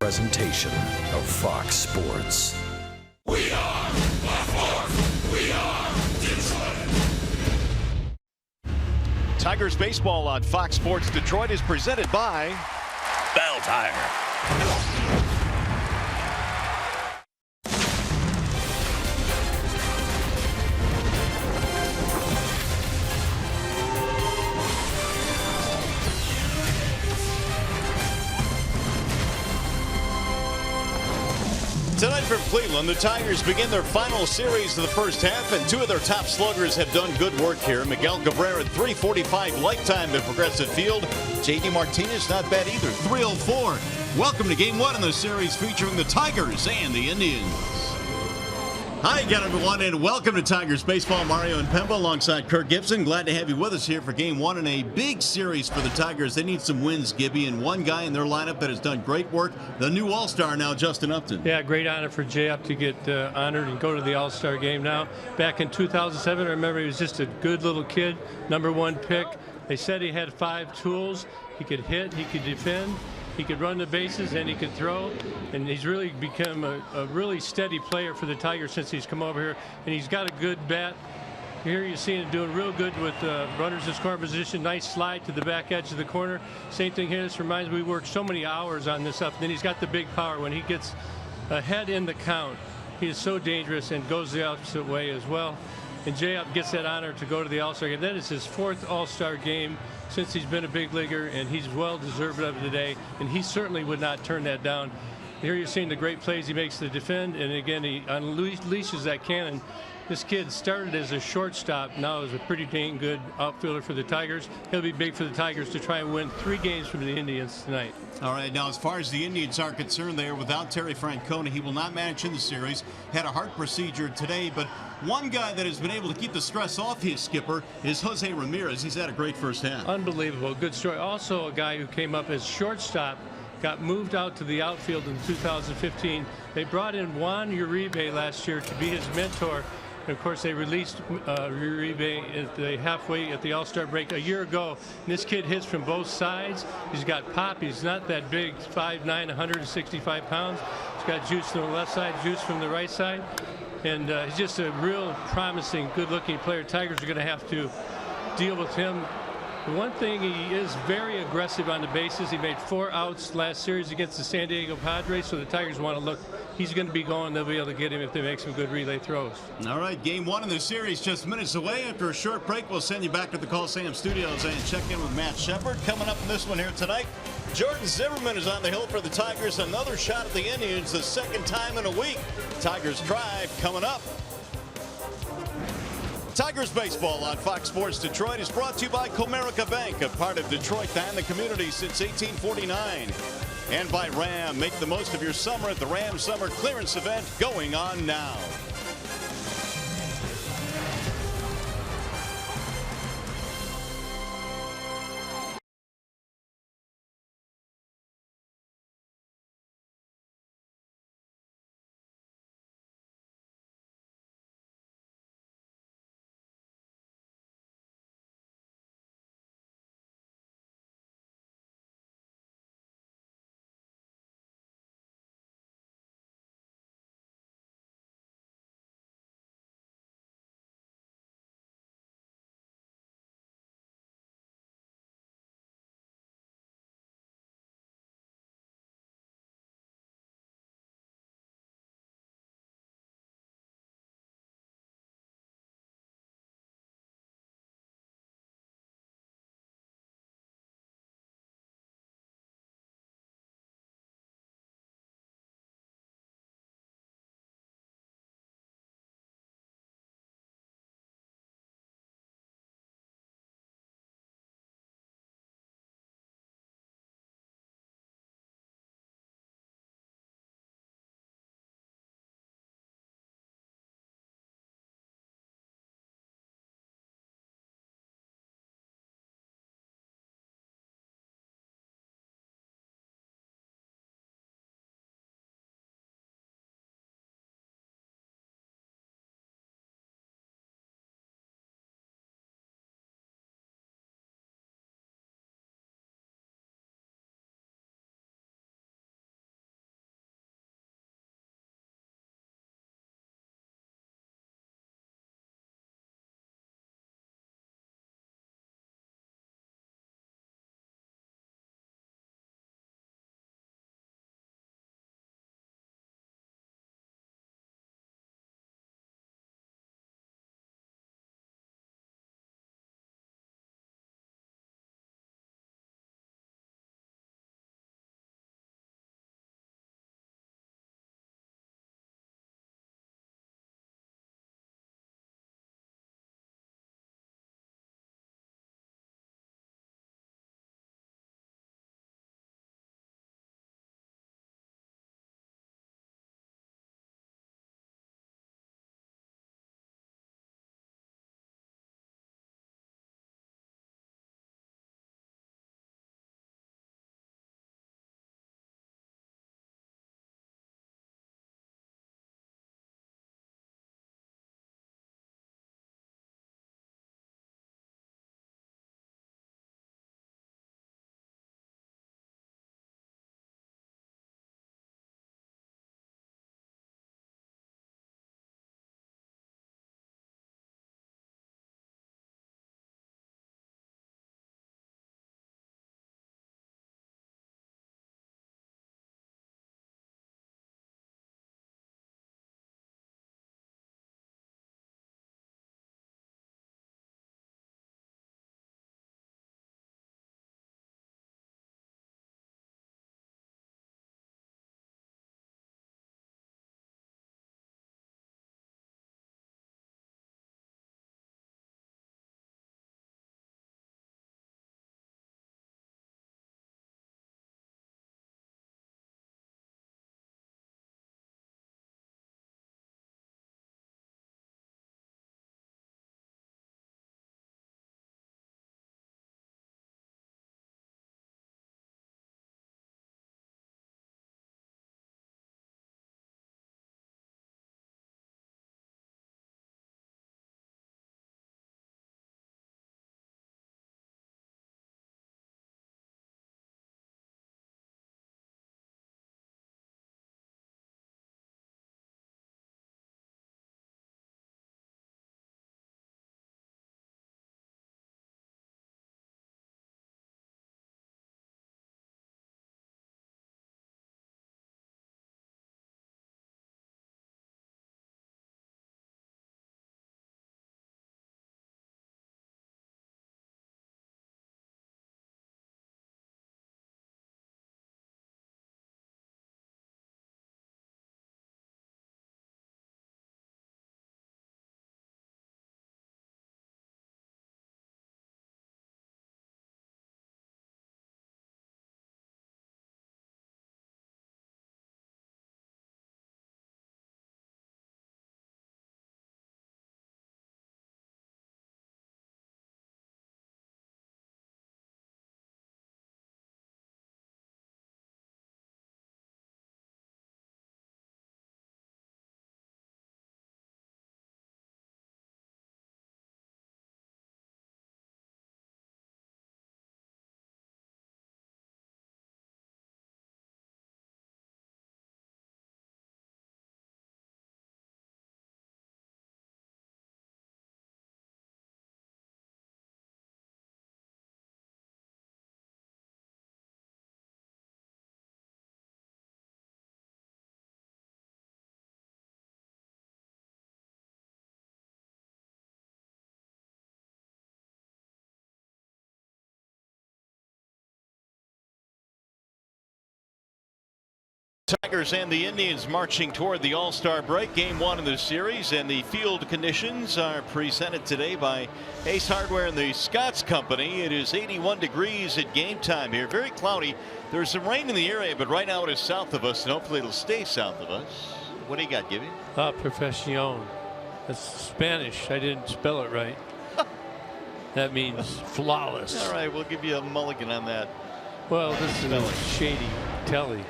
presentation of Fox Sports. We are Baltimore. We are Detroit. Tigers baseball on Fox Sports Detroit is presented by Bell Tire. Tonight from Cleveland, the Tigers begin their final series of the first half, and two of their top sluggers have done good work here. Miguel Cabrera at .345 lifetime at Progressive Field. J.D. Martinez not bad either, .304. Welcome to Game 1 in the series featuring the Tigers and the Indians. Hi again, everyone, and welcome to Tigers Baseball. Mario and Pemba alongside Kirk Gibson. Glad to have you with us here for Game 1 in a big series for the Tigers. They need some wins, Gibby, and one guy in their lineup that has done great work, the new All-Star now, Justin Upton. Yeah, great honor for Jay Up to get honored and go to the All-Star game now. Back in 2007, I remember he was just a good little kid, #1 pick. They said he had 5 tools. He could hit, he could defend, he could run the bases, and he could throw. And he's really become a really steady player for the Tigers since he's come over here. And he's got a good bat. Here you see him doing real good with runners in scoring position. Nice slide to the back edge of the corner. Same thing here. This reminds me, we worked so many hours on this up. Then he's got the big power. When he gets ahead in the count, he is so dangerous and goes the opposite way as well. And Jay Up gets that honor to go to the All-Star game. That is his 4th All-Star game since he's been a big leaguer, and he's well deserved of it today, and he certainly would not turn that down. Here you're seeing the great plays he makes to defend, and again, he unleashes that cannon. This kid started as a shortstop, now is a pretty dang good outfielder for the Tigers. He'll be big for the Tigers to try and win 3 games from the Indians tonight. All right, now as far as the Indians are concerned, they are without Terry Francona. He will not manage in the series. Had a heart procedure today, but one guy that has been able to keep the stress off his skipper is Jose Ramirez. He's had a great first half. Unbelievable, good story. Also a guy who came up as shortstop, got moved out to the outfield in 2015. They brought in Juan Uribe last year to be his mentor. And of course, they released Uribe at the halfway at the All-Star break a year ago. And this kid hits from both sides. He's got pop. He's not that big, 5'9", 165 pounds. He's got juice from the left side, juice from the right side. And he's just a real promising, good-looking player. Tigers are going to have to deal with him. The one thing, he is very aggressive on the bases. He made 4 outs last series against the San Diego Padres, so the Tigers want to look. He's going to be going. They'll be able to get him if they make some good relay throws. All right, Game 1 in the series just minutes away. After a short break, we'll send you back to the Coliseum Studios and check in with Matt Shepard. Coming up in this one here tonight, Jordan Zimmerman is on the hill for the Tigers. Another shot at the Indians, the 2nd time in a week. Tigers Drive coming up. Tigers baseball on Fox Sports Detroit is brought to you by Comerica Bank, a part of Detroit and the community since 1849. And by Ram. Make the most of your summer at the Ram Summer Clearance Event going on now. Tigers and the Indians marching toward the All-Star break. Game 1 of the series, and the field conditions are presented today by Ace Hardware and the Scott's Company. It is 81 degrees at game time here. Very cloudy. There's some rain in the area, but right now it is south of us, and hopefully it'll stay south of us. What do you got, Gibby? Profession. That's Spanish. I didn't spell it right. That means flawless. All right, we'll give you a mulligan on that. Well, this is a shady telly.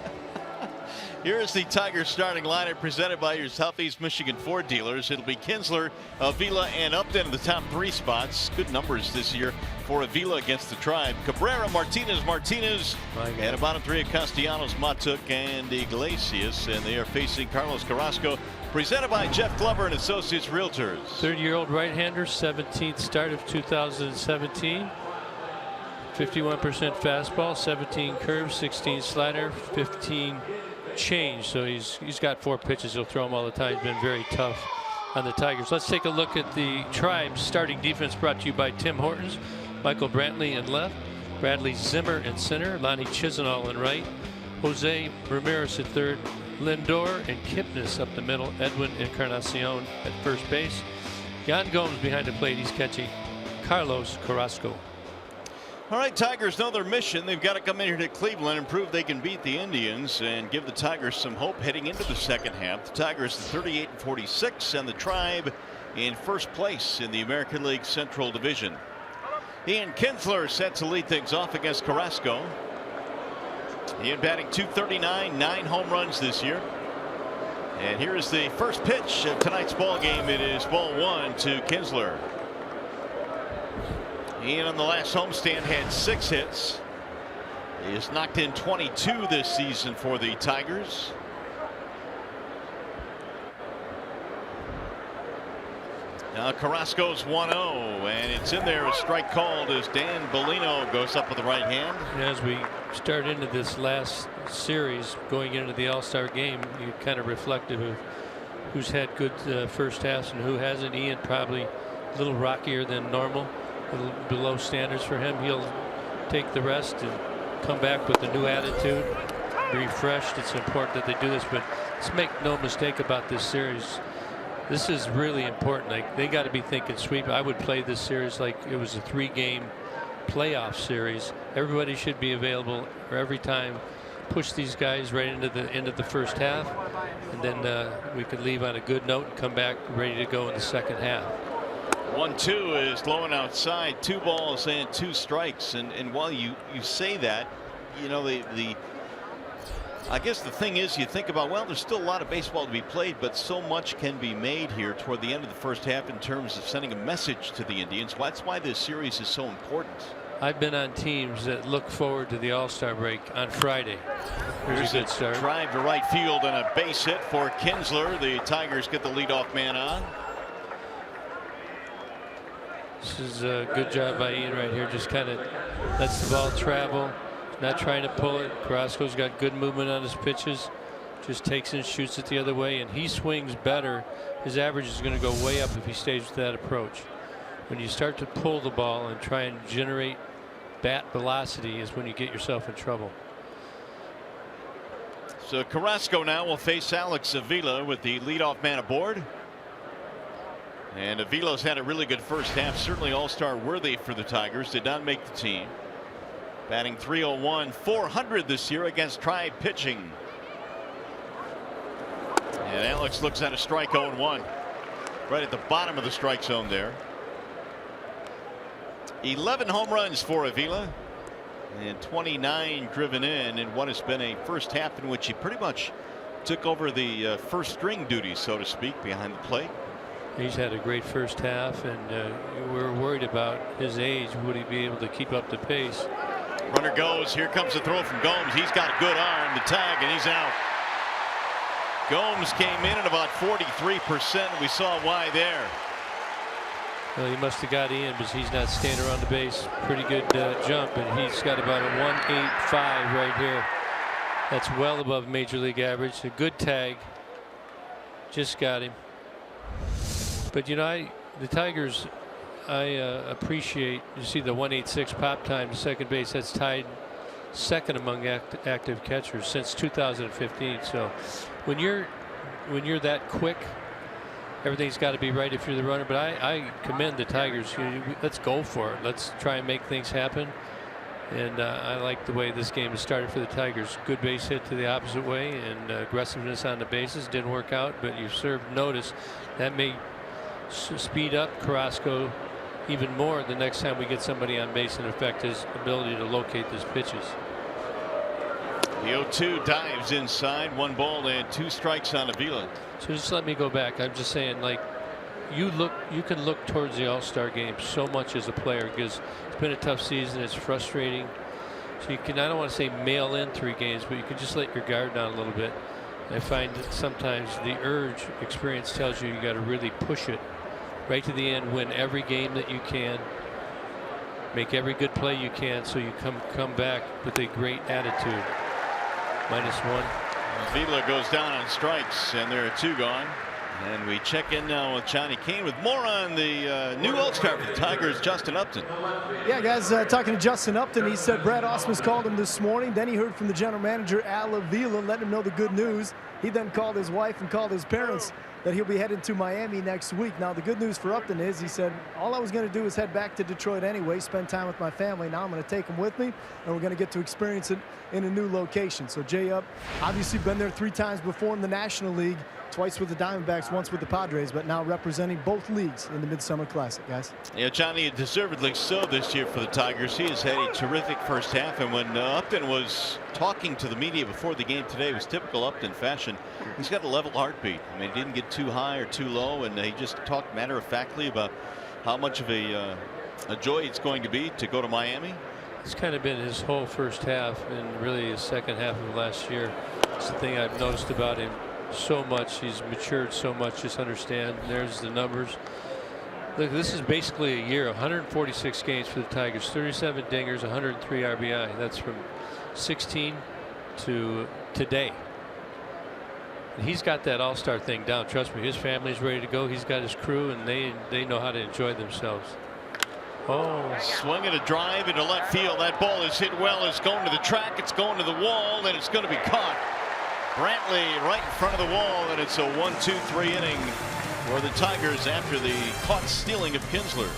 Here is the Tigers starting lineup presented by your Southeast Michigan Ford dealers. It'll be Kinsler, Avila, and Upton in the top 3 spots. Good numbers this year for Avila against the Tribe. Cabrera, Martinez, and a bottom 3 of Castellanos, Matuk, and Iglesias. And they are facing Carlos Carrasco, presented by Jeff Glover and Associates Realtors. 30-year-old right-hander, 17th start of 2017. 51% fastball, 17 curves, 16 slider, 15 change. So he's got 4 pitches. He'll throw them all the time. He's been very tough on the Tigers. Let's take a look at the Tribe's starting defense, brought to you by Tim Hortons. Michael Brantley in left, Bradley Zimmer in center, Lonnie Chisenhall in right, Jose Ramirez at third, Lindor and Kipnis up the middle, Edwin Encarnacion at first base, Yan Gomes behind the plate. He's catching Carlos Carrasco. All right, Tigers know their mission. They've got to come in here to Cleveland and prove they can beat the Indians and give the Tigers some hope heading into the second half. The Tigers 38-46, and the Tribe in first place in the American League Central Division. Ian Kinsler set to lead things off against Carrasco. Ian batting .239, 9 home runs this year. And here is the first pitch of tonight's ball game. It is ball 1 to Kinsler. Ian on the last homestand had 6 hits. He has knocked in 22 this season for the Tigers. Now Carrasco's 1-0, and it's in there. A strike called as Dan Bellino goes up with the right hand. As we start into this last series, going into the All-Star game, you kind of reflective of who's had good first halves and who hasn't. Ian probably a little rockier than normal. A little below standards for him. He'll take the rest and come back with a new attitude, refreshed. It's important that they do this, but let's make no mistake about this series. This is really important. Like, they got to be thinking sweep. I would play this series like it was a 3-game playoff series. Everybody should be available for every time. Push these guys right into the end of the first half, and then we could leave on a good note and come back ready to go in the second half. 1-2 is blowing outside. 2 balls and 2 strikes. And while you say that, you know, I guess the thing is, you think about, well, there's still a lot of baseball to be played, but so much can be made here toward the end of the first half in terms of sending a message to the Indians. That's why this series is so important. I've been on teams that look forward to the All-Star break on Friday. Here's a good start. Drive to right field and a base hit for Kinsler. The Tigers get the leadoff man on. This is a good job by Ian right here. Just kind of lets the ball travel, not trying to pull it. Carrasco's got good movement on his pitches. Just takes and shoots it the other way, and he swings better. His average is going to go way up if he stays with that approach. When you start to pull the ball and try and generate bat velocity is when you get yourself in trouble. So Carrasco now will face Alex Avila with the leadoff man aboard. And Avila's had a really good first half, certainly all-star worthy for the Tigers. Did not make the team. Batting .301, 400 this year against Tribe pitching. And Alex looks at a strike, 0-1. Right at the bottom of the strike zone there. 11 home runs for Avila. And 29 driven in what has been a first half in which he pretty much took over the first string duties, so to speak, behind the plate. He's had a great first half, and we're worried about his age. Would he be able to keep up the pace? Runner goes. Here comes the throw from Gomes. He's got a good arm. The tag, and he's out. Gomes came in at about 43%. We saw why there. Well, he must have got Ian because he's not standing around the base. Pretty good jump, and he's got about a 1.85 right here. That's well above major league average. A good tag. Just got him. But you know, the Tigers, I appreciate, you see the 1.86 pop time to second base. That's tied second among active catchers since 2015. So when you're that quick, everything's got to be right if you're the runner. But I commend the Tigers. Let's go for it. Let's try and make things happen. And I like the way this game has started for the Tigers. Good base hit to the opposite way, and aggressiveness on the bases didn't work out, but you served notice. That may speed up Carrasco even more the next time we get somebody on base and affect his ability to locate his pitches. The 0-2 dives inside, 1 ball and 2 strikes on Avila. So just let me go back. I'm just saying, like, you can look towards the All-Star game so much as a player, because it's been a tough season. It's frustrating. So you can, I don't want to say mail in 3 games, but you can just let your guard down a little bit. I find that sometimes the urge experience tells you got to really push it right to the end, win every game that you can, make every good play you can, so you come back with a great attitude. -1. Avila goes down on strikes, and there are 2 gone. And we check in now with Johnny Kane with more on the new All-Star for the Tigers, Justin Upton. Yeah, guys, talking to Justin Upton, he said Brad Ausmus called him this morning. Then he heard from the general manager, Al Avila, letting him know the good news. He then called his wife and called his parents that he'll be headed to Miami next week. Now, the good news for Upton is, he said, all I was going to do is head back to Detroit anyway, spend time with my family. Now I'm going to take him with me, and we're going to get to experience it in a new location. So J-Up, obviously been there 3 times before in the National League. Twice with the Diamondbacks, once with the Padres, but now representing both leagues in the Midsummer Classic, guys. Yeah, Johnny, deservedly so this year for the Tigers. He has had a terrific first half, and when Upton was talking to the media before the game today, it was typical Upton fashion. He's got a level heartbeat. I mean, he didn't get too high or too low, and he just talked matter-of-factly about how much of a joy it's going to be to go to Miami. It's kind of been his whole first half, and really his second half of last year. It's the thing I've noticed about him so much. He's matured so much. Just understand, there's the numbers. Look, this is basically a year. 146 games for the Tigers, 37 dingers, 103 RBI. That's from 16 to today. And he's got that All-Star thing down. Trust me, his family's ready to go. He's got his crew, and they know how to enjoy themselves. Oh, swing and a drive into left field. That ball is hit well. It's going to the track. It's going to the wall, and it's going to be caught. Brantley right in front of the wall, and it's a 1-2-3 inning for the Tigers after the caught stealing of Kinsler.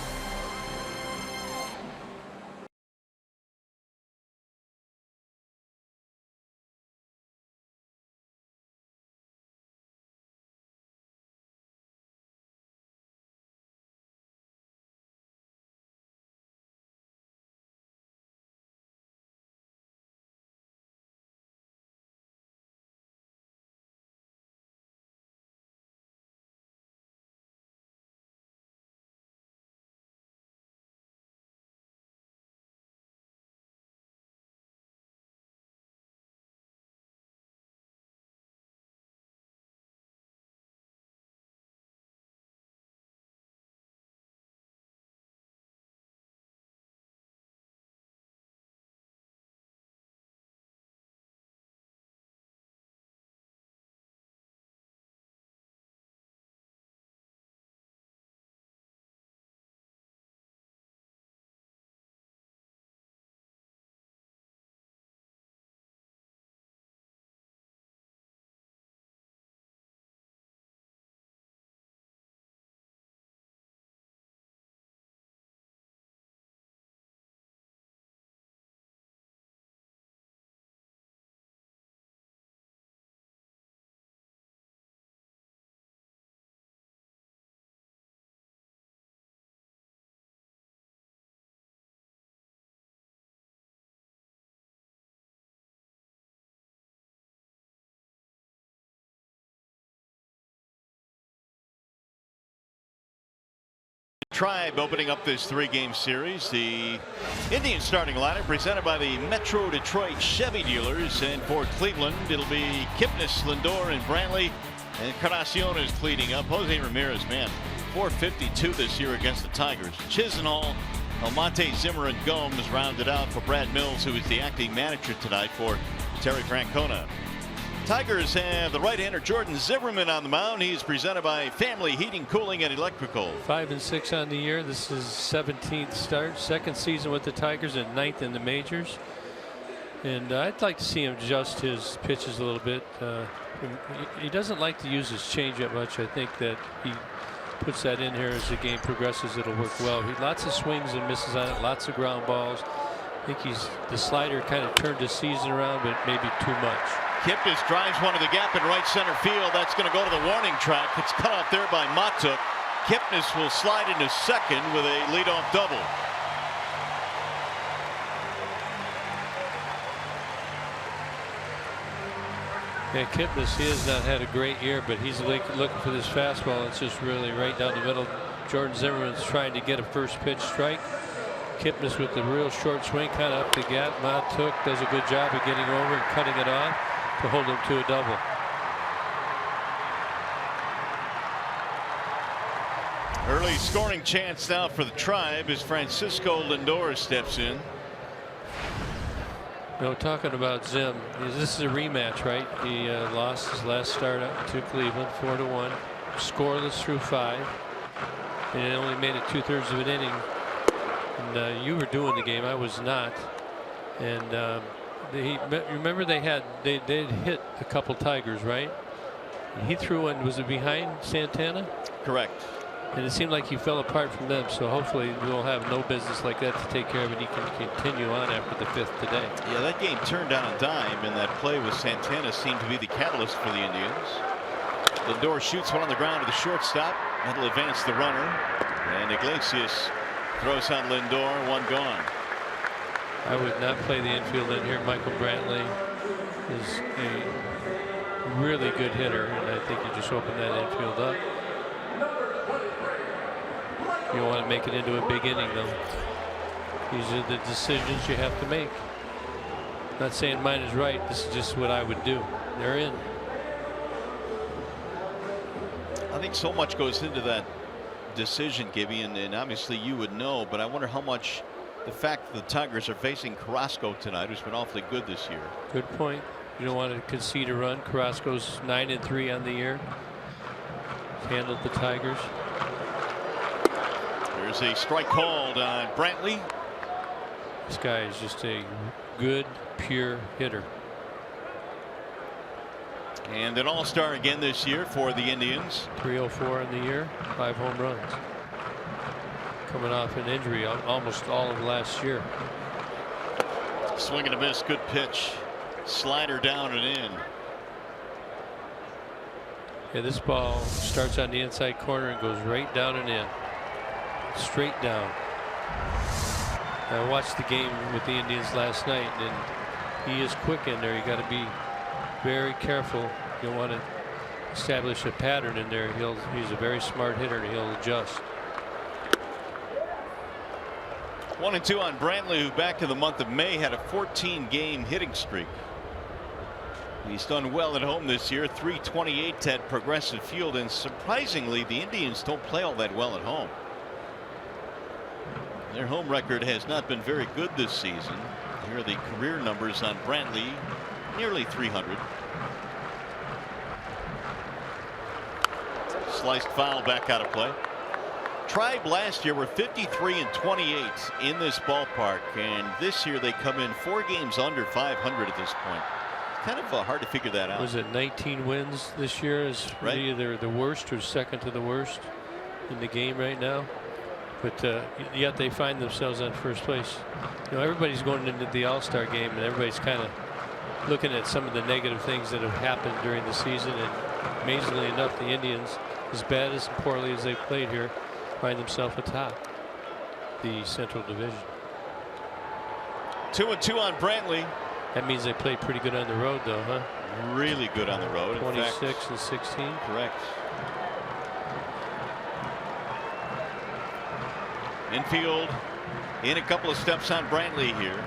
Tribe opening up this 3-game series. The Indian starting lineup presented by the Metro Detroit Chevy dealers, and for Cleveland it'll be Kipnis, Lindor, and Brantley, and Carrasco is cleaning up. Jose Ramirez, man, .452 this year against the Tigers. Chisenhall, Almonte, Zimmer, and Gomes rounded out for Brad Mills, who is the acting manager tonight for Terry Francona. Tigers have the right-hander Jordan Zimmerman on the mound. He's presented by Family Heating, Cooling, and Electrical. 5-6 on the year. This is 17th start, second season with the Tigers, and 9th in the majors. And I'd like to see him adjust his pitches a little bit. He doesn't like to use his changeup much. I think that he puts that in here as the game progresses. It'll work well. Lots of swings and misses on it. Lots of ground balls. I think the slider kind of turned his season around, but maybe too much. Kipnis drives one to the gap in right center field. That's going to go to the warning track. It's cut off there by Matuk. Kipnis will slide into second with a leadoff double. Yeah, Kipnis, he has not had a great year, but he's looking for this fastball. It's just really right down the middle. Jordan Zimmerman's trying to get a first pitch strike. Kipnis with the real short swing, kind of up the gap. Matuk does a good job of getting over and cutting it off to hold him to a double. Early scoring chance now for the Tribe as Francisco Lindor steps in. No, talking about Zim, this is a rematch, right? He lost his last start up to Cleveland 4-1, scoreless through 5, and it only made it 2/3 of an inning. And you were doing the game, I was not. And remember they had hit a couple Tigers, right? And he threw one. Was it behind Santana? Correct. And it seemed like he fell apart from them, so hopefully we'll have no business like that to take care of, and he can continue on after the 5th today. Yeah, that game turned on a dime, and that play with Santana seemed to be the catalyst for the Indians. Lindor shoots one on the ground to the shortstop. That'll advance the runner, and Iglesias throws on Lindor, one gone. I would not play the infield in here. Michael Brantley is a really good hitter, and I think you just open that infield up. You don't want to make it into a big inning, though. These are the decisions you have to make. Not saying mine is right. This is just what I would do. They're in. I think so much goes into that decision, Gibby, and obviously you would know, but I wonder how much the fact that the Tigers are facing Carrasco tonight, who's been awfully good this year. Good point. You don't want to concede a run. Carrasco's 9-3 on the year. Handled the Tigers. There's a strike called on Brantley. This guy is just a good, pure hitter. And an all-star again this year for the Indians. 304 in the year, 5 home runs. Coming off an injury almost all of last year. Swing and a miss, good pitch. Slider down and in. Yeah, this ball starts on the inside corner and goes right down and in. Straight down. I watched the game with the Indians last night, and he is quick in there. You got to be very careful. You don't want to establish a pattern in there. He's a very smart hitter, and he'll adjust. 1-2 on Brantley, who back in the month of May had a 14-game hitting streak. He's done well at home this year. 328 at Progressive Field, and surprisingly, the Indians don't play all that well at home. Their home record has not been very good this season. Here are the career numbers on Brantley, nearly 300. Sliced foul back out of play. Tribe last year were 53-28 in this ballpark, and this year they come in 4 games under 500 at this point. Kind of hard to figure that out. Was it 19 wins this year? Is right. Either the worst or second to the worst in the game right now. But yet they find themselves on first place. You know, everybody's going into the All-Star game, and everybody's kind of looking at some of the negative things that have happened during the season. And amazingly enough, the Indians, as bad as poorly as they played here, find themselves atop the Central Division. 2-2 on Brantley. That means they played pretty good on the road, though, huh? Really good on the road. 26 and 16. Correct. Infield in a couple of steps on Brantley here.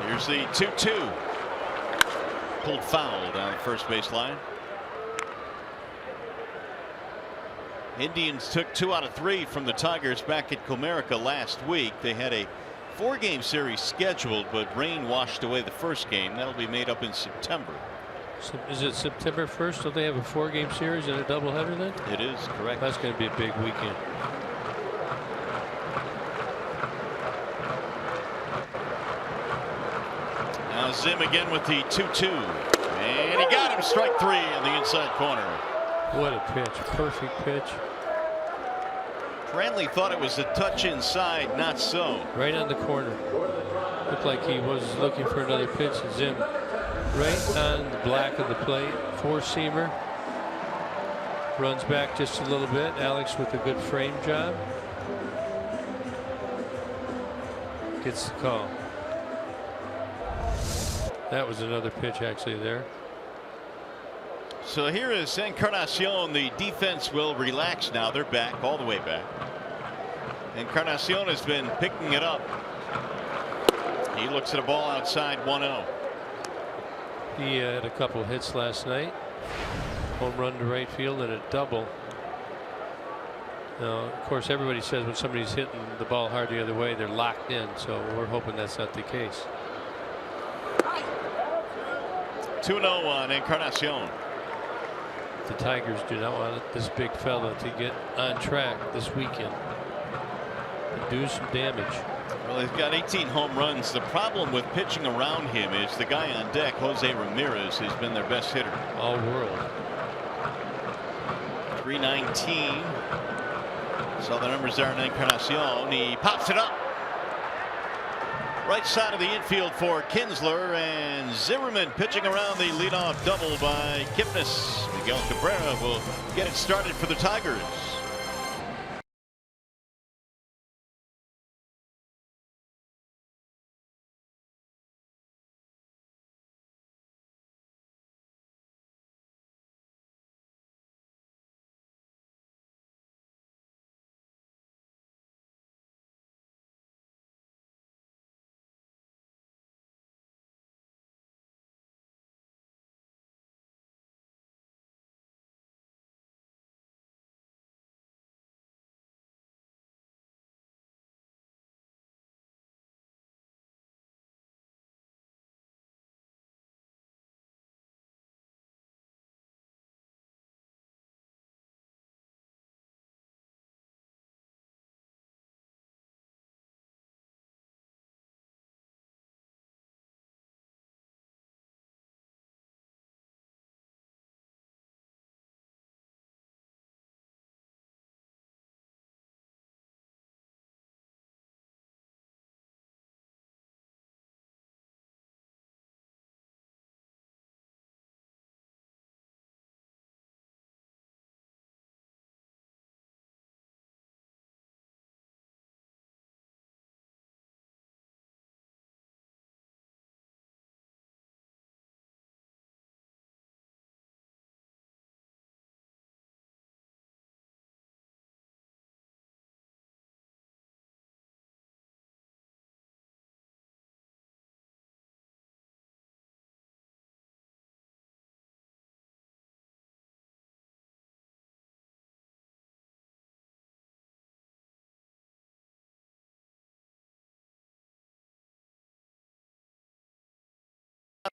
Here's the 2-2. Pulled foul down the first base line. Indians took 2 out of 3 from the Tigers back at Comerica last week. They had a 4-game series scheduled, but rain washed away the first game. That'll be made up in September. So is it September 1st? Don't they have a 4-game series and a doubleheader then? It is correct. That's going to be a big weekend. Zim again with the 2-2. And he got him. Strike 3 in the inside corner. What a pitch. Perfect pitch. Brantley thought it was a touch inside. Not so. Right on the corner. Looked like he was looking for another pitch. Zim right on the black of the plate. Four-seamer. Runs back just a little bit. Alex with a good frame job. Gets the call. That was another pitch actually there. So here is Encarnacion. The defense will relax now. They're back, all the way back. Encarnacion has been picking it up. He looks at a ball outside 1-0. He had a couple hits last night. Home run to right field and a double. Now, of course, everybody says when somebody's hitting the ball hard the other way, they're locked in. So we're hoping that's not the case. 2-0 on Encarnacion. The Tigers do not want this big fella to get on track this weekend and do some damage. Well, he's got 18 home runs. The problem with pitching around him is the guy on deck, Jose Ramirez, has been their best hitter. All world. 319. Saw the numbers there on Encarnacion. He pops it up. Right side of the infield for Kinsler, and Zimmerman pitching around the leadoff double by Kipnis. Miguel Cabrera will get it started for the Tigers.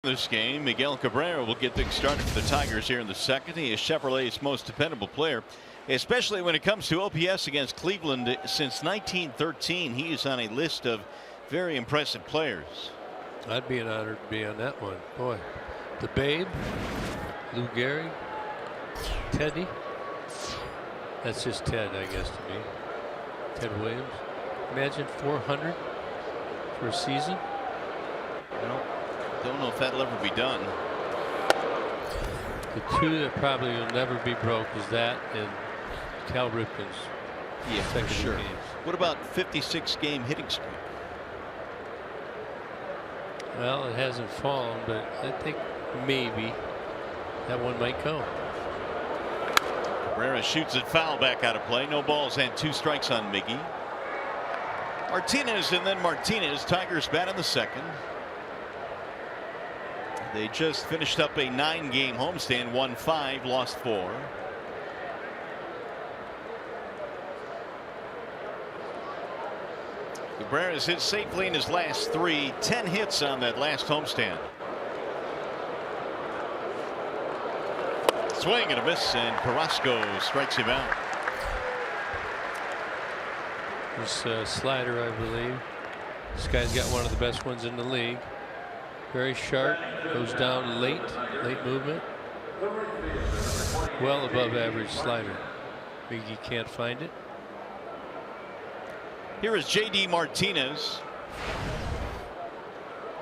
This game, Miguel Cabrera will get things started for the Tigers here in the second. He is Chevrolet's most dependable player, especially when it comes to OPS against Cleveland. Since 1913, he is on a list of very impressive players. I'd be an honor to be on that one. Boy, the Babe, Lou Gehrig, Teddy. That's just Ted, I guess, to me. Ted Williams. Imagine 400 for a season. Don't know if that'll ever be done. The two that probably will never be broke is that and Cal Ripken's. Yeah, for sure. Games. What about 56-game hitting streak? Well, it hasn't fallen, but I think maybe that one might go. Cabrera shoots it foul back out of play. No balls and 2 strikes on Miggy. Martinez and then Martinez. Tigers bat in the second. They just finished up a 9-game homestand, won 5, lost 4. Cabrera's hit safely in his last 3, 10 hits on that last homestand. Swing and a miss, and Carrasco strikes him out. This slider, I believe. This guy's got one of the best ones in the league. Very sharp, goes down late movement. Well above average slider. Miggy can't find it. Here is J.D. Martinez,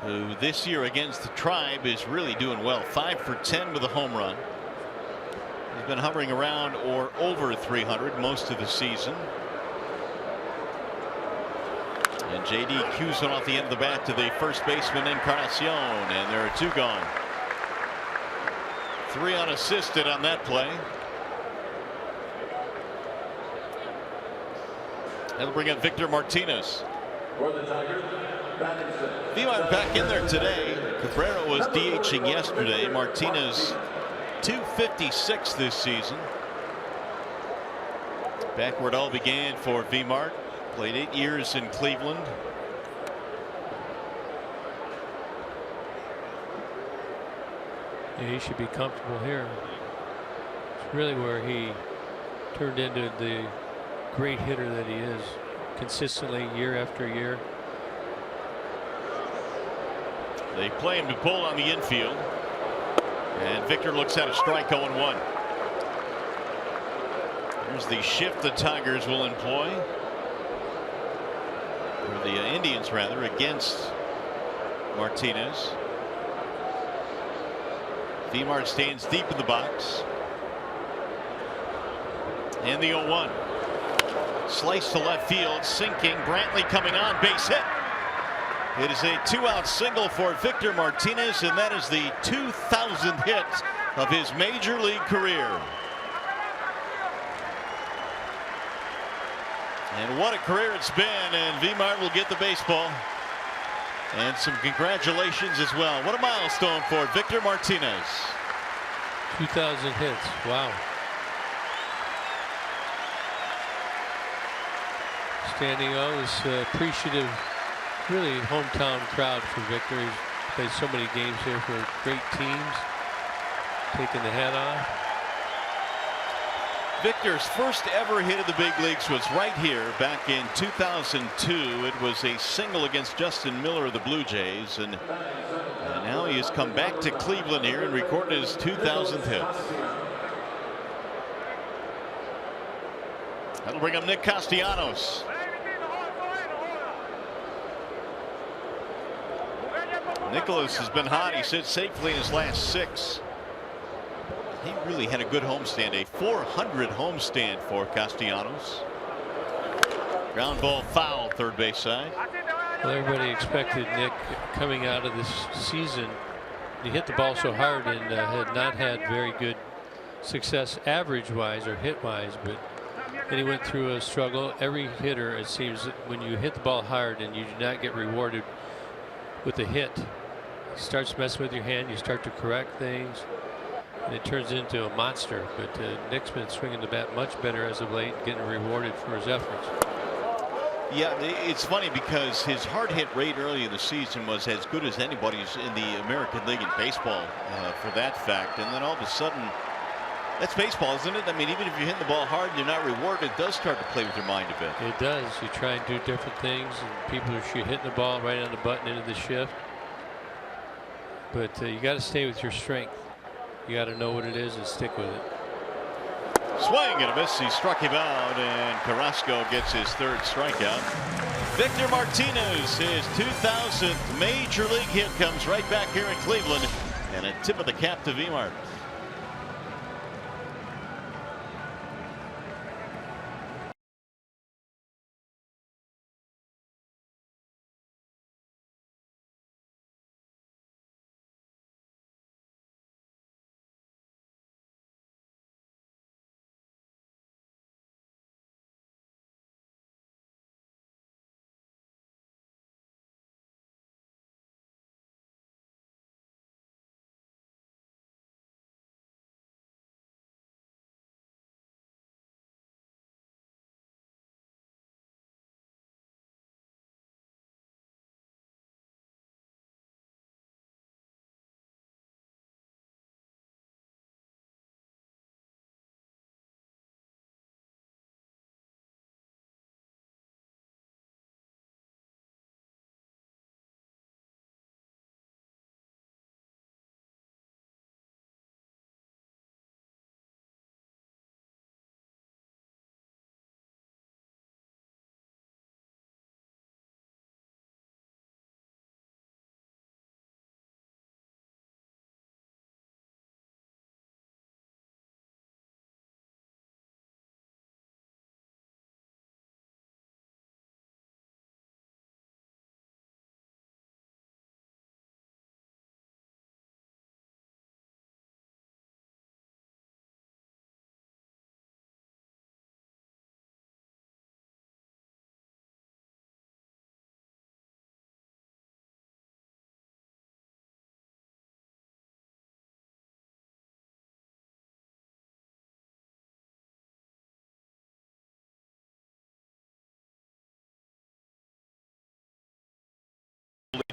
who this year against the Tribe is really doing well. 5 for 10 with a home run. He's been hovering around or over 300 most of the season. And J.D. cues one off the end of the bat to the first baseman Encarnacion, and there are 2 gone. 3 unassisted on that play. That'll bring up Victor Martinez. Vimart back in there today. Cabrera was DHing yesterday. Martinez 256 this season. Back where it all began for Vimart. Played 8 years in Cleveland. Yeah, he should be comfortable here. It's really where he turned into the great hitter that he is, consistently year after year. They play him to pull on the infield, and Victor looks at a strike. 0-1. Here's the shift the Tigers will employ, or the Indians rather, against Martinez. Vimart stands deep in the box, and the 0-1. Slice to left field, sinking. Brantley coming on, base hit. It is a 2-out single for Victor Martinez, and that is the 2,000th hit of his major league career. And what a career it's been, and Vimart will get the baseball. And some congratulations as well. What a milestone for Victor Martinez. 2,000 hits. Wow. Standing is appreciative, really hometown crowd for Victor. He's played so many games here for great teams. Taking the hat off. Victor's first ever hit of the big leagues was right here back in 2002. It was a single against Justin Miller of the Blue Jays, and now he has come back to Cleveland here and recorded his 2,000th hit. That'll bring up Nick Castellanos. Nicholas has been hot. He sits safely in his last 6. He really had a good homestand, a 400 homestand for Castellanos. Ground ball foul, third base side. Well, everybody expected Nick coming out of this season. He hit the ball so hard and had not had very good success average-wise or hit-wise, but then he went through a struggle. Every hitter, it seems, when you hit the ball hard and you do not get rewarded with a hit, it starts messing with your hand. You start to correct things, and it turns into a monster. But Nick's been swinging the bat much better as of late, getting rewarded for his efforts. Yeah, it's funny because his hard hit rate early in the season was as good as anybody's in the American League in baseball, for that fact. And then all of a sudden, that's baseball, isn't it? I mean, even if you hit the ball hard and you're not rewarded, it does start to play with your mind a bit. It does. You try and do different things, and people are hitting the ball right on the button into the shift. But you got to stay with your strength. You got to know what it is and stick with it. Swing and a miss. He struck him out, and Carrasco gets his third strikeout. Victor Martinez, his 2000th major league hit, comes right back here in Cleveland, and a tip of the cap to Vimart.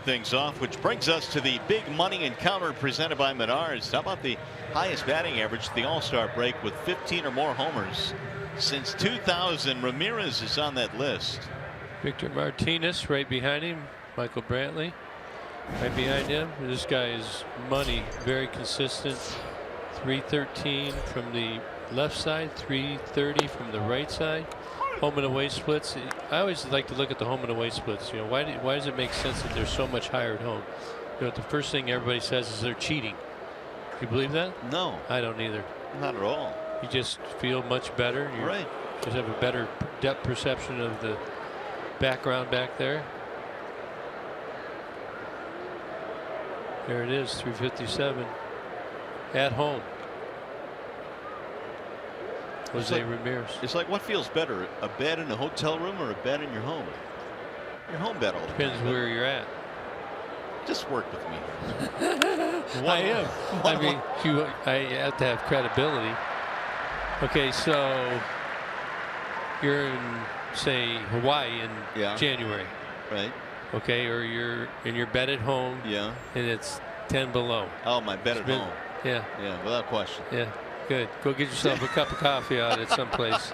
things off, which brings us to the big money encounter presented by Menards. How about the highest batting average at the All-Star break with 15 or more homers since 2000? Ramirez is on that list. Victor Martinez right behind him. Michael Brantley right behind him. This guy is money, very consistent. 313 from the left side, 330 from the right side. Home and away splits. I always like to look at the home and away splits. You know, why does it make sense that they're so much higher at home? You know, the first thing everybody says is they're cheating. You believe that? No, I don't either. not at all. You just feel much better. You Right. just have a better depth perception of the background back there. There it is, 357 at home. Jose Ramirez. It's like, what feels better, a bed in a hotel room or a bed in your home? Your home bed all the time. Depends where you're at. Just work with me. I am. I mean, I have to have credibility. Okay, so you're in, say, Hawaii in January. Right. Okay, or you're in your bed at home. Yeah. And it's 10 below. Oh, my bed at home. Yeah. Yeah, without question. Yeah. Good. Go get yourself a cup of coffee out at some place.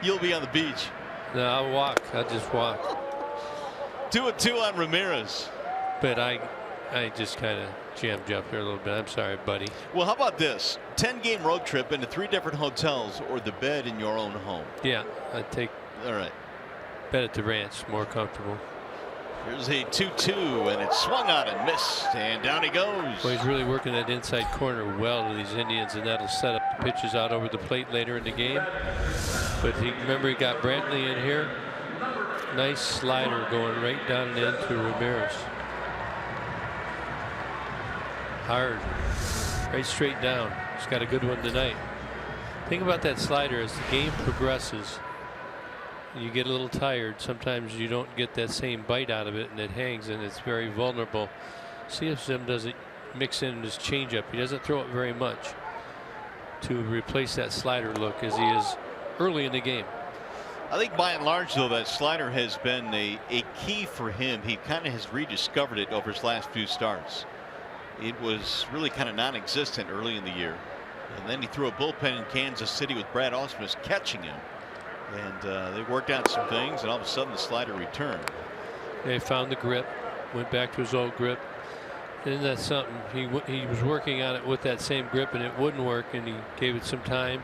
You'll be on the beach. No, I'll walk. I'll just walk. 2-2 on Ramirez. But I just kind of jammed you up there a little bit. I'm sorry, buddy. Well, how about this? 10-game road trip into 3 different hotels or the bed in your own home. Yeah, I'd take. All right. Bed at the ranch, more comfortable. Here's a 2-2, and it's swung on and missed, and down he goes. Well, he's really working that inside corner well to these Indians, and that'll set up the pitches out over the plate later in the game. But remember, he got Brantley in here. Nice slider going right down and in to Ramirez. Hard, right straight down. He's got a good one tonight. Think about that slider as the game progresses. You get a little tired. Sometimes you don't get that same bite out of it, and it hangs, and it's very vulnerable. See if Zim doesn't mix in his changeup. He doesn't throw it very much to replace that slider look as he is early in the game. I think by and large, though, that slider has been a key for him. He kind of has rediscovered it over his last few starts. It was really kind of non-existent early in the year, and then he threw a bullpen in Kansas City with Brad Ausmus catching him. And they worked out some things, and all of a sudden the slider returned. They found the grip, went back to his old grip. Isn't that something? He was working on it with that same grip, and it wouldn't work, and he gave it some time,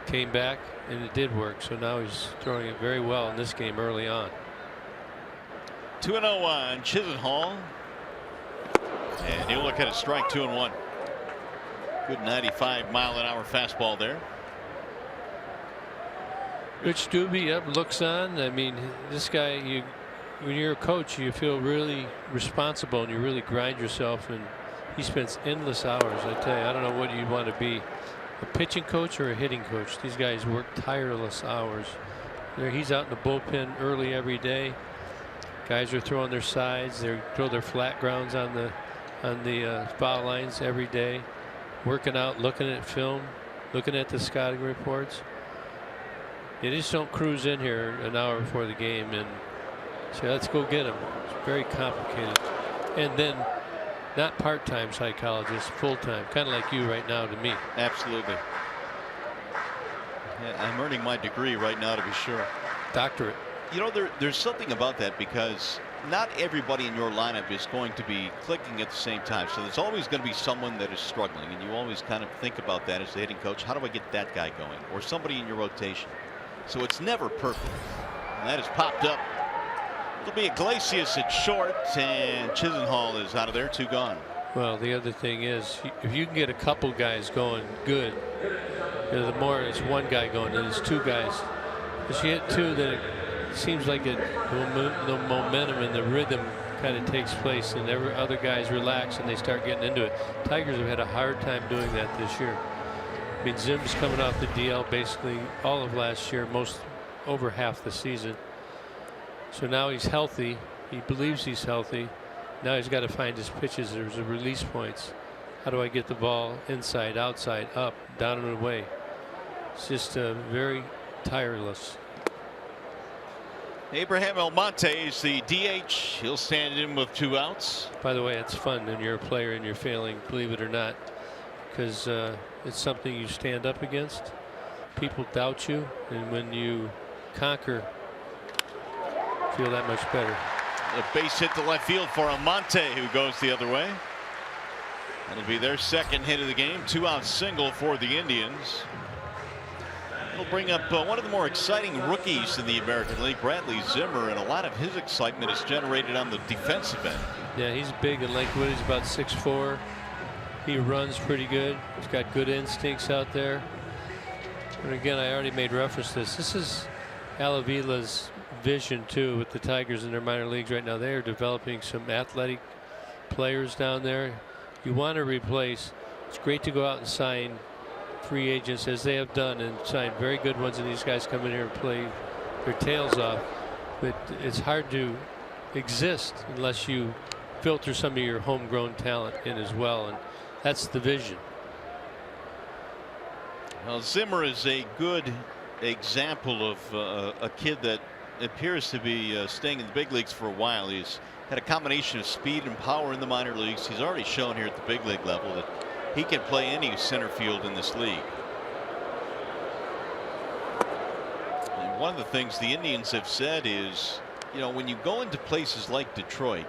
came back, and it did work. So now he's throwing it very well in this game early on. 2-0 on Chisenhall, and he'll look at a strike. 2-1. Good 95-mile-an-hour fastball there. Rich Doobie up, looks on. I mean, this guy, when you're a coach, you feel really responsible and you really grind yourself, and he spends endless hours. I tell you, I don't know what you'd want to be, a pitching coach or a hitting coach. These guys work tireless hours. He's out in the bullpen early every day. Guys are throwing their sides. They throw their flat grounds on the foul lines every day, working out, looking at film, looking at the scouting reports. You just don't cruise in here an hour before the game and say, let's go get him. It's very complicated. And then not part-time psychologists, full-time, kind of like you right now to me. Absolutely. Yeah, I'm earning my degree right now, to be sure. Doctorate. You know, there's something about that, because not everybody in your lineup is going to be clicking at the same time. So there's always going to be someone that is struggling, and you always kind of think about that as the hitting coach. How do I get that guy going? Or somebody in your rotation. So it's never perfect. And that has popped up. It'll be Iglesias at short, and Chisenhall is out of there. 2 gone. Well, the other thing is, if you can get a couple guys going good, you know, the more it's one guy going than it's 2 guys. If you hit 2, then it seems like the momentum and the rhythm kind of takes place, and every other guys relax and they start getting into it. Tigers have had a hard time doing that this year. I mean, Zim's coming off the DL basically all of last year, over half the season. So now he's healthy. He believes he's healthy. Now he's got to find his pitches. There's the release points. How do I get the ball inside, outside, up, down and away? It's just very tireless. Abraham Almonte is the DH. He'll stand in with 2 outs. By the way, it's fun when you're a player and you're failing, believe it or not, because it's something you stand up against. People doubt you, and when you conquer, feel that much better. A base hit to left field for Almonte, who goes the other way. That'll be their second hit of the game. 2-out single for the Indians. It'll bring up one of the more exciting rookies in the American League, Bradley Zimmer, and a lot of his excitement is generated on the defensive end. Yeah, he's big in Lakewood. He's about 6'4". He runs pretty good. He's got good instincts out there. And again, I already made reference to this. This is Alavila's vision too with the Tigers in their minor leagues right now. They are developing some athletic players down there. You want to replace. It's great to go out and sign free agents as they have done and sign very good ones, and these guys come in here and play their tails off. But it's hard to exist unless you filter some of your homegrown talent in as well, and that's the vision. Well, Zimmer is a good example of a kid that appears to be staying in the big leagues for a while. He's had a combination of speed and power in the minor leagues. He's already shown here at the big league level that he can play any center field in this league. And one of the things the Indians have said is, you know, when you go into places like Detroit,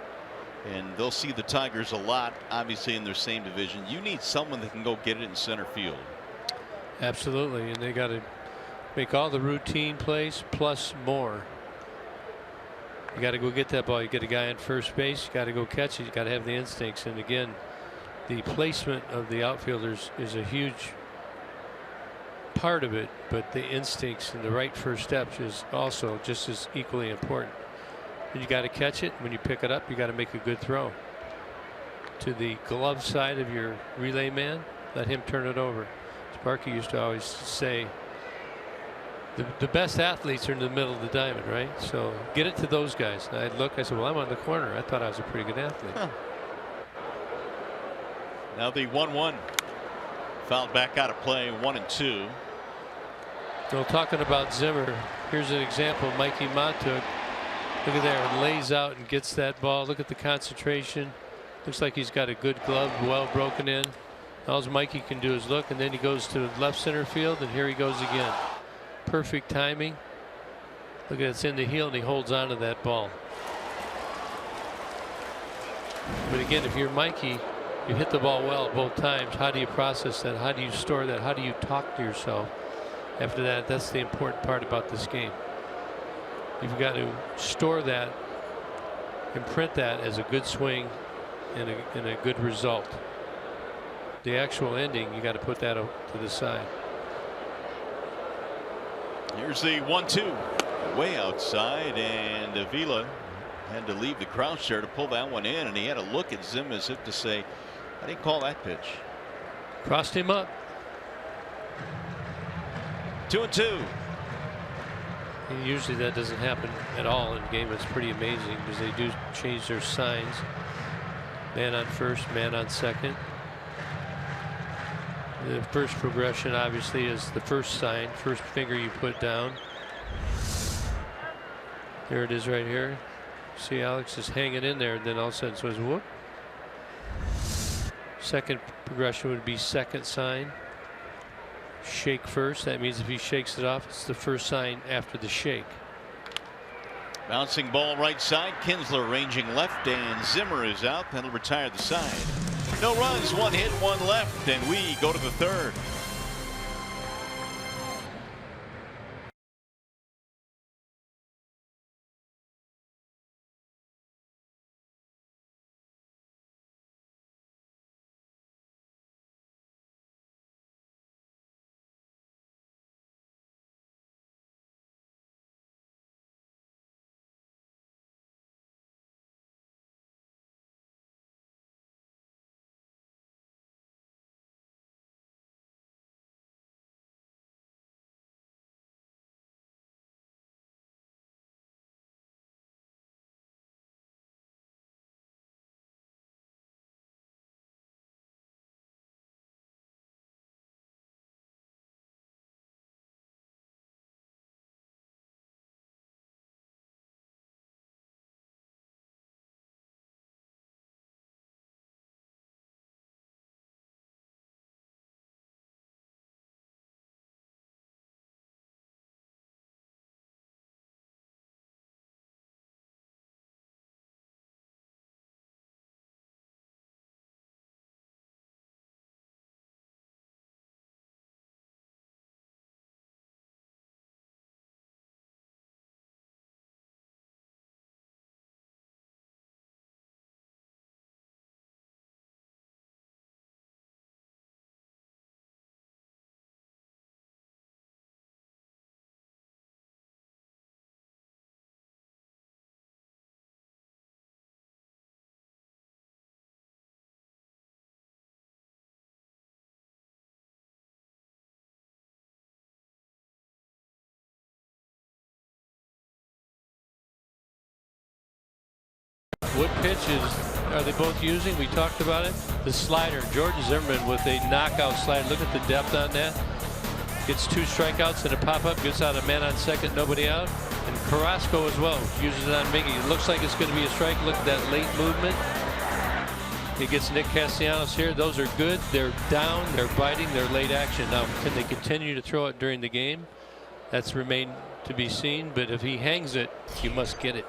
and they'll see the Tigers a lot, obviously in their same division, you need someone that can go get it in center field. Absolutely, and they got to make all the routine plays plus more. You got to go get that ball. You get a guy on first base. You got to go catch it. You got to have the instincts. And again, the placement of the outfielders is a huge part of it, but the instincts and the right first steps is also just as equally important. And you got to catch it. When you pick it up, you got to make a good throw to the glove side of your relay man. Let him turn it over. Sparky used to always say the best athletes are in the middle of the diamond, right? So get it to those guys. And I'd look, I said, well, I'm on the corner. I thought I was a pretty good athlete. Huh. Now the 1-1 fouled back out of play, 1-2. So talking about Zimmer, here's an example Mikey Mott took. Look at there, and lays out and gets that ball. Look at the concentration. Looks like he's got a good glove, well broken in. All Mikey can do is look, and then he goes to left center field, and here he goes again. Perfect timing. Look at it's in the heel, and he holds on to that ball. But again, if you're Mikey, you hit the ball well both times. How do you process that? How do you store that? How do you talk to yourself after that? That's the important part about this game. You've got to store that, imprint that as a good swing and a good result. The actual ending, you got to put that to the side. Here's the 1-2 way outside, and Avila had to leave the crouch there to pull that one in, and he had a look at Zim as if to say, I didn't call that pitch. Crossed him up. 2-2. And usually that doesn't happen at all in a game. It's pretty amazing because they do change their signs. Man on first, man on second. The first progression obviously is the first sign, first finger you put down. There it is right here. See, Alex is hanging in there, and then all of a sudden it says whoop. Second progression would be second sign. Shake first. That means if he shakes it off, it's the first sign after the shake. Bouncing ball right side. Kinsler ranging left, and Zimmer is out. That'll retire the side. No runs, 1 hit, 1 left, and we go to the third. What pitches are they both using? We talked about it. The slider. Jordan Zimmerman with a knockout slider. Look at the depth on that. Gets 2 strikeouts and a pop-up. Gets out a man on second, nobody out. And Carrasco as well. Uses it on Miggy. It looks like it's going to be a strike. Look at that late movement. He gets Nick Castellanos here. Those are good. They're down. They're biting. They're late action. Now, can they continue to throw it during the game? That's remained to be seen. But if he hangs it, you must get it.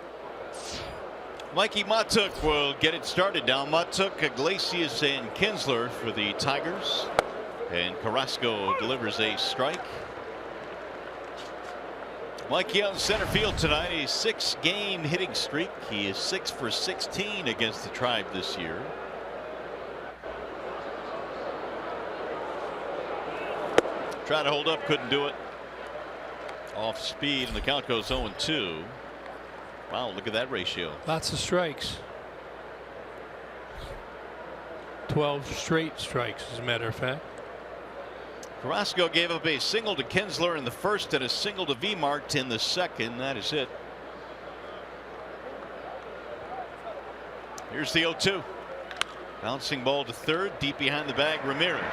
Mikey Matuk will get it started now. Matuk, Iglesias, and Kinsler for the Tigers. And Carrasco delivers a strike. Mikey on center field tonight. A 6-game hitting streak. He is 6 for 16 against the Tribe this year. Tried to hold up, couldn't do it. Off speed, and the count goes 0-2. Wow, look at that ratio. Lots of strikes. 12 straight strikes, as a matter of fact. Carrasco gave up a single to Kinsler in the first and a single to V-Mart in the second. That is it. Here's the 0-2. Bouncing ball to third, deep behind the bag, Ramirez.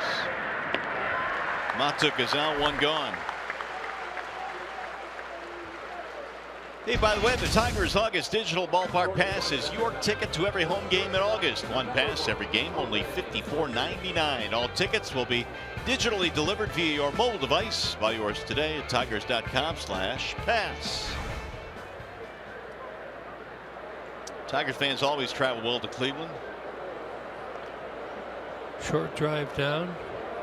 Matuk is out, 1 gone. Hey, by the way, the Tigers August digital ballpark pass is your ticket to every home game in August. 1 pass every game, only $54.99. All tickets will be digitally delivered via your mobile device. Buy yours today at tigers.com/pass. Tigers fans always travel well to Cleveland. Short drive down.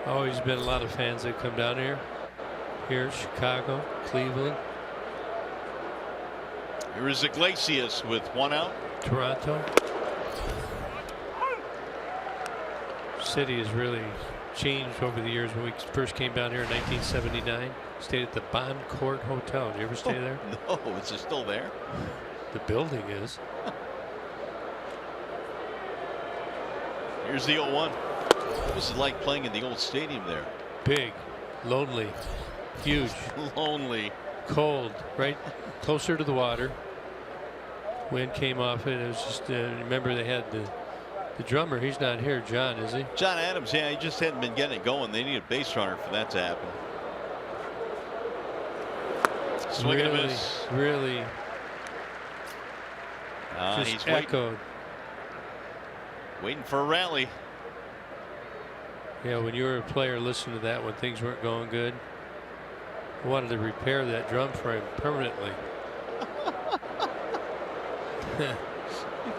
Always been a lot of fans that come down here. Here, Chicago, Cleveland. Here is Iglesias with 1 out. Toronto. City has really changed over the years. When we first came down here in 1979, stayed at the Bond Court Hotel. Did you ever stay there? No, is it still there? The building is. Here's the 0-1. What was it like playing in the old stadium there? Big, lonely, huge, Lonely. cold, right closer to the water. Wind came off it. It was just remember they had the drummer. He's not here. John, is he? John Adams. Yeah, he just hadn't been getting it going. They need a base runner for that to happen. Swing and a miss. Really He's just echoed. Waiting for a rally. Yeah, when you were a player, listening to that when things weren't going good. I wanted to repair that drum frame permanently.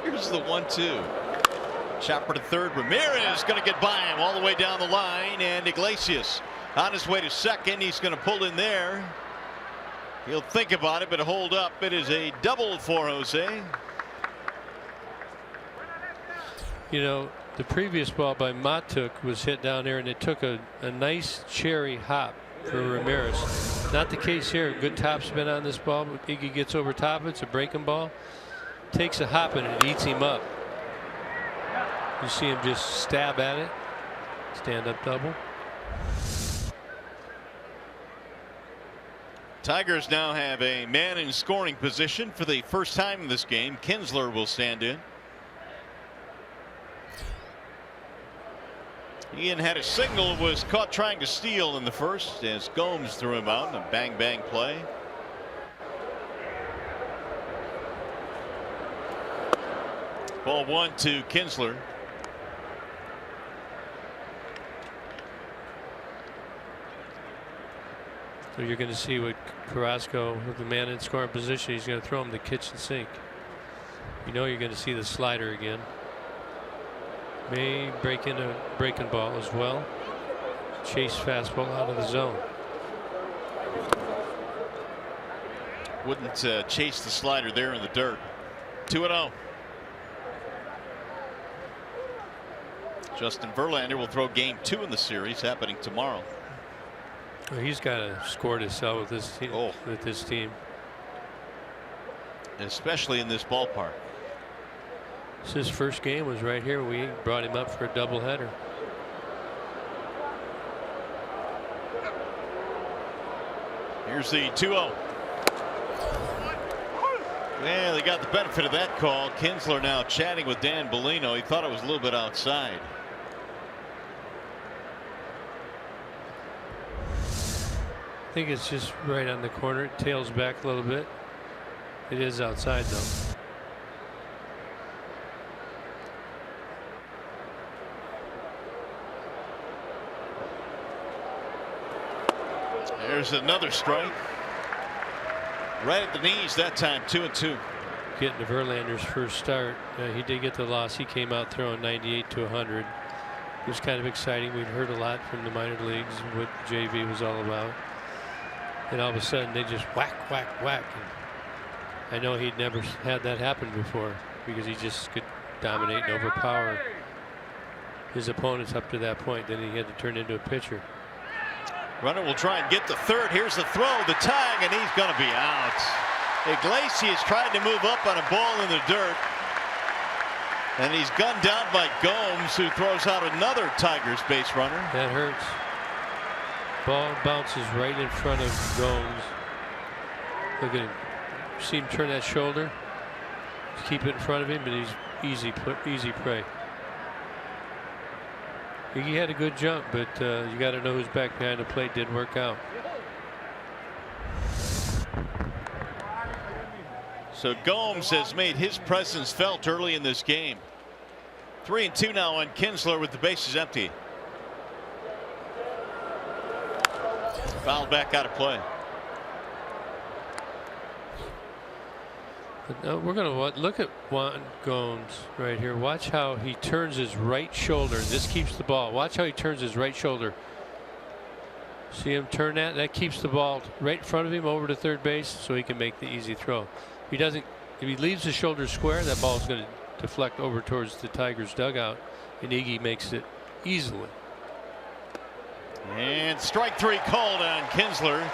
Here's the 1-2. Chopper to third. Ramirez going to get by him all the way down the line, and Iglesias on his way to second. He's going to pull in there. He'll think about it, but hold up. It is a double for Jose. You know, the previous ball by Matuk was hit down there, and it took a nice cherry hop for Ramirez. Not the case here. Good top spin on this ball, but Iggy gets over top of it. It's a breaking ball. Takes a hop and it eats him up. You see him just stab at it. Stand up double. Tigers now have a man in scoring position for the first time in this game. Kinsler will stand in. Ian had a single, was caught trying to steal in the first as Gomes threw him out in a bang play. Ball 1 to Kinsler. So you're going to see what Carrasco, with the man in scoring position, he's going to throw him the kitchen sink. You know you're going to see the slider again. May break into breaking ball as well. Chase fastball out of the zone. Wouldn't chase the slider there in the dirt. 2-0. Justin Verlander will throw game 2 in the series, happening tomorrow. Well, he's got to score to sell with this team. With this team, especially in this ballpark. His first game was right here. We brought him up for a doubleheader. Here's the 2-0. Well, they got the benefit of that call. Kinsler now chatting with Dan Bellino. He thought it was a little bit outside. I think it's just right on the corner. It tails back a little bit. It is outside though. There's another strike. Right at the knees that time. 2-2. Getting to Verlander's first start. He did get the loss. He came out throwing 98 to 100. It was kind of exciting. We'd heard a lot from the minor leagues what JV was all about. And all of a sudden they just whack, whack, whack. And I know he'd never had that happen before because he just could dominate and overpower his opponents up to that point. Then he had to turn into a pitcher. Runner will try and get the third. Here's the throw, the tag, and he's going to be out. Iglesias tried to move up on a ball in the dirt. And he's gunned down by Gomes, who throws out another Tigers base runner. That hurts. Ball bounces right in front of Gomes. Look at him. See him turn that shoulder. Just keep it in front of him, but he's easy prey. He had a good jump, but you got to know who's back behind the plate. Didn't work out. So Gomes has made his presence felt early in this game. 3-2 now on Kinsler with the bases empty. Fouled back out of play. But we're going to look at Juan Gomes right here. Watch how he turns his right shoulder. This keeps the ball. Watch how he turns his right shoulder. See him turn that? That keeps the ball right in front of him over to third base so he can make the easy throw. If he doesn't, if he leaves the shoulder square, that ball is going to deflect over towards the Tigers dugout, and Iggy makes it easily. And strike three called on Kinsler.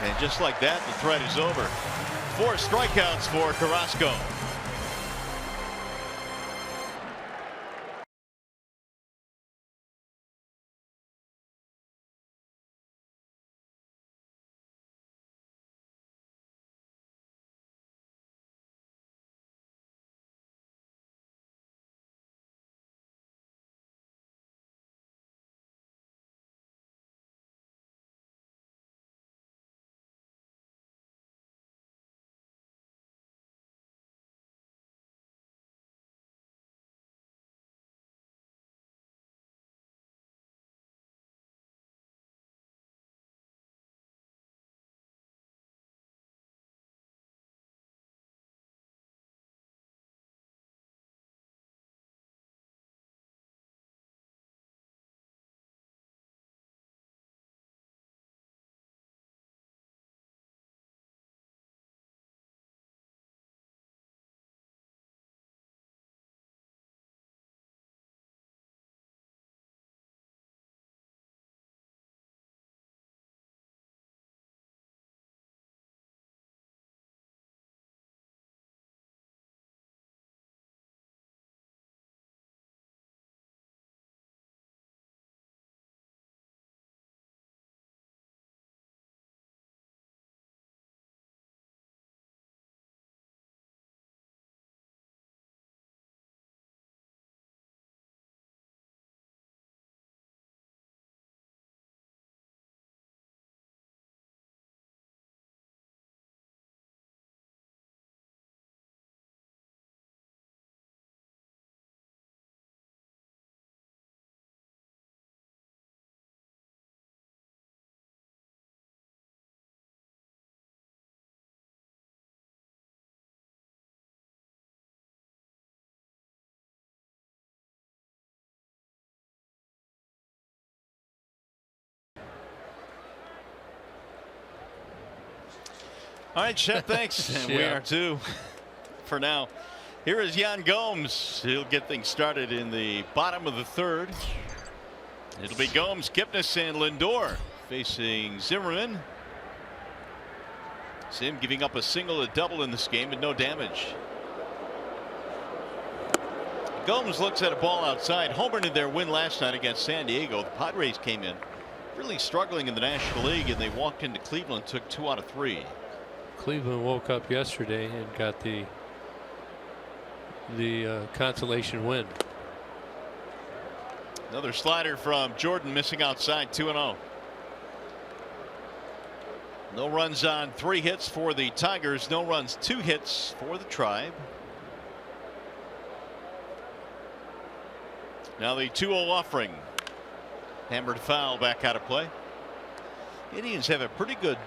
And just like that, the threat is over. 4 strikeouts for Carrasco. All right, Chet, thanks. And we are too for now. Here is Yan Gomes. He'll get things started in the bottom of the third. It'll be Gomes, Kipnis, and Lindor facing Zimmerman. Zim giving up a single, a double in this game, and no damage. Gomes looks at a ball outside. Homered in their win last night against San Diego. The Padres came in really struggling in the National League, and they walked into Cleveland, took 2 out of 3. Cleveland woke up yesterday and got the consolation win. Another slider from Jordan, missing outside, 2-0. No runs on 3 hits for the Tigers. No runs, 2 hits for the Tribe. Now the 2-0 offering. Hammered foul, back out of play. Indians have a pretty good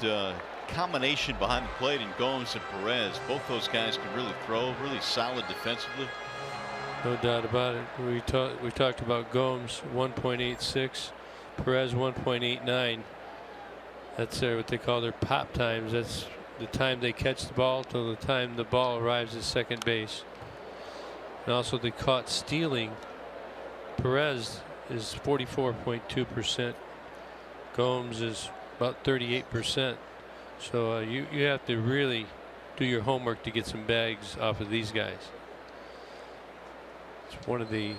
combination behind the plate in Gomes and Perez. Both those guys can really throw, really solid defensively. No doubt about it. We talked about Gomes 1.86, Perez 1.89. That's what they call their pop times. That's the time they catch the ball till the time the ball arrives at second base. And also the caught stealing. Perez is 44.2%. Gomes is about 38%. So you have to really do your homework to get some bags off of these guys. It's one of the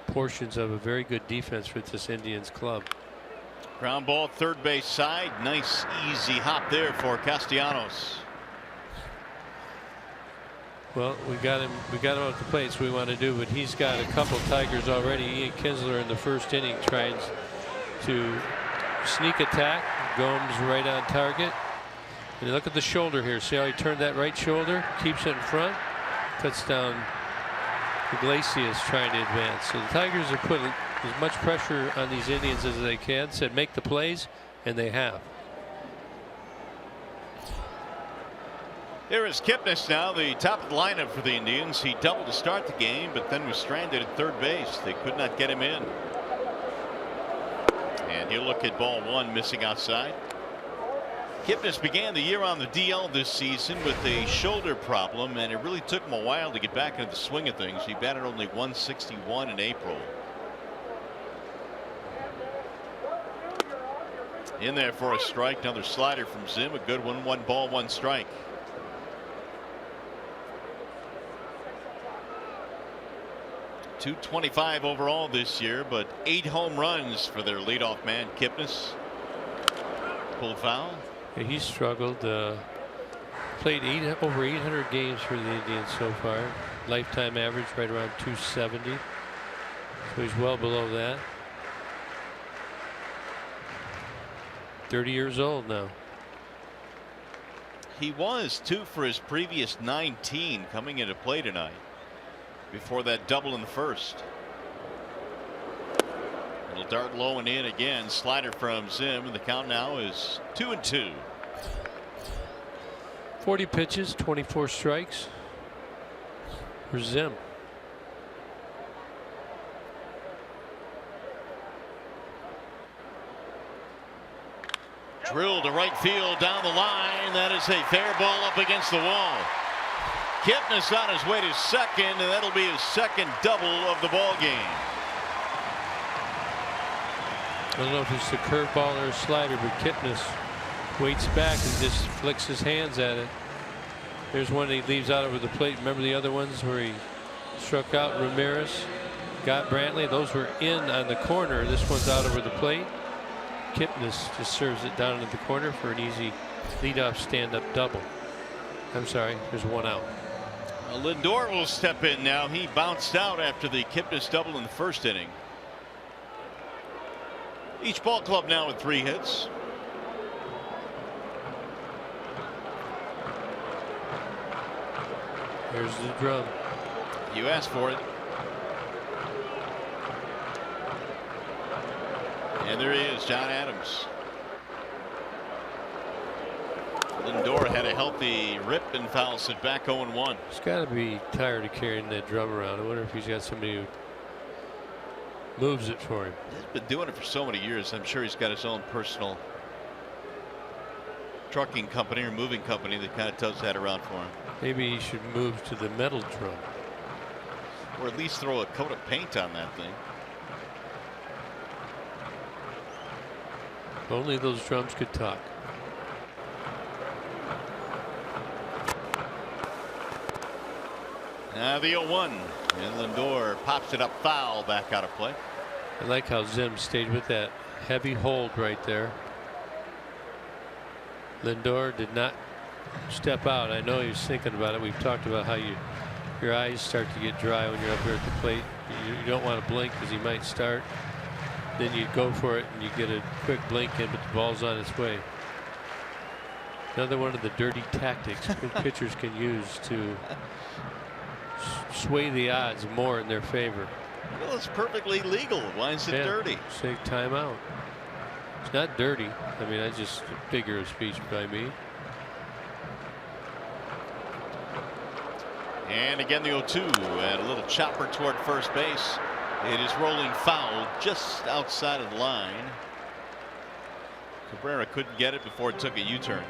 portions of a very good defense for this Indians club. Ground ball, third base side. Nice easy hop there for Castellanos. Well, we got him at the plate, so we want to do, but he's got a couple Tigers already. Ian Kinsler in the first inning tries to sneak attack. Gomes right on target. And look at the shoulder here. See how he turned that right shoulder? Keeps it in front. Cuts down Iglesias trying to advance. So the Tigers are putting as much pressure on these Indians as they can. Said make the plays, and they have. Here is Kipnis now, the top of the lineup for the Indians. He doubled to start the game, but then was stranded at third base. They could not get him in. And he'll look at ball 1, missing outside. Kipnis began the year on the DL this season with a shoulder problem, and it really took him a while to get back into the swing of things. He batted only 161 in April. In there for a strike. Another slider from Zim. A good one. 1 ball, 1 strike. .225 overall this year, but 8 home runs for their leadoff man, Kipnis. Pulled foul. Yeah, he struggled. Played over 800 games for the Indians so far. Lifetime average right around 270. So he's well below that. 30 years old now. He was too for his previous 19 coming into play tonight. Before that double in the first. It'll dart low and in again. Slider from Zim, and the count now is 2-2. 40 pitches, 24 strikes for Zim. Drilled to right field down the line. That is a fair ball up against the wall. Kipnis on his way to second, and that'll be his second double of the ball game. I don't know if it's a curveball or a slider, but Kipnis waits back and just flicks his hands at it. There's one he leaves out over the plate. Remember the other ones where he struck out Ramirez, got Brantley? Those were in on the corner. This one's out over the plate. Kipnis just serves it down into the corner for an easy leadoff stand-up double. I'm sorry, there's 1 out. Lindor will step in now. He bounced out after the Kipnis double in the first inning. Each ball club now with 3 hits. Here's the drum. You asked for it. And there he is, John Adams. Lindor had a healthy rip and fouls it back 0-1. He's got to be tired of carrying that drum around. I wonder if he's got somebody who moves it for him. He's been doing it for so many years. I'm sure he's got his own personal trucking company or moving company that kind of tows that around for him. Maybe he should move to the metal drum. Or at least throw a coat of paint on that thing. If only those drums could talk. Now the 0-1, and Lindor pops it up foul, back out of play. I like how Zim stayed with that heavy hold right there. Lindor did not step out. I know he was thinking about it. We've talked about how your eyes start to get dry when you're up here at the plate. You don't want to blink because he might start. Then you go for it and you get a quick blink in, but the ball's on its way. Another one of the dirty tactics pitchers can use to sway the odds more in their favor. Well, it's perfectly legal. Why is it dirty? Say timeout. It's not dirty. I mean, that's just a figure of speech by me. And again, the 0-2 and a little chopper toward first base. It is rolling foul just outside of the line. Cabrera couldn't get it before it took a U-turn.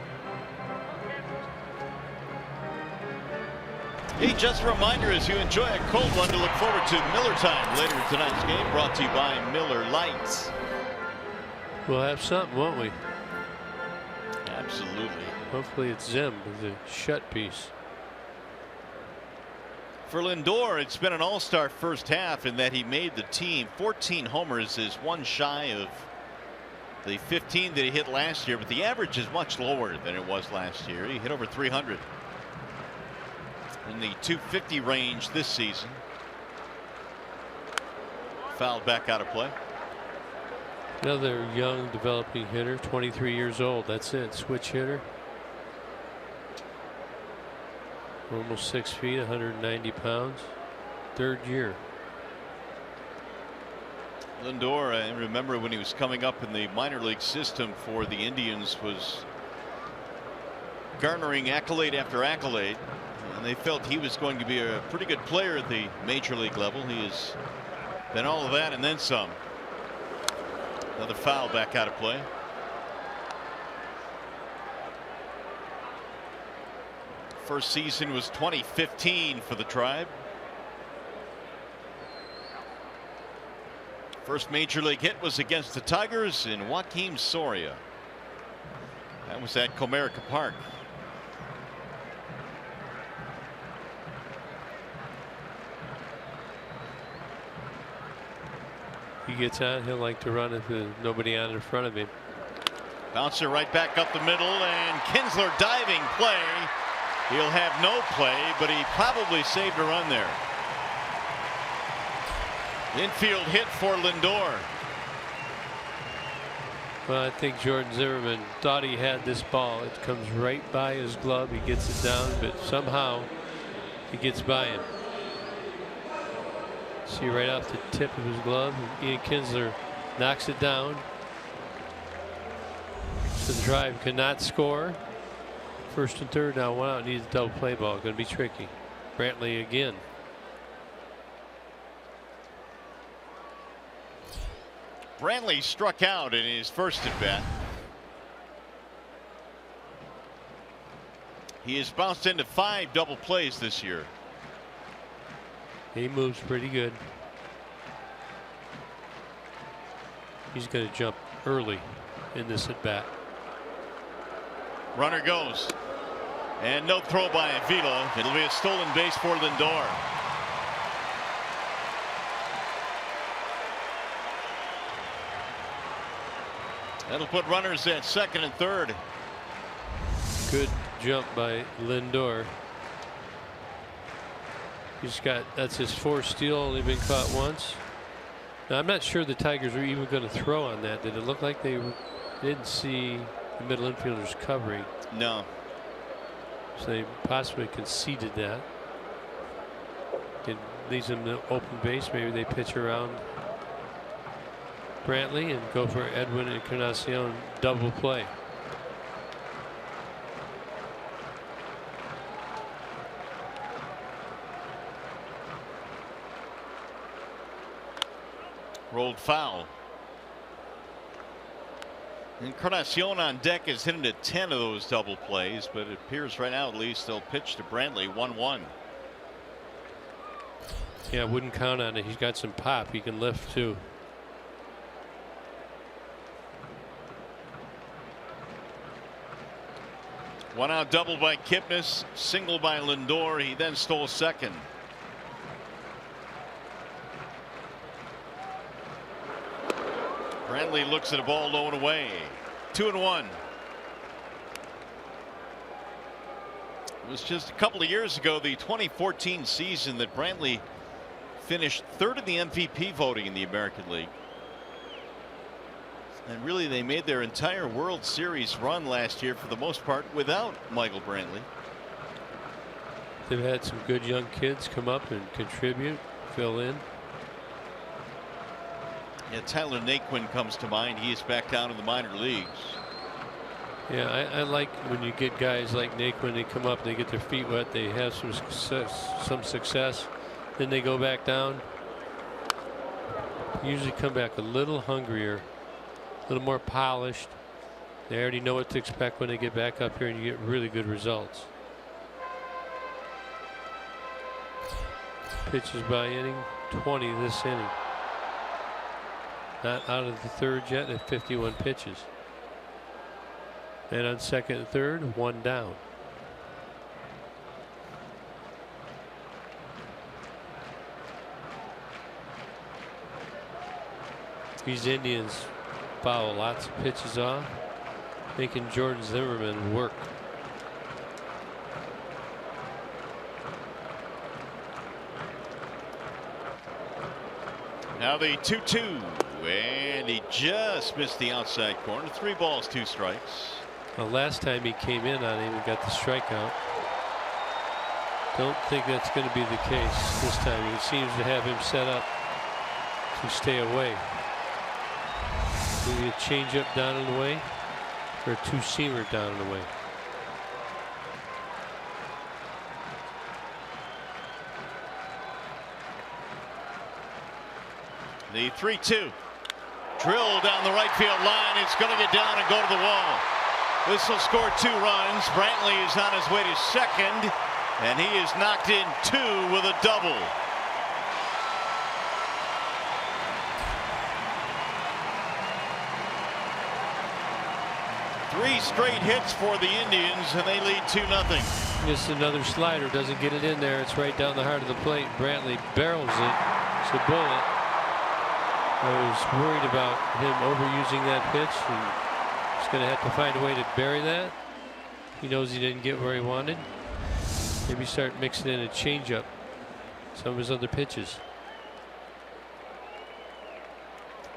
Hey, just a reminder, as you enjoy a cold one, to look forward to Miller Time later in tonight's game, brought to you by Miller Lights. We'll have something, won't we? Absolutely. Hopefully it's Zim with a shut piece. For Lindor, it's been an all-star first half in that he made the team. 14 homers is one shy of the 15 that he hit last year, but the average is much lower than it was last year. He hit over 300 in the 250 range this season. Fouled back out of play. Another young developing hitter, 23 years old. That's it. Switch hitter. Almost 6 feet, 190 pounds. Third year. Lindor, I remember when he was coming up in the minor league system for the Indians, was garnering accolade after accolade, and they felt he was going to be a pretty good player at the major league level. He has been all of that and then some. Another foul back out of play. First season was 2015 for the Tribe. First major league hit was against the Tigers in Joaquin Soria. That was at Comerica Park. He gets on, he'll like to run if there's nobody on in front of him. Bouncer right back up the middle, and Kinsler diving play. He'll have no play, but he probably saved a run there. Infield hit for Lindor. Well, I think Jordan Zimmerman thought he had this ball. It comes right by his glove. He gets it down, but somehow he gets by him. See right off the tip of his glove. Ian Kinsler knocks it down. So the Tribe cannot score. First and third, now one out. Needs a double play ball. Going to be tricky. Brantley again. Brantley struck out in his first at bat. He has bounced into 5 double plays this year. He moves pretty good. He's going to jump early in this at bat. Runner goes, and no throw by Avila. It'll be a stolen base for Lindor. That'll put runners at second and third. Good jump by Lindor. He's got, that's his 4th steal, only been caught once. Now I'm not sure the Tigers were even going to throw on that. Did it look like they didn't see the middle infielders covering? No. So they possibly conceded that. It leaves them the open base. Maybe they pitch around Brantley and go for Edwin Encarnacion double play. Rolled foul. Encarnacion on deck has hit into 10 of those double plays, but it appears right now at least they'll pitch to Brantley 1-1. Yeah, wouldn't count on it. He's got some pop. He can lift too. One out double by Kipnis, single by Lindor. He then stole second. Brantley looks at a ball low and away. 2-1. It was just a couple of years ago, the 2014 season, that Brantley finished third in the MVP voting in the American League. And really, they made their entire World Series run last year for the most part without Michael Brantley. They've had some good young kids come up and contribute, fill in. Yeah, Tyler Naquin comes to mind. He is back down in the minor leagues. Yeah, I like when you get guys like Naquin, they come up, they get their feet wet, they have some success, then they go back down. Usually come back a little hungrier, a little more polished. They already know what to expect when they get back up here, and you get really good results. Pitches by inning, 20 this inning. Not out of the third yet at 51 pitches. And on second and third, one down. These Indians foul lots of pitches off, making Jordan Zimmerman work. Now the 2-2, and he just missed the outside corner. 3 balls, 2 strikes. Well, last time he came in on him and got the strikeout. Don't think that's going to be the case this time. He seems to have him set up to stay away. Maybe a changeup down and away, or a 2-seamer down and away. The 3-2. Drill down the right field line. It's going to get down and go to the wall. This will score 2 runs. Brantley is on his way to second, and he is knocked in 2 with a double. Three straight hits for the Indians, and they lead 2-0. Just another slider, doesn't get it in there. It's right down the heart of the plate. Brantley barrels it. It's a bullet. I was worried about him overusing that pitch, and he's going to have to find a way to bury that. He knows he didn't get where he wanted. Maybe start mixing in a changeup, some of his other pitches.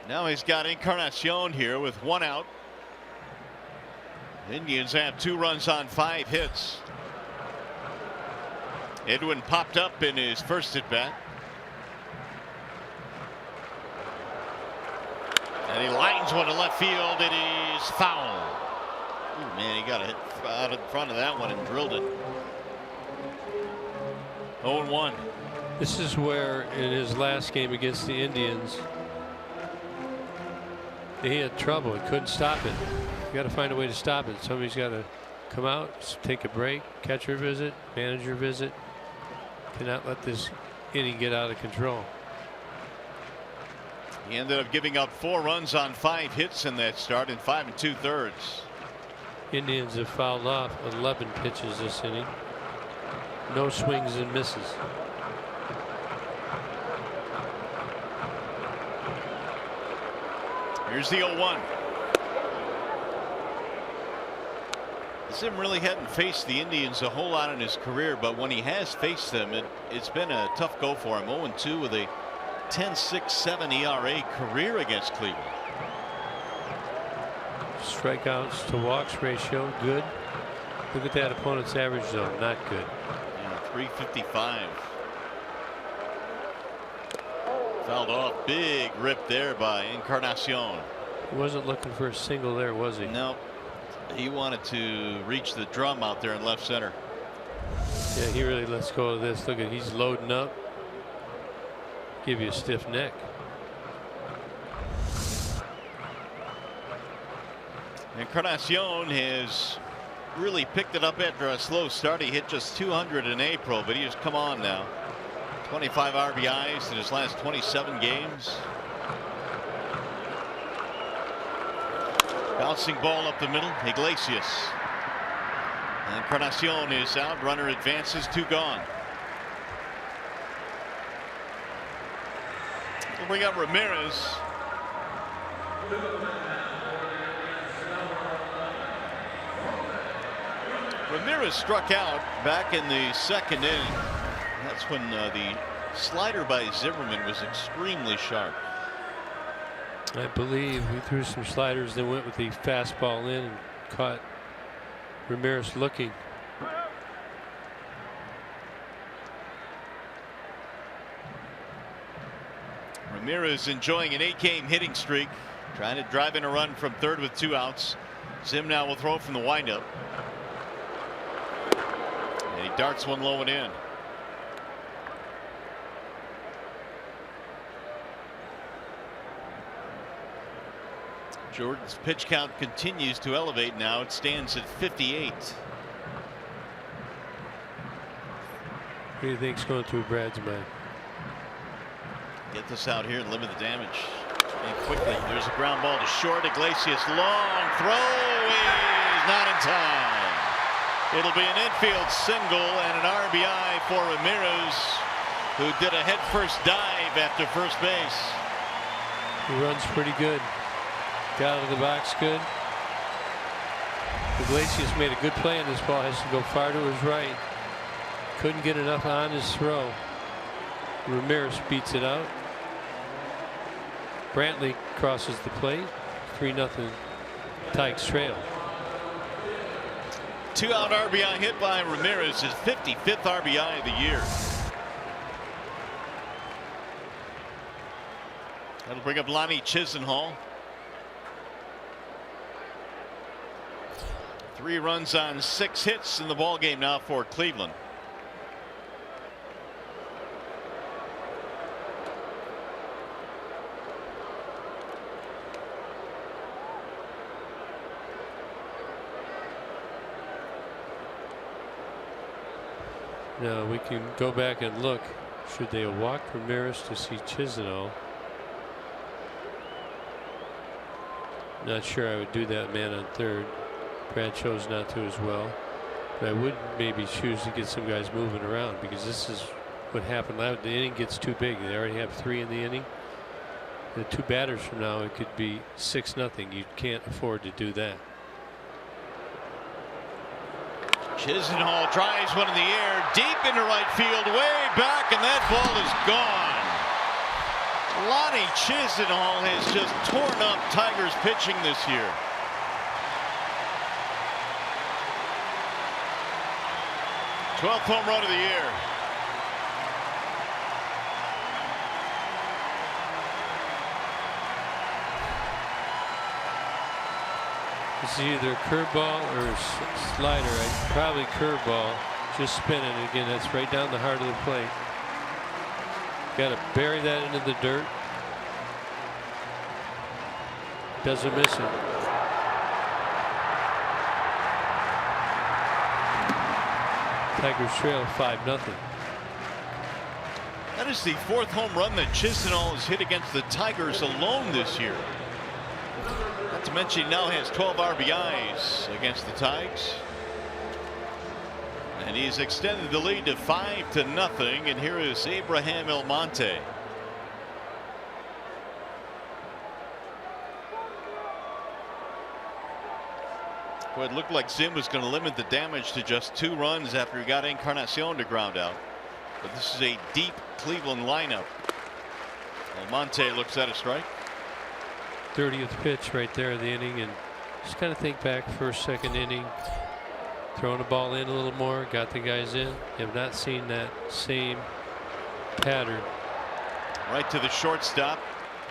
Now he's got Encarnacion here with 1 out. Indians have 2 runs on 5 hits. Edwin popped up in his first at bat. And he lines one to left field. It is foul. Ooh, man, he got a hit out in front of that one and drilled it. 0-1. This is where, in his last game against the Indians, he had trouble. He couldn't stop it. You got to find a way to stop it. Somebody's got to come out, take a break, catcher visit, manager visit. Cannot let this inning get out of control. He ended up giving up 4 runs on 5 hits in that start in 5 2/3. Indians have fouled off 11 pitches this inning. No swings and misses. Here's the 0-1. Zim really hadn't faced the Indians a whole lot in his career, but when he has faced them, it's been a tough go for him. 0-2 with a 10.67 ERA career against Cleveland. Strikeouts to walks ratio good. Look at that opponent's average though, not good. Yeah, 355. Fouled off. Big rip there by Encarnacion. He wasn't looking for a single there, was he? No. He wanted to reach the drum out there in left center. Yeah, he really lets go of this. Look at, he's loading up. Give you a stiff neck. Encarnacion has really picked it up after a slow start. He hit just 200 in April, but he has come on now. 25 RBIs in his last 27 games. Bouncing ball up the middle. Iglesias. Encarnacion is out. Runner advances. 2 gone. We'll bring up Ramirez. Ramirez struck out back in the second inning. That's when the slider by Zimmerman was extremely sharp. I believe he threw some sliders, then went with the fastball in and caught Ramirez looking. Ramirez enjoying an 8-game hitting streak, trying to drive in a run from third with 2 outs. Zim now will throw from the windup. And he darts one low and in. Jordan's pitch count continues to elevate now. It stands at 58. What do you think's going through Brad's mind? Get this out here and limit the damage. And quickly, there's a ground ball to short. Iglesias, long throw is not in time. It'll be an infield single and an RBI for Ramirez, who did a headfirst dive after first base. He runs pretty good. Got out of the box good. Iglesias made a good play, and this ball has to go far to his right. Couldn't get enough on his throw. Ramirez beats it out. Brantley crosses the plate. 3-0 Tigers trail. 2-out RBI hit by Ramirez, his 55th RBI of the year. That'll bring up Lonnie Chisenhall. 3 runs on 6 hits in the ball game now for Cleveland. Now we can go back and look. Should they have walked Ramirez to see Chisenhall? Not sure I would do that man on third. Brad chose not to as well. But I would maybe choose to get some guys moving around, because this is what happened. The inning gets too big. They already have 3 in the inning. The 2 batters from now, it could be 6-0. You can't afford to do that. Chisenhall drives one in the air deep into right field, way back, and that ball is gone. Lonnie Chisenhall has just torn up Tigers pitching this year. #12th home run of the year. It's either curveball or slider. Probably curveball. Just spinning again. That's right down the heart of the plate. Got to bury that into the dirt. Doesn't miss it. Tigers trail 5-0. That is the 4th home run that Chisenhall has hit against the Tigers alone this year. Not to mention he now has 12 RBIs against the Tigers. And he's extended the lead to 5-0. And here is Abraham Almonte. Well, it looked like Zim was going to limit the damage to just 2 runs after he got Encarnacion to ground out. But this is a deep Cleveland lineup. Almonte looks at a strike. 30th pitch right there in the inning, and just kind of think back first, second inning, throwing the ball in a little more, got the guys in. Have not seen that same pattern. Right to the shortstop.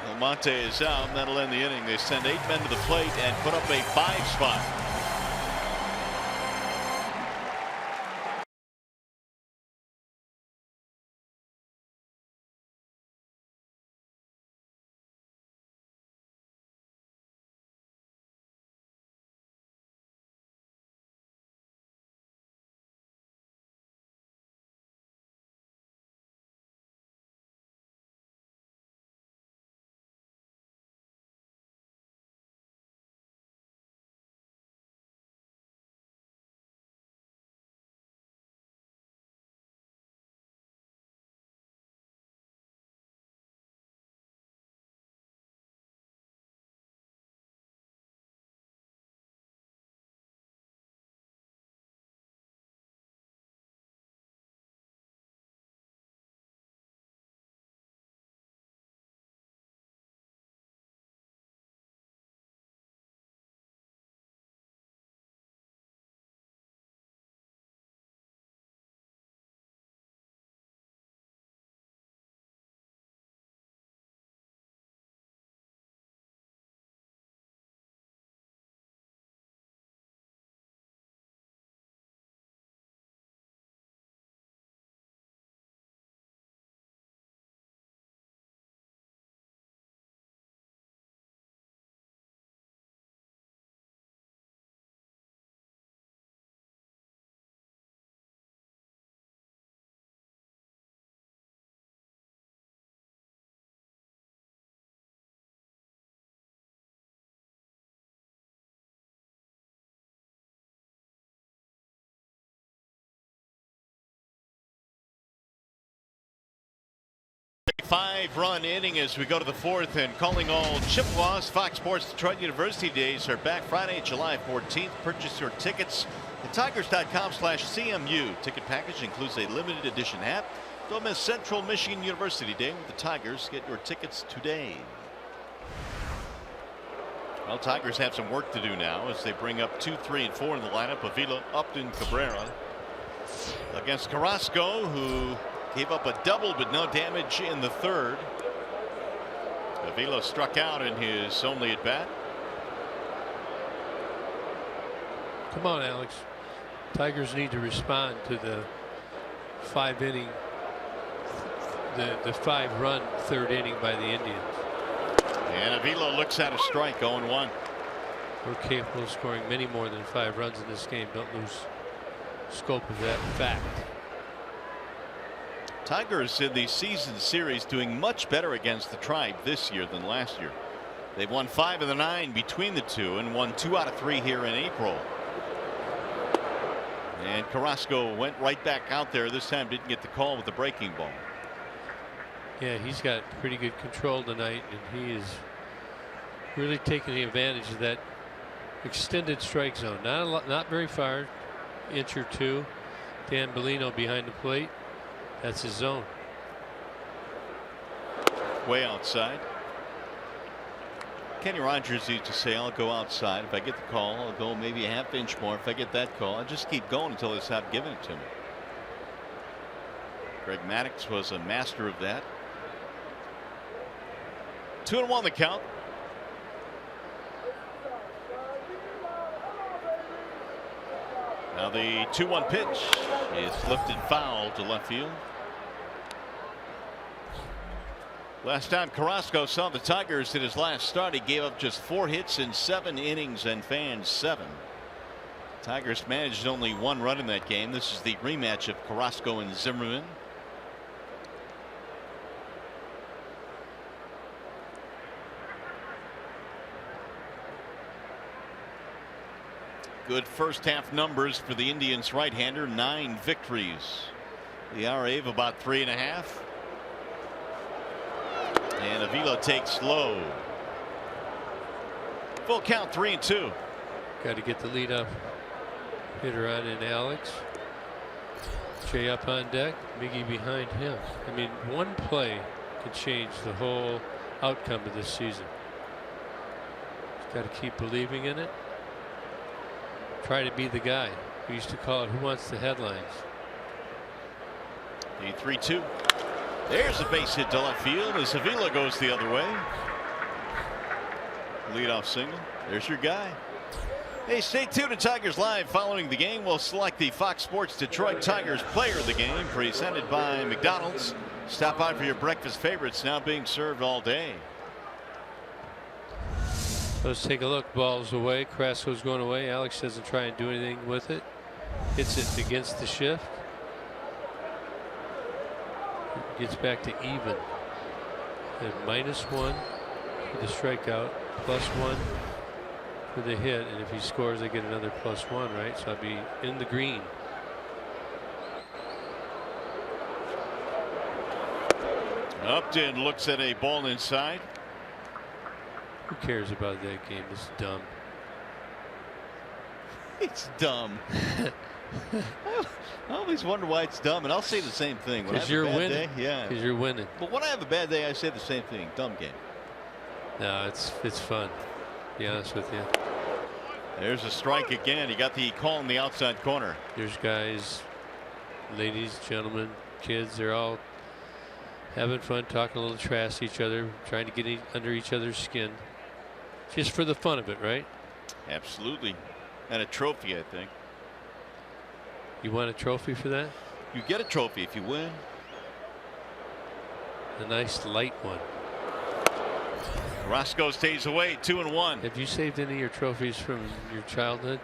Almonte is out, and that'll end the inning. They send 8 men to the plate and put up a 5 spot. 5-run inning as we go to the 4th, and calling all Chippewas. Fox Sports Detroit University days are back Friday, July 14th. Purchase your tickets at tigers.com/CMU. Ticket package includes a limited edition hat. Don't miss Central Michigan University Day with the Tigers. Get your tickets today. Well, Tigers have some work to do now as they bring up 2, 3, and 4 in the lineup. Avila, Upton, Cabrera against Carrasco, who gave up a double but no damage in the 3rd. Avila struck out in his only at bat. Come on, Alex. Tigers need to respond to the 5-inning, the 5-run 3rd inning by the Indians. And Avila looks at a strike, 0-1. We're capable of scoring many more than 5 runs in this game. Don't lose scope of that fact. Tigers in the season series doing much better against the Tribe this year than last year. They've won 5 of the 9 between the two and won 2 out of 3 here in April. And Carrasco went right back out there. This time didn't get the call with the breaking ball. Yeah, he's got pretty good control tonight, and he is really taking advantage of that extended strike zone. Not very far, inch or 2. Dan Bellino behind the plate. That's his zone. Way outside. Kenny Rogers used to say, I'll go outside. If I get the call, I'll go maybe a ½ inch more. If I get that call, I'll just keep going until they stop giving it to me. Greg Maddux was a master of that. 2-1 the count. Now the 2-1 pitch is lifted foul to left field. Last time Carrasco saw the Tigers in his last start, he gave up just 4 hits in 7 innings and fanned 7. Tigers managed only 1 run in that game. This is the rematch of Carrasco and Zimmerman. Good first half numbers for the Indians right-hander. 9 victories. The RA of about 3.5. And Avila takes low. Full count, 3-2. Got to get the lead up hitter on in Alex. Jay up on deck. Miggy behind him. I mean, one play could change the whole outcome of this season. Got to keep believing in it. Try to be the guy. We used to call it "Who Wants the Headlines." The 3-2. There's a base hit to left field as Avila goes the other way. Leadoff single. There's your guy. Hey, stay tuned to Tigers Live. Following the game, we'll select the Fox Sports Detroit Tigers player of the game, presented by McDonald's. Stop by for your breakfast favorites, now being served all day. Let's take a look. Ball's away. Carrasco's going away. Alex doesn't try and do anything with it. Hits it against the shift. Gets back to even. At -1 for the strikeout, +1 for the hit, and if he scores, I get another +1, right? So I'll be in the green. Upton looks at a ball inside. Who cares about that game? It's dumb. It's dumb. I always wonder why it's dumb, and I'll say the same thing. Because you're winning. Yeah. Because you're winning. But when I have a bad day, I say the same thing. Dumb game. No, it's fun. To be honest with you. There's a strike again. He got the call in the outside corner. There's guys, ladies, gentlemen, kids. They're all having fun, talking a little trash to each other, trying to get under each other's skin. Just for the fun of it, right? Absolutely. And a trophy, I think. You want a trophy for that? You get a trophy if you win. A nice light one. Carrasco stays away, 2-1. Have you saved any of your trophies from your childhood?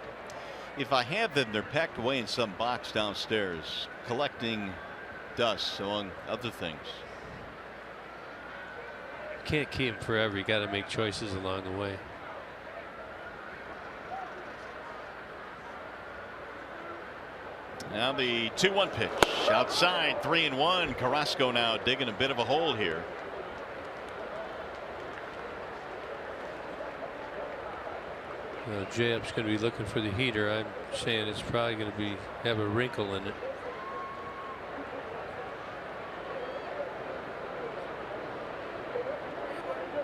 If I have them, they're packed away in some box downstairs, collecting dust, among other things. You can't keep them forever. You got to make choices along the way. Now the 2-1 pitch outside, 3-1. Carrasco now digging a bit of a hole here. J-Up's going to be looking for the heater. I'm saying it's probably going to have a wrinkle in it.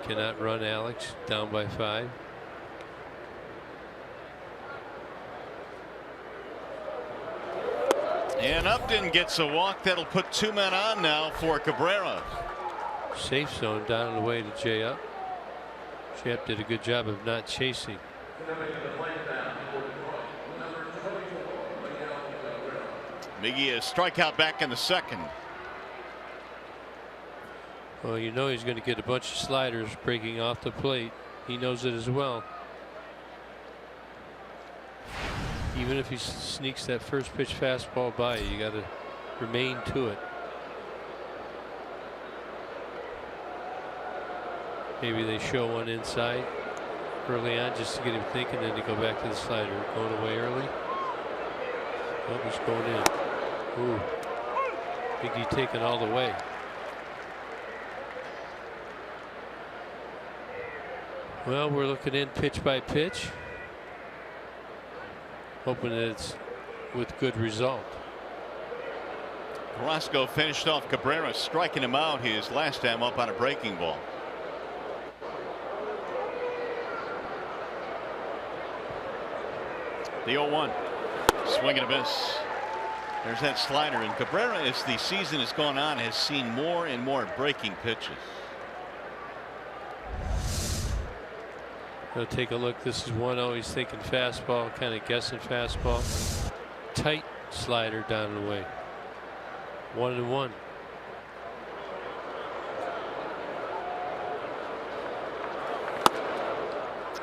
Cannot run Alex, down by 5. And Upton gets a walk. That'll put 2 men on now for Cabrera. Safe zone down the way to J-Up. J-Up did a good job of not chasing. Miggy a strikeout back in the second. Well, you know he's going to get a bunch of sliders breaking off the plate. He knows it as well. Even if he sneaks that first pitch fastball by you, got to remain to it. Maybe they show one inside early on just to get him thinking, then they go back to the slider. Going away early. Oh, he's going in. Ooh. Miggy taking all the way. Well, we're looking in pitch by pitch, hoping that it's with good result. Carrasco finished off Cabrera, striking him out his last time up on a breaking ball. The 0-1. Swing and a miss. There's that slider. And Cabrera, as the season has gone on, has seen more and more breaking pitches. We'll take a look. This is one always thinking fastball, kind of guessing fastball. Tight slider down the way. 1-1.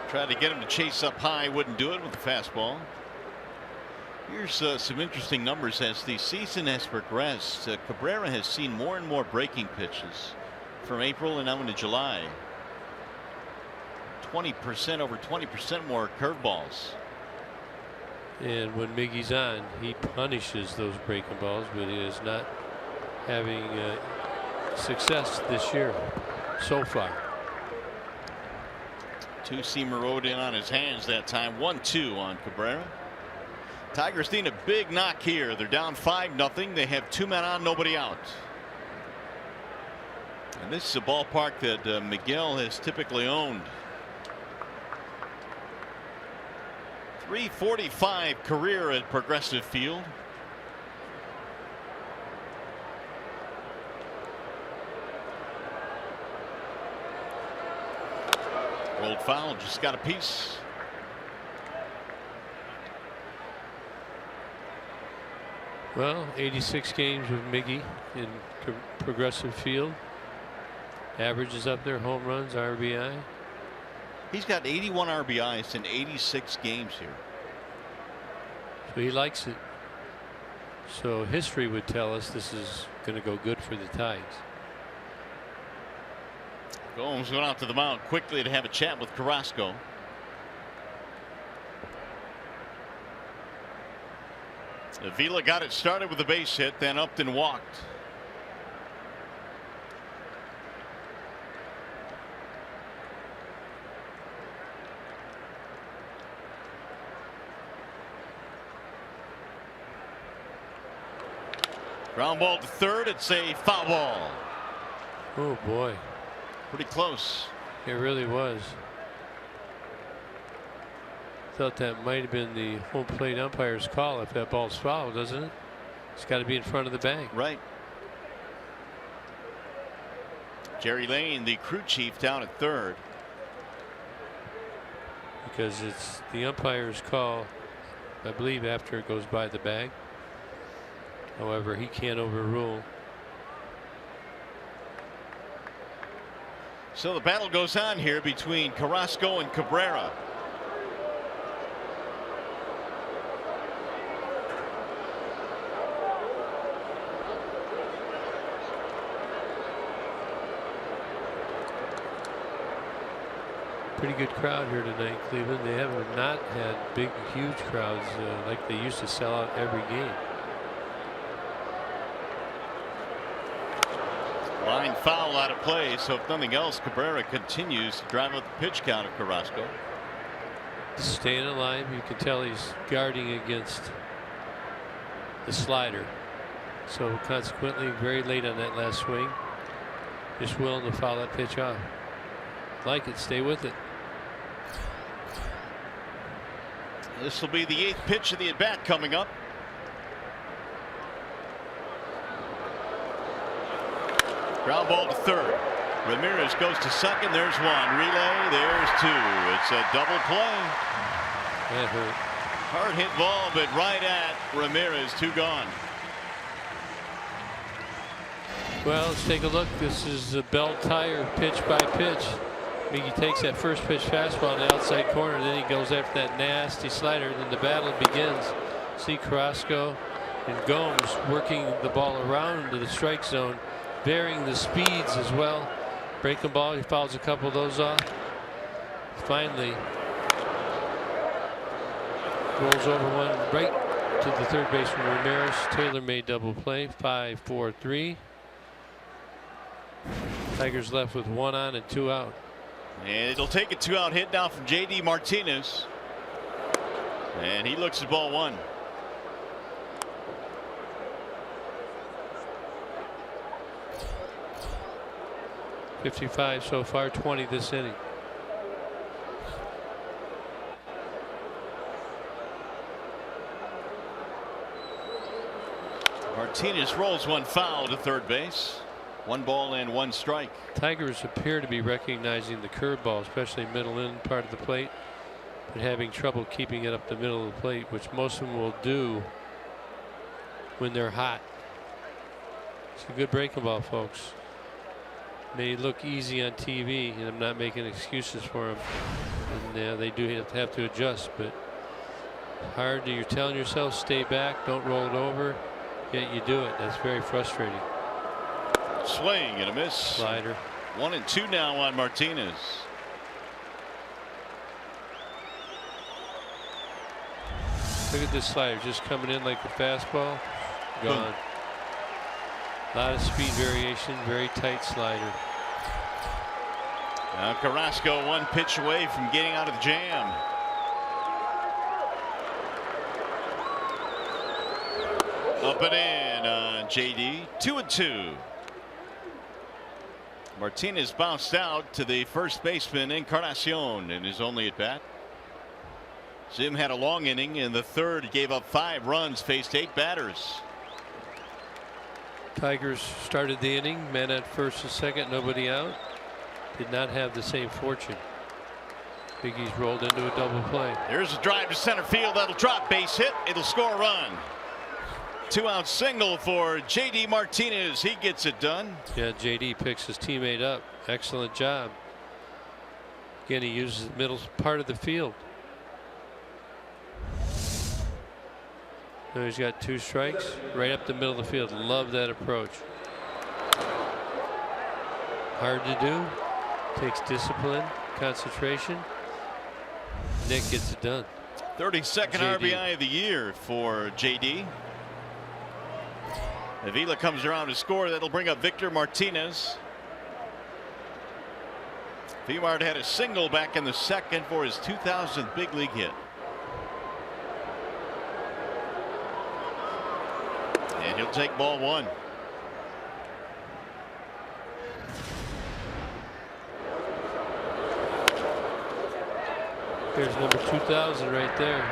Tried to get him to chase up high, wouldn't do it with the fastball. Here's some interesting numbers as the season has progressed. Cabrera has seen more and more breaking pitches from April and now into July. 20%, over 20% more curveballs. And when Miggy's on, he punishes those breaking balls, but he is not having success this year so far. Two-seamer rode in on his hands that time. 1-2 on Cabrera. Tigers need a big knock here. They're down 5-0. They have 2 men on, nobody out. And this is a ballpark that Miguel has typically owned. .345 career at Progressive Field. Rolled foul, just got a piece. Well, 86 games with Miggy in Progressive Field. Average is up there, home runs, RBI. He's got 81 RBIs in 86 games here. So he likes it. So history would tell us this is going to go good for the Tigers. Gomes went out to the mound quickly to have a chat with Carrasco. Avila got it started with a base hit, then Upton walked. Ground ball to third. It's a foul ball. Oh boy. Pretty close. It really was. Thought that might have been the home plate umpire's call if that ball's foul, doesn't it? It's got to be in front of the bag. Right. Jerry Lane, the crew chief, down at third. Because it's the umpire's call, I believe, after it goes by the bag. However, he can't overrule. So the battle goes on here between Carrasco and Cabrera. Pretty good crowd here tonight, Cleveland. They have not had big, huge crowds like they used to sell out every game. Line foul out of play, so if nothing else, Cabrera continues to drive up the pitch count of Carrasco. Staying alive, you can tell he's guarding against the slider. So consequently, very late on that last swing, just willing to foul that pitch off. Like it, stay with it. This will be the 8th pitch of the at bat coming up. Ground ball to third. Ramirez goes to second. There's one. Relay. There's two. It's a double play. That hurt. Hard hit ball, but right at Ramirez. 2 gone. Well, let's take a look. This is a belt tire pitch by pitch. Miggy takes that first pitch fastball on the outside corner. Then he goes after that nasty slider. And then the battle begins. See Carrasco and Gomes working the ball around into the strike zone, varying the speeds as well. Breaking ball, he fouls a couple of those off. Finally rolls over one right to the third baseman Ramirez. Taylor made double play. 5-4-3. Tigers left with 1 on and 2 out. And it'll take a 2-out hit now from J.D. Martinez. And he looks at ball 1. .55 so far, 20 this inning. Martinez rolls one foul to third base. 1 ball and 1 strike. Tigers appear to be recognizing the curveball, especially middle in part of the plate, but having trouble keeping it up the middle of the plate, which most of them will do when they're hot. It's a good breaking ball, folks. May look easy on TV, and I'm not making excuses for them. And they do have to adjust, but hard. You're telling yourself stay back, don't roll it over, yet you do it. That's very frustrating. Swing and a miss. Slider. 1 and 2 now on Martinez. Look at this slider just coming in like a fastball. Gone. A lot of speed variation, very tight slider. Now Carrasco 1 pitch away from getting out of the jam. Up and in on JD. 2 and 2. Martinez bounced out to the first baseman Encarnacion in his only at bat. Zim had a long inning. In the third, gave up 5 runs, faced 8 batters. Tigers started the inning, man at first and second, nobody out. Did not have the same fortune. Biggie's rolled into a double play. There's a drive to center field that'll drop, base hit. It'll score a run. 2-out single for J.D. Martinez. He gets it done. Yeah, J.D. picks his teammate up. Excellent job. Again, he uses the middle part of the field. Now he's got 2 strikes right up the middle of the field. Love that approach. Hard to do. Takes discipline, concentration. Nick gets it done. 32nd RBI of the year for JD. Avila comes around to score. That'll bring up Victor Martinez. Vimard had a single back in the second for his 2000th big league hit. And he'll take ball 1. Here's number 2000 right there.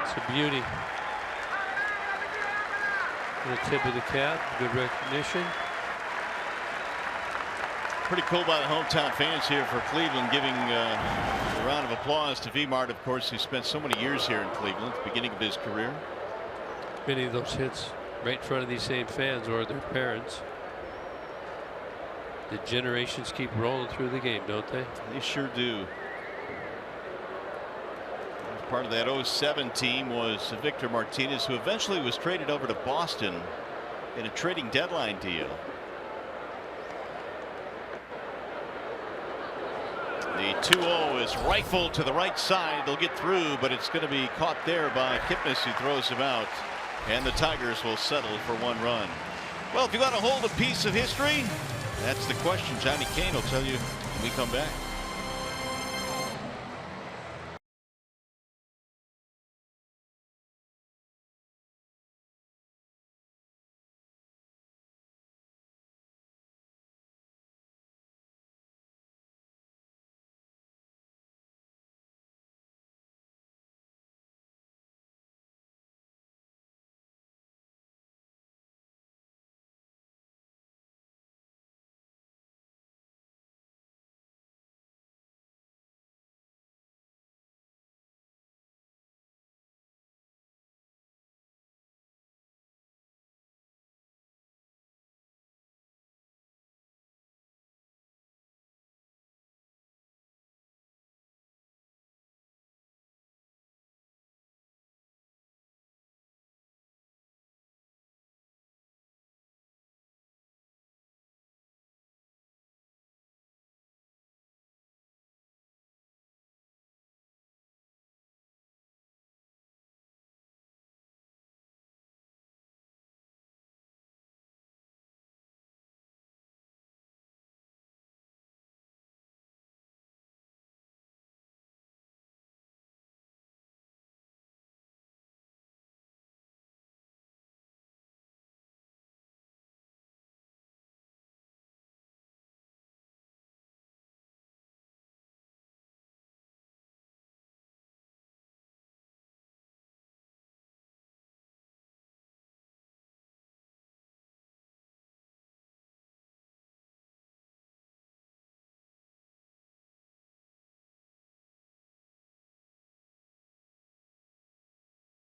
It's a beauty. The tip of the cap. Good recognition. Pretty cool by the hometown fans here for Cleveland, giving a round of applause to Vimard, of course, who spent so many years here in Cleveland at the beginning of his career. Many of those hits right in front of these same fans or their parents. The generations keep rolling through the game, don't they? They sure do. Part of that 07 team was Victor Martinez, who eventually was traded over to Boston in a trading deadline deal. The 2-0 is rifled to the right side. They'll get through, but it's going to be caught there by Kipnis, who throws him out. And the Tigers will settle for 1 run. Well, if you got to hold a piece of history, that's the question. Johnny Kane will tell you when we come back.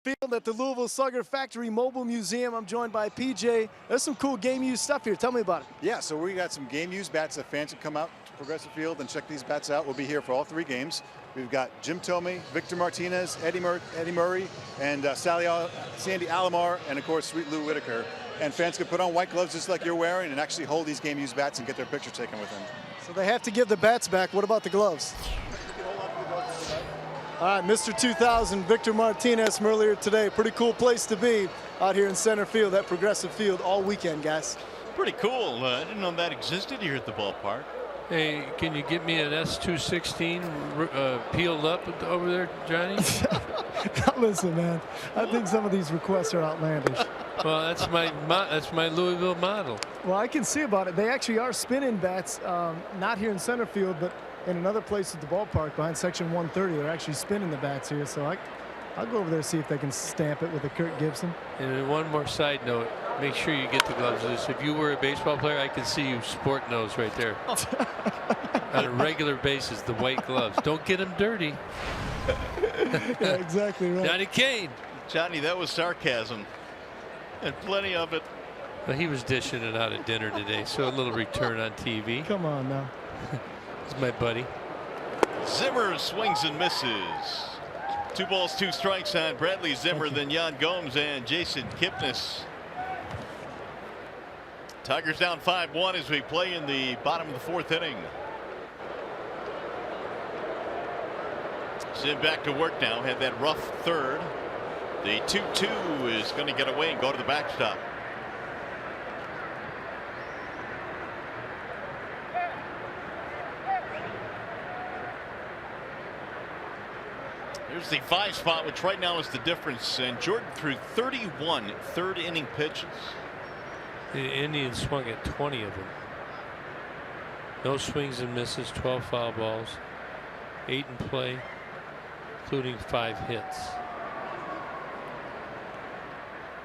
Field at the Louisville Slugger Factory Mobile Museum. I'm joined by PJ. There's some cool game used stuff here. Tell me about it. Yeah, so we got some game used bats that fans can come out to Progressive Field and check these bats out. We'll be here for all 3 games. We've got Jim Thome, Victor Martinez, Eddie Murray, and Sandy Alomar, and of course Sweet Lou Whitaker. And fans can put on white gloves just like you're wearing and actually hold these game used bats and get their picture taken with them. So they have to give the bats back. What about the gloves? All right, Mr. 2000, Victor Martinez from earlier today. Pretty cool place to be out here in center field at Progressive Field all weekend, guys. Pretty cool. I didn't know that existed here at the ballpark. Hey, can you get me an S216 peeled up over there, Johnny? Listen, man, I think some of these requests are outlandish. Well, that's my Louisville model. Well, I can see about it. They actually are spinning bats, not here in center field, but in another place at the ballpark behind section 130. They're actually spinning the bats here, so I'll go over there and see if they can stamp it with a Kurt Gibson. And one more side note, make sure you get the gloves loose. If you were a baseball player, I can see you sporting those right there. On a regular basis, the white gloves. Don't get them dirty. Yeah, exactly right. Johnny Kane. Johnny, that was sarcasm. And plenty of it. Well, he was dishing it out at dinner today, so a little return on TV. Come on now. He's my buddy. Zimmer swings and misses. 2 balls, 2 strikes on Bradley Zimmer, then Yan Gomes and Jason Kipnis. Tigers down 5-1 as we play in the bottom of the 4th inning. Zim back to work now. Had that rough third. The 2-2 is going to get away and go to the backstop. Here's the 5 spot, which right now is the difference. And Jordan threw 31 third inning pitches. The Indians swung at 20 of them. No swings and misses, 12 foul balls, 8 in play, including 5 hits.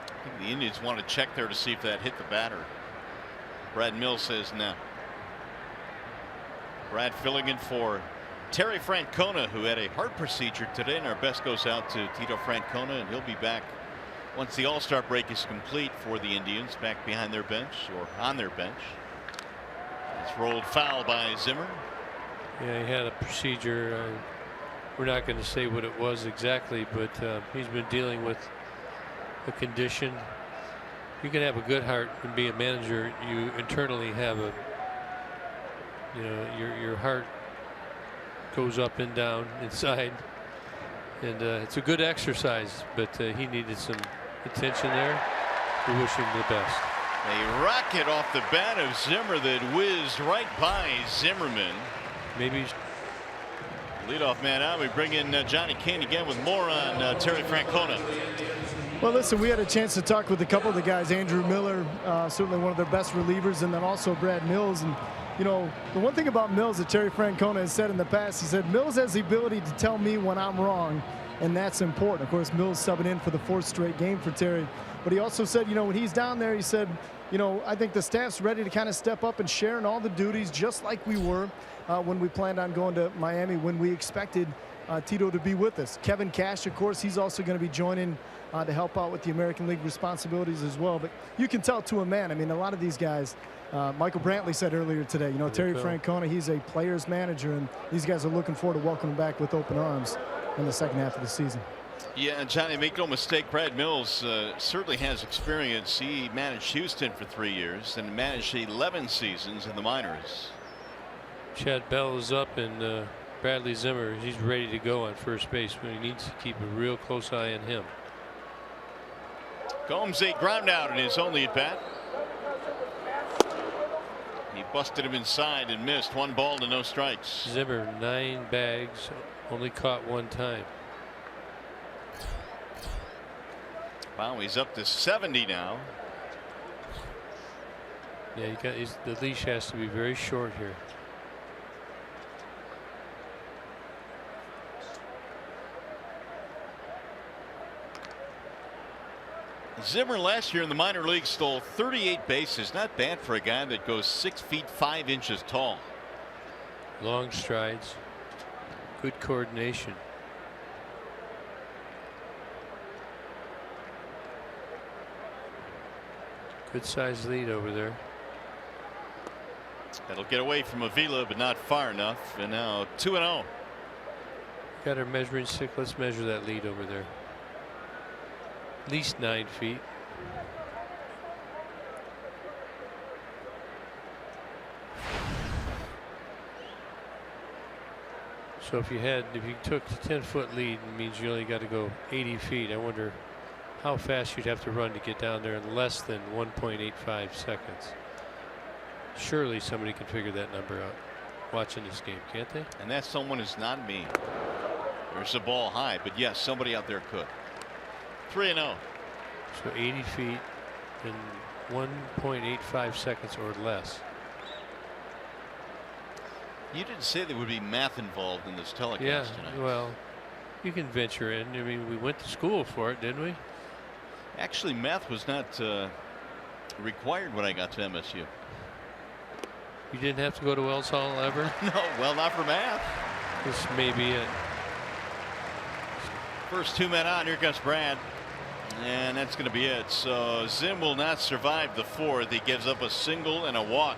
I think the Indians want to check there to see if that hit the batter. Brad Mills says no. Brad filling in for Terry Francona, who had a heart procedure today, and our best goes out to Tito Francona, and he'll be back once the All-Star break is complete for the Indians, back behind their bench or on their bench. It's rolled foul by Zimmer. Yeah, he had a procedure. We're not going to say what it was exactly, but he's been dealing with a condition. You can have a good heart and be a manager. You internally have a, your heart goes up and down inside, and it's a good exercise, but he needed some attention there. We wish him the best. A rocket off the bat of Zimmer that whizzed right by Zimmerman. Maybe leadoff man out. We bring in Johnny Kane again with more on Terry Francona. Well, listen, we had a chance to talk with a couple of the guys. Andrew Miller, certainly one of their best relievers, and then also Brad Mills. And you know, the one thing about Mills that Terry Francona has said in the past, he said Mills has the ability to tell me when I'm wrong, and that's important. Of course, Mills subbing in for the 4th straight game for Terry. But he also said, you know, when he's down there, he said, you know, I think the staff's ready to kind of step up and share in all the duties just like we were when we planned on going to Miami, when we expected Tito to be with us. Kevin Cash, of course, he's also going to be joining to help out with the American League responsibilities as well. But you can tell to a man, I mean, a lot of these guys, Michael Brantley said earlier today, you know, Terry Francona, he's a player's manager, and these guys are looking forward to welcoming him back with open arms in the second half of the season. Yeah, and Johnny, make no mistake, Brad Mills certainly has experience. He managed Houston for 3 years and managed 11 seasons in the minors. Chad Bell is up, and Bradley Zimmer, he's ready to go on first base, but he needs to keep a real close eye on him. Gomes a ground out in his only at bat. He busted him inside and missed. 1 ball to no strikes. Zimmer 9 bags, only caught 1 time. Wow, he's up to 70 now. Yeah, the leash has to be very short here. Zimmer last year in the minor leagues stole 38 bases. Not bad for a guy that goes 6 feet 5 inches tall. Long strides, good coordination. Good sized lead over there. That'll get away from Avila, but not far enough. And now 2-0. Got our measuring stick. Let's measure that lead over there. At least 9 feet. So if you took a 10-foot lead, it means you only got to go 80 feet. I wonder how fast you'd have to run to get down there in less than 1.85 seconds. Surely somebody can figure that number out watching this game, can't they? And that someone is not me. There's a ball high, but yes, somebody out there could. 3-0. So 80 feet in 1.85 seconds or less. You didn't say there would be math involved in this telecast tonight. Well, you can venture in. I mean, we went to school for it, didn't we? Actually, math was not required when I got to MSU. You didn't have to go to Wells Hall ever? No, well, not for math. This may be it. First 2 men on. Here comes Brad. And that's going to be it. So Zim will not survive the 4th. He gives up a single and a walk.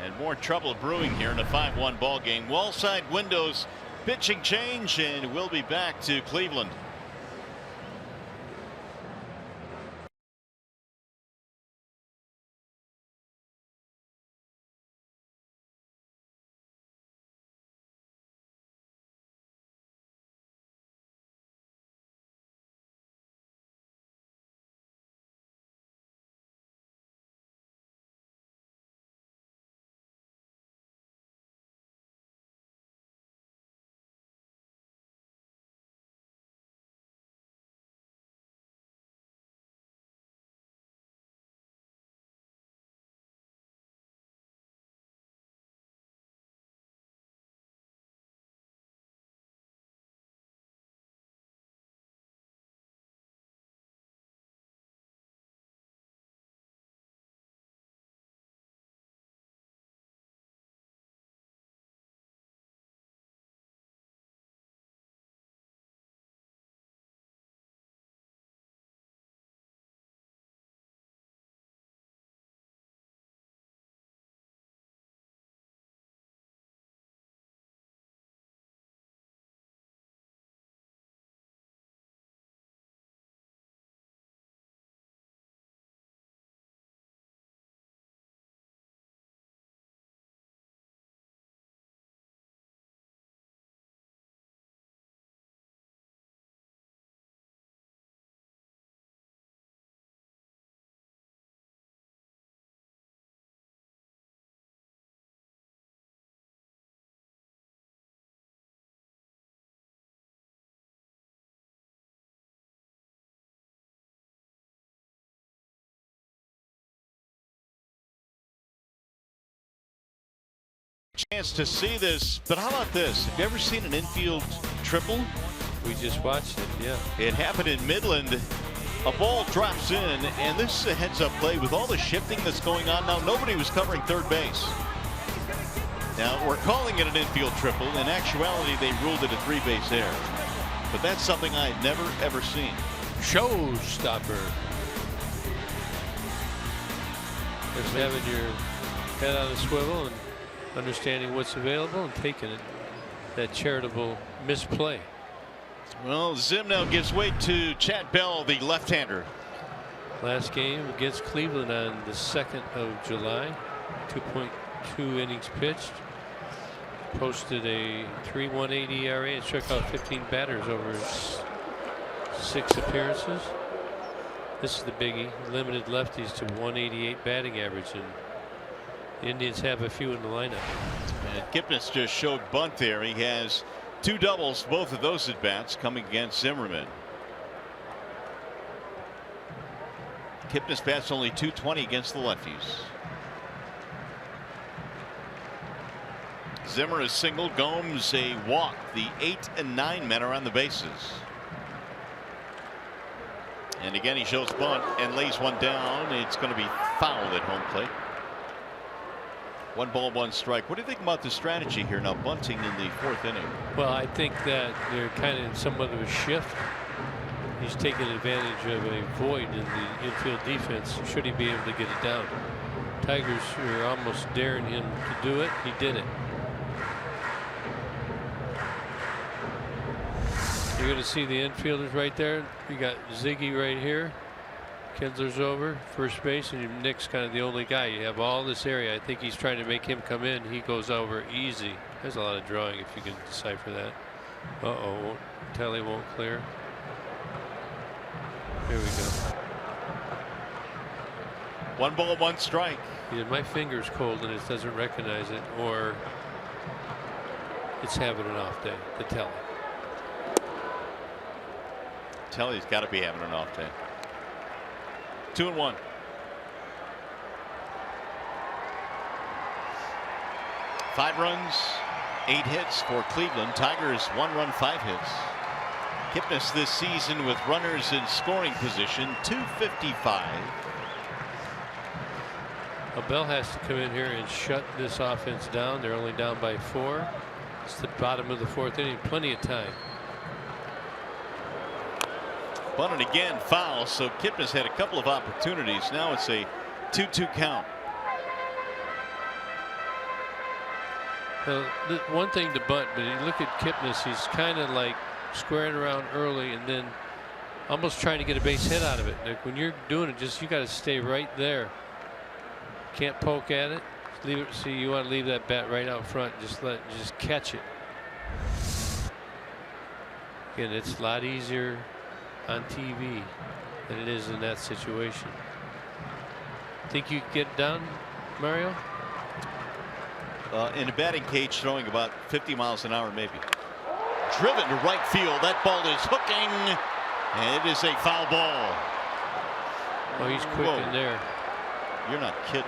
And more trouble brewing here in a 5-1 ball game. Wallside windows pitching change, and we'll be back to Cleveland. Chance to see this, but how about this? Have you ever seen an infield triple? We just watched it, yeah. It happened in Midland. A ball drops in, and this is a heads-up play with all the shifting that's going on now. Nobody was covering third base. Now, we're calling it an infield triple. In actuality, they ruled it a three-base error. But that's something I had never, ever seen. Showstopper. Just having your head on a swivel and understanding what's available and taking it. That charitable misplay. Well, Zim now gives way to Chad Bell, the left-hander. Last game against Cleveland on the 2nd of July. 2.2 innings pitched. Posted a 3.18 ERA and struck out 15 batters over 6 appearances. This is the biggie. Limited lefties to 188 batting average, and the Indians have a few in the lineup. And Kipnis just showed bunt there. He has 2 doubles, both of those at bats coming against Zimmerman. Kipnis bats only .220 against the lefties. Zimmer is singled. Gomes a walk. The 8 and 9 men are on the bases. And again, he shows bunt and lays one down. It's going to be fouled at home plate. 1 ball, 1 strike. What do you think about the strategy here now, bunting in the 4th inning? Well, I think that they're kind of in somewhat of a shift. He's taking advantage of a void in the infield defense. Should he be able to get it down? Tigers are almost daring him to do it. He did it. You're going to see the infielders right there. You got Ziggy right here. Kinsler's over first base, and Nick's kind of the only guy. You have all this area. I think he's trying to make him come in. He goes over easy. There's a lot of drawing if you can decipher that. Uh-oh. Tally won't clear. Here we go. 1 ball, 1 strike. Either my finger's cold and it doesn't recognize it, or it's having an off day. The Tally. Telly's got to be having an off day. 2-1. Five runs, 8 hits for Cleveland. Tigers 1 run, 5 hits. Kipnis this season with runners in scoring position, 255. Bell has to come in here and shut this offense down. They're only down by 4. It's the bottom of the 4th inning. Plenty of time. Bunted again, foul. So Kipnis had a couple of opportunities. Now it's a 2-2 count. Well, one thing to bunt, but you look at Kipnis, he's kind of like squaring around early and then almost trying to get a base hit out of it. Like when you're doing it, just you got to stay right there. Can't poke at it. Leave it. See, you want to leave that bat right out front. Just catch it. Again, it's a lot easier on TV than it is in that situation. Think you could get it done, Mario? In a batting cage, throwing about 50 miles an hour, maybe. Driven to right field. That ball is hooking, and it is a foul ball. Oh, he's quick in there. You're not kidding.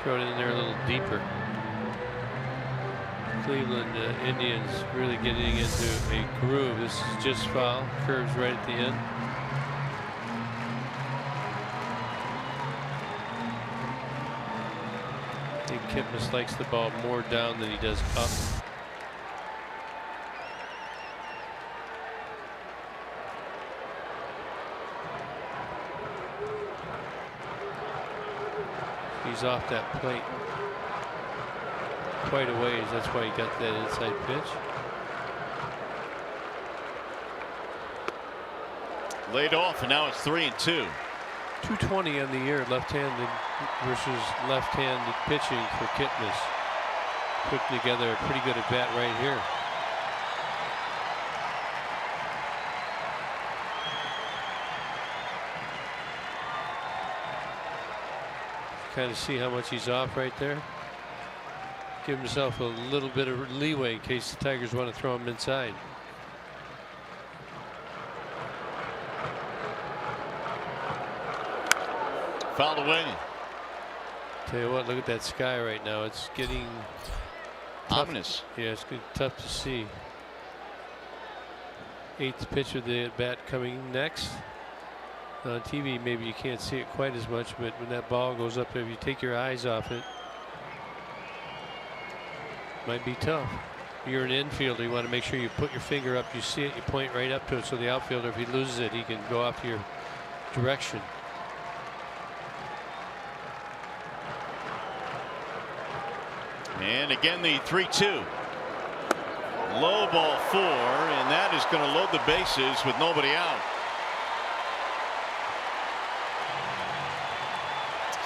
Throw it in there a little deeper. Cleveland Indians really getting into a groove. This is just foul. Curves right at the end. I think Kipnis likes the ball more down than he does up. He's off that plate quite a ways. That's why he got that inside pitch. Laid off, and now it's 3-2. 220 on the year, left-handed versus left-handed pitching for Kipnis. Put together a pretty good at bat right here. Kind of see how much he's off right there. Give himself a little bit of leeway in case the Tigers want to throw him inside. Fouled away. Tell you what, look at that sky right now. It's getting tough. Ominous. Yeah, it's getting tough to see. 8th pitch of the at bat coming next. On TV, maybe you can't see it quite as much, but when that ball goes up there, if you take your eyes off it, might be tough. You're an infielder. You want to make sure you put your finger up. You see it, you point right up to it, so the outfielder, if he loses it, he can go off your direction. And again, the 3-2. Low ball 4, and that is going to load the bases with nobody out.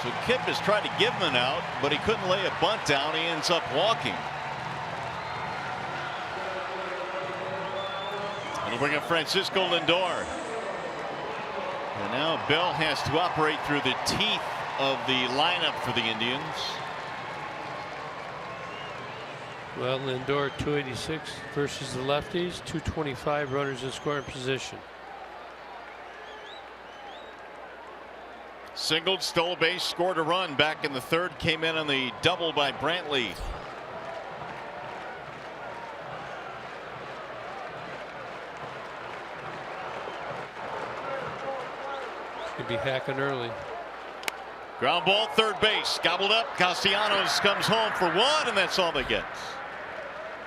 So Kip has tried to give him an out, but he couldn't lay a bunt down. He ends up walking. It'll bring up Francisco Lindor. And now Bell has to operate through the teeth of the lineup for the Indians. Well, Lindor 286 versus the lefties, 225 runners in scoring position. Singled, stole a base, scored a run back in the 3rd, came in on the double by Brantley. Could be hacking early. Ground ball, 3rd base, gobbled up. Castellanos comes home for 1, and that's all they get.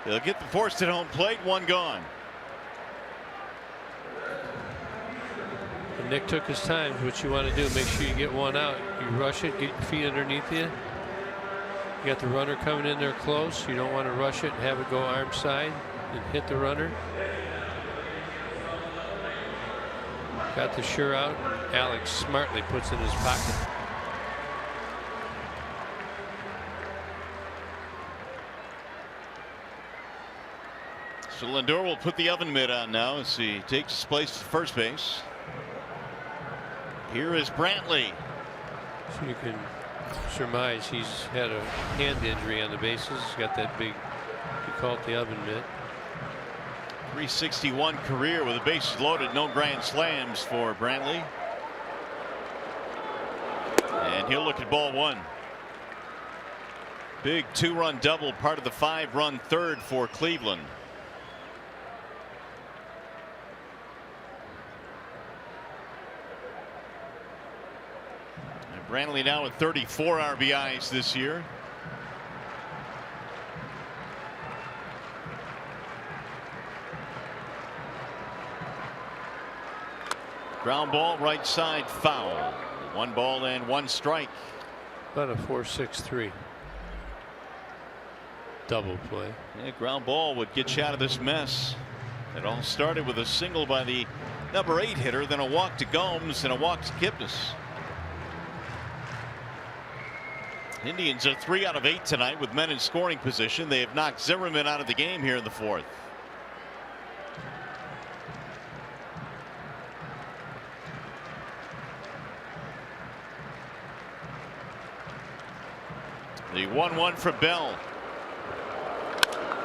They'll get the forced at home plate, 1 gone. And Nick took his time. What you want to do, make sure you get 1 out. You rush it, get your feet underneath you. You got the runner coming in there close. You don't want to rush it and have it go arm side and hit the runner. Got the sure out. Alex smartly puts in his pocket. So Lindor will put the oven mitt on now as he takes his place at first base. Here is Brantley. So you can surmise he's had a hand injury on the bases. He's got that big, you call it the oven mitt. 361 career with the bases loaded, no grand slams for Brantley. And he'll look at ball 1. Big 2-run double, part of the 5-run 3rd for Cleveland. And Brantley now with 34 RBIs this year. Ground ball, right side, foul. 1 ball and 1 strike. About a 4.63 double play. Yeah, ground ball would get you out of this mess. It all started with a single by the number 8 hitter, then a walk to Gomes and a walk to Kipnis. Indians are 3 out of 8 tonight with men in scoring position. They have knocked Zimmerman out of the game here in the 4th. The 1-1 for Bell.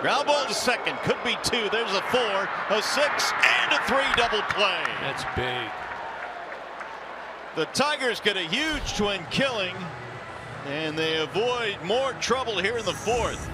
Ground ball to second, could be 2. There's a 4, a 6, and a 3 double play. That's big. The Tigers get a huge twin killing, and they avoid more trouble here in the 4th.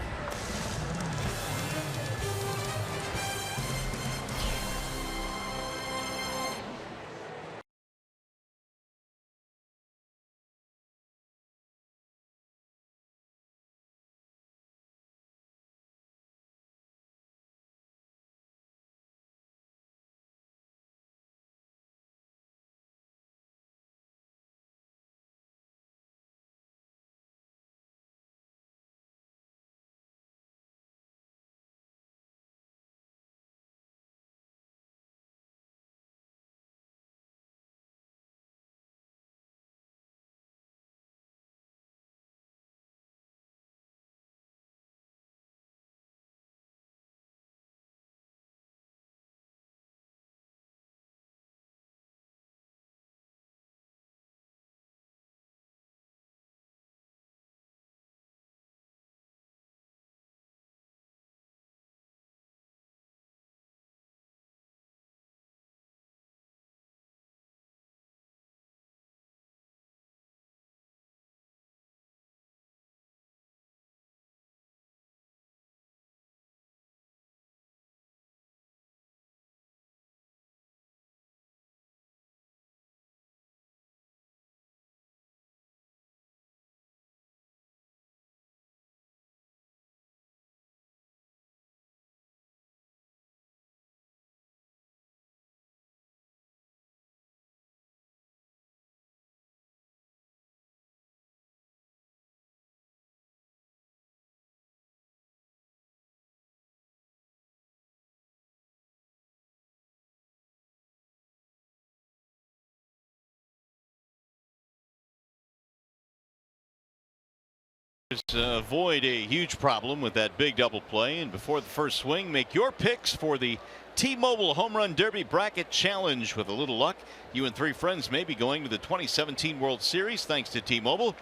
Tigers avoid a huge problem with that big double play. And before the first swing, make your picks for the T-Mobile Home Run Derby Bracket Challenge. With a little luck, you and 3 friends may be going to the 2017 World Series thanks to T-Mobile.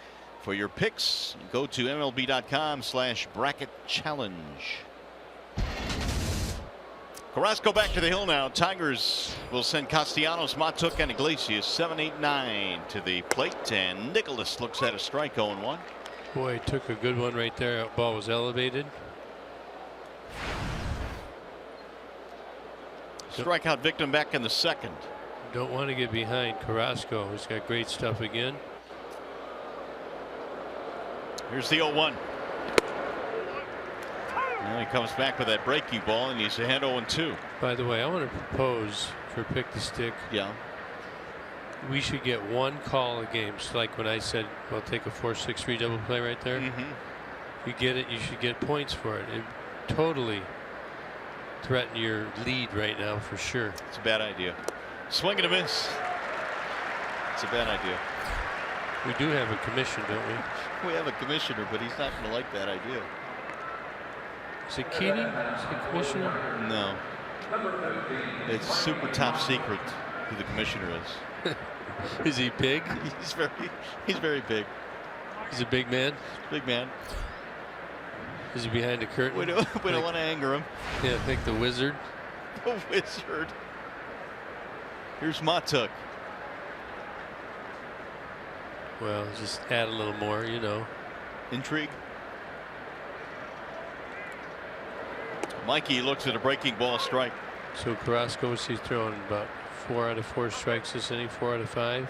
For your picks, go to MLB.com/bracket challenge. Carrasco back to the hill now. Tigers will send Castellanos, Matuk, and Iglesias 7, 8, 9 to the plate. And Nicholas looks at a strike 0-1. Boy, took a good one right there. That ball was elevated. Strikeout victim back in the second. Don't want to get behind Carrasco. He's got great stuff again. Here's the 0-1. Now he comes back with that breaking ball, and he's ahead 0-2. By the way, I want to propose for Pick the Stick. Yeah. We should get one call a game. It's like when I said, "Well, take a 4-6-3 double play right there." If you get it, you should get points for it. It totally threaten your lead right now for sure. It's a bad idea. Swing and a miss. It's a bad idea. We do have a commission, don't we? We have a commissioner, but he's not going to like that idea. Is it Keating? Is he commissioner? No. It's super top secret who the commissioner is. Is he big? He's very big. He's a big man. Big man. Is he behind the curtain? We don't want to anger him. Yeah, I think the wizard. The wizard. Here's Matuk. Well, just add a little more, you know. Intrigue. Mikey looks at a breaking ball strike. So Carrasco, he's throwing about 4 out of 4 strikes this inning, 4 out of 5.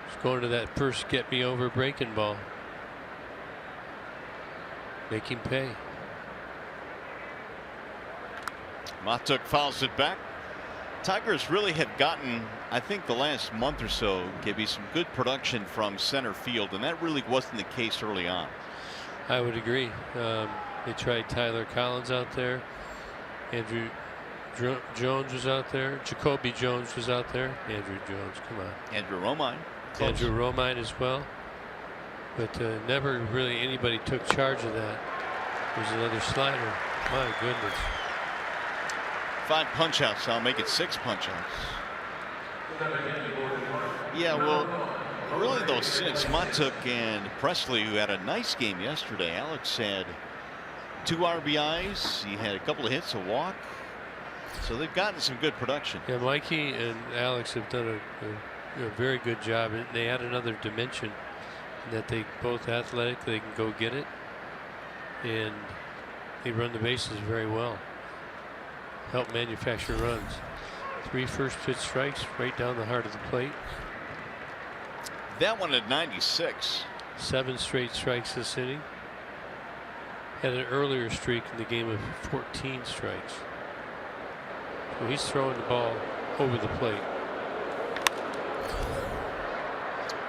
He's going to that first get me over breaking ball. Make him pay. Matuk fouls it back. Tigers really have gotten, I think, the last month or so, Gibby, some good production from center field, and that really wasn't the case early on. I would agree. They tried Tyler Collins out there. Andrew Jones was out there. Jacoby Jones was out there. Andrew Jones, come on. Andrew Romine. Close. Andrew Romine as well. But never really anybody took charge of that. There's another slider. My goodness. 5 punch-outs. I'll make it 6 punch-outs. Yeah, well, really though, since Matuk and Presley, who had a nice game yesterday, Alex had 2 RBIs. He had a couple of hits, a walk. So they've gotten some good production. Yeah, Mikey and Alex have done a very good job. And they add another dimension that they both athletic. They can go get it. And they run the bases very well. Help manufacture runs. 3 first pitch strikes right down the heart of the plate. That one at 96. 7 straight strikes this inning. Had an earlier streak in the game of 14 strikes. So he's throwing the ball over the plate.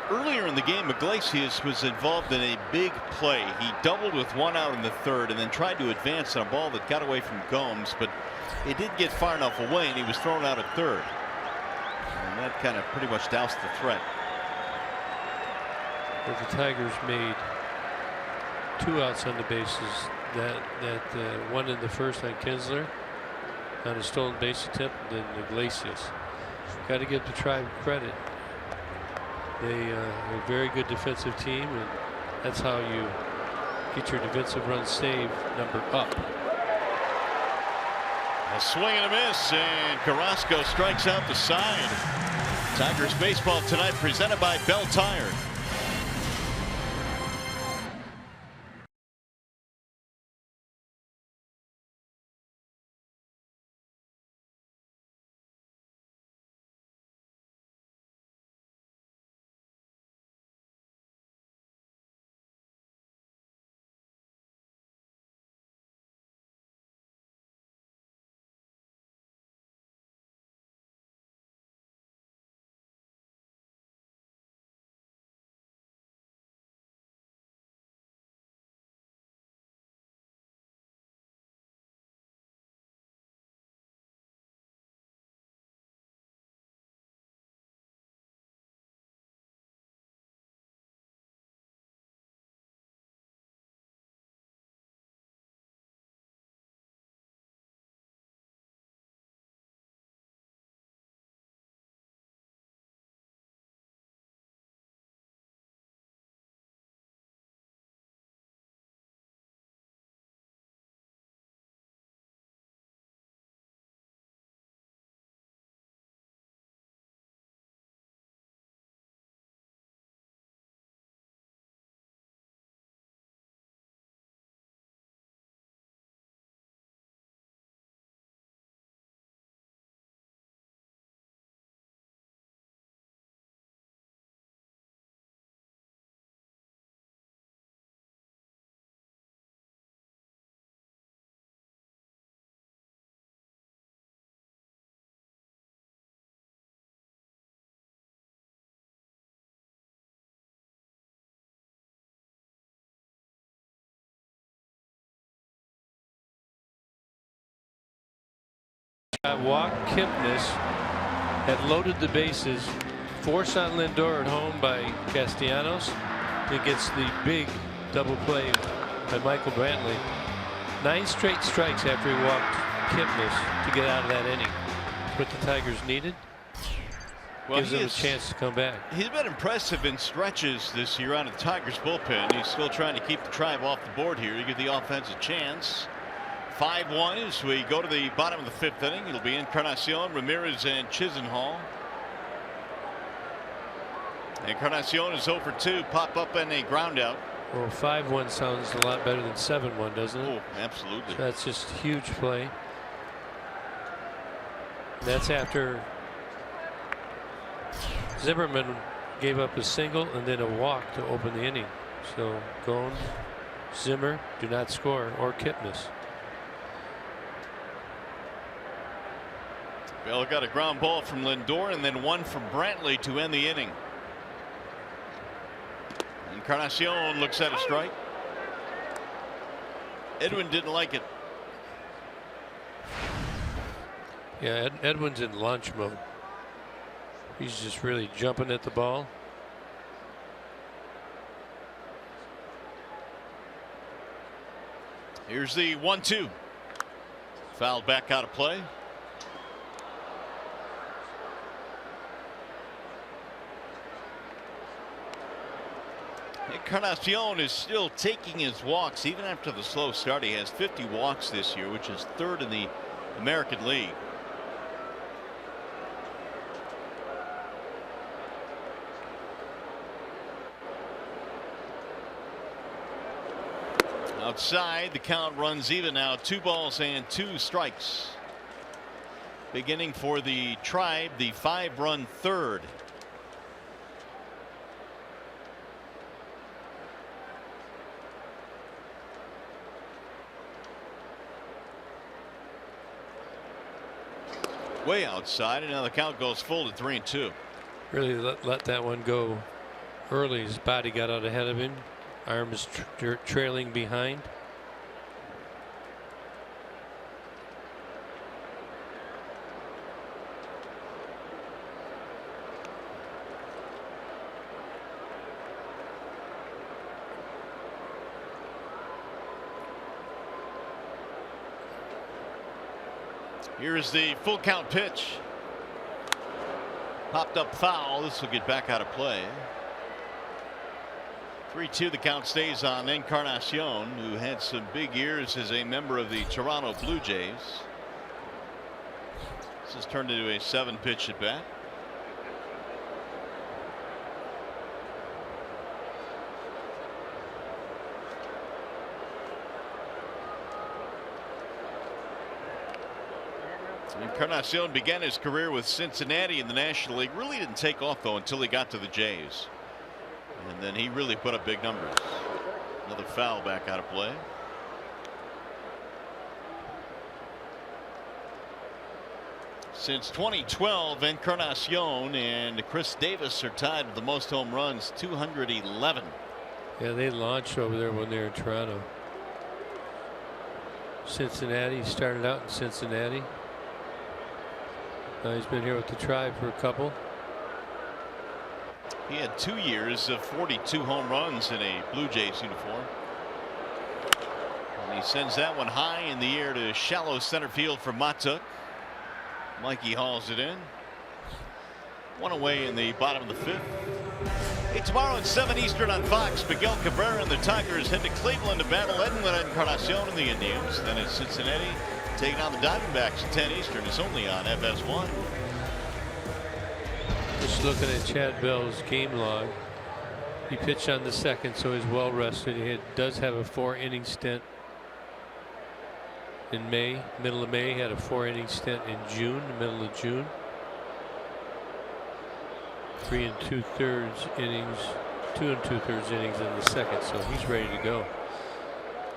Earlier in the game, Iglesias was involved in a big play. He doubled with 1 out in the 3rd and then tried to advance on a ball that got away from Gomes, but it did get far enough away and he was thrown out at 3rd. And that kind of pretty much doused the threat. But the Tigers made 2 outs on the bases. That one in the 1st on Kinsler on a stolen base attempt, and then Iglesias. Got to give the Tribe credit. They are a very good defensive team, and that's how you get your defensive run save number up. A swing and a miss, and Carrasco strikes out the side. Tigers baseball tonight presented by Bell Tire. Walk Kipnis, had loaded the bases, force on Lindor at home by Castellanos. He gets the big double play by Michael Brantley. 9 straight strikes after he walked Kipnis to get out of that inning. What the Tigers needed. Well, gives them a chance to come back. He's been impressive in stretches this year out of the Tigers bullpen. He's still trying to keep the Tribe off the board here. You give the offense a chance. 5-1 as we go to the bottom of the 5th inning. It'll be Encarnacion, Ramirez, and Chisenhall. Encarnacion is 0 for 2. Pop up and a ground out. Well, 5-1 sounds a lot better than 7-1, doesn't it? Oh, absolutely. So that's just a huge play. That's after Zimmerman gave up a single and then a walk to open the inning. So Gone, Zimmer do not score, or Kipnis. Bell got a ground ball from Lindor and then one from Brantley to end the inning. Encarnacion looks at a strike. Edwin didn't like it. Yeah, Edwin's in launch mode. He's just really jumping at the ball. Here's the 1-2. Fouled back out of play. Encarnacion is still taking his walks even after the slow start. He has 50 walks this year, which is 3rd in the American League. Outside, the count runs even now. 2 balls and 2 strikes. Beginning for the Tribe, the 5-run 3rd. Way outside, and now the count goes full to 3-2. Really let that one go early. His body got out ahead of him. Arms trailing behind. Here's the full count pitch. Popped up foul. This will get back out of play. 3-2. The count stays on Encarnacion, who had some big years as a member of the Toronto Blue Jays. This has turned into a 7-pitch at bat. Encarnacion began his career with Cincinnati in the National League. Really didn't take off though until he got to the Jays. And then he really put up big numbers. Another foul back out of play. Since 2012, Encarnacion and Chris Davis are tied with the most home runs, 211. Yeah, they launched over there when they were in Toronto. Cincinnati, started out in Cincinnati. Now he's been here with the Tribe for a couple. He had 2 years of 42 home runs in a Blue Jays uniform. And he sends that one high in the air to shallow center field for Matuk. Mikey hauls it in. 1 away in the bottom of the 5th. Hey, tomorrow at 7 Eastern on Fox, Miguel Cabrera and the Tigers head to Cleveland to battle Edwin Encarnacion and the Indians. Then at Cincinnati, taking on the Diamondbacks at 10 Eastern. It's only on FS1. Just looking at Chad Bell's game log. He pitched on the 2nd, so he's well rested. He does have a 4-inning stint in May, middle of May. He had a 4-inning stint in June, middle of June. 3 2/3 innings, 2 2/3 innings in the 2nd, so he's ready to go.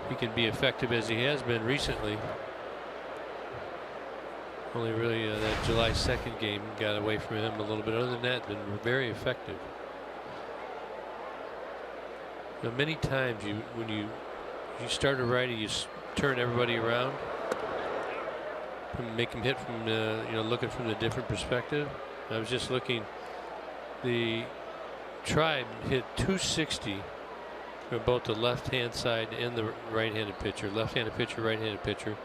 He can be effective as he has been recently. Only really that July 2nd game got away from him a little bit. Other than that, been very effective. Now, many times when you start a righty, you turn everybody around. make him hit from the, looking from the different perspective. I was just looking. The Tribe hit 260 from both the left-hand side and the right-handed pitcher. Left-handed pitcher, right-handed pitcher.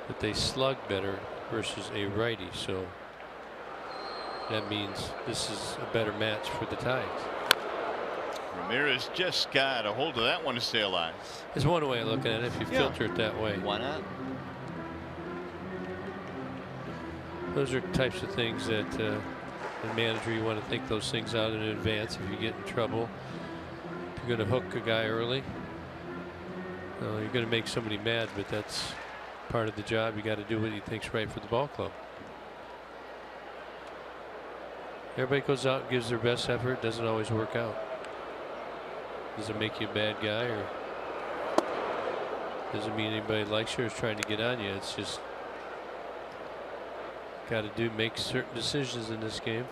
But they slug better versus a righty, so that means this is a better match for the Tigers. Ramirez just got a hold of that one to stay alive. There's one way of looking at it if you filter it that way. Why not? Those are types of things that the manager, you want to think those things out in advance if you get in trouble. If you're going to hook a guy early, you're going to make somebody mad, but that's part of the job. You got to do what he thinks right for the ball club. Everybody goes out and gives their best effort. Doesn't always work out. Does it make you a bad guy, or doesn't mean anybody likes you or is trying to get on you? It's just got to make certain decisions in this game.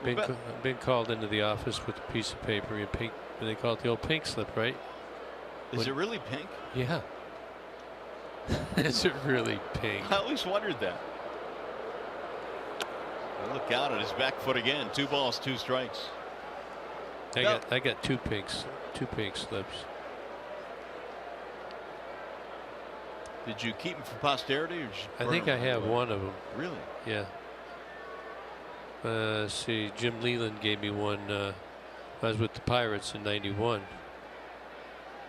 Been called into the office with a piece of paper and pink, and they call it the old pink slip, right? Is it really pink? Yeah. Is it really pink? I always wondered that. Look out at his back foot again. 2 balls, 2 strikes. I got two pink slips. Did you keep them for posterity, or just I think I have one of them. Really? Yeah. See, Jim Leland gave me one. I was with the Pirates in '91.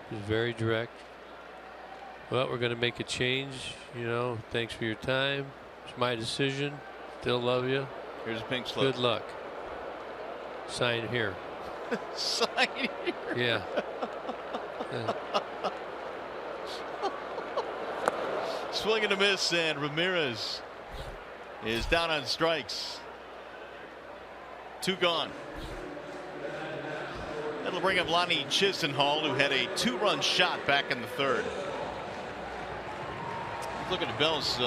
He was very direct. Well, we're going to make a change. Thanks for your time. It's my decision. Still love you. Here's a pink slip. Good luck. Sign here. Sign here. Yeah. Swing and a miss, and Ramirez is down on strikes. 2 gone. That'll bring up Lonnie Chisenhall, who had a 2-run shot back in the 3rd. Look at Bell's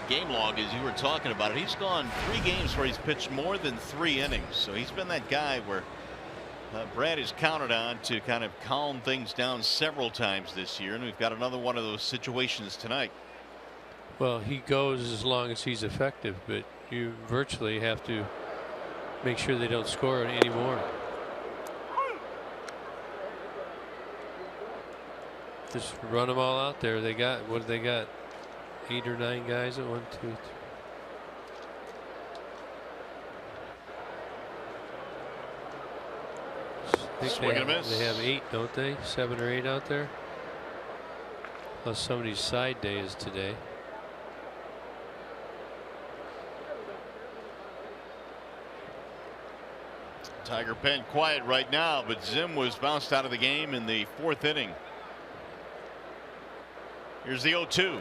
game log as you were talking about it. He's gone 3 games where he's pitched more than 3 innings. So he's been that guy where Brad is counted on to kind of calm things down several times this year. And we've got another one of those situations tonight. Well, he goes as long as he's effective, but you virtually have to make sure they don't score anymore. Just run them all out there. They got, what do they got? 8 or 9 guys at 1, 2, 3. Swing and a miss. They have 8, don't they? 7 or 8 out there. Plus somebody's side day is today. Tiger pen quiet right now, but Zim was bounced out of the game in the 4th inning. Here's the 0-2.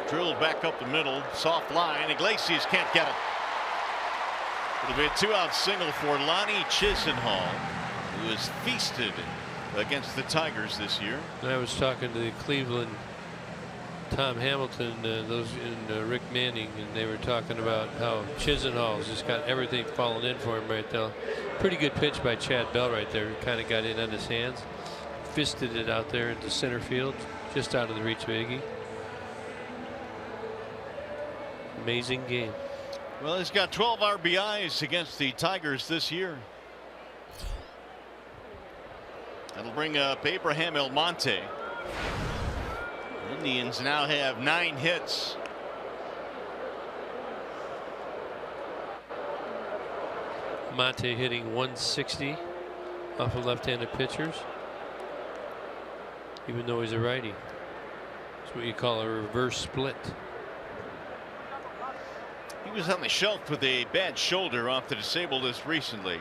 Drilled back up the middle. Soft line. Iglesias can't get it. It'll be a 2-out single for Lonnie Chisenhall, who has feasted against the Tigers this year. I was talking to the Cleveland Tom Hamilton, those and Rick Manning, and they were talking about how Chisenhall's just got everything falling in for him right now. Pretty good pitch by Chad Bell right there. Kind of got in on his hands, fisted it out there into center field, just out of the reach of Iggy. Amazing game. Well, he's got 12 RBIs against the Tigers this year. That'll bring up Abraham Almonte. Indians now have 9 hits. Monte hitting 160 off of left-handed pitchers, even though he's a righty. It's what you call a reverse split. He was on the shelf with a bad shoulder off the disabled list recently.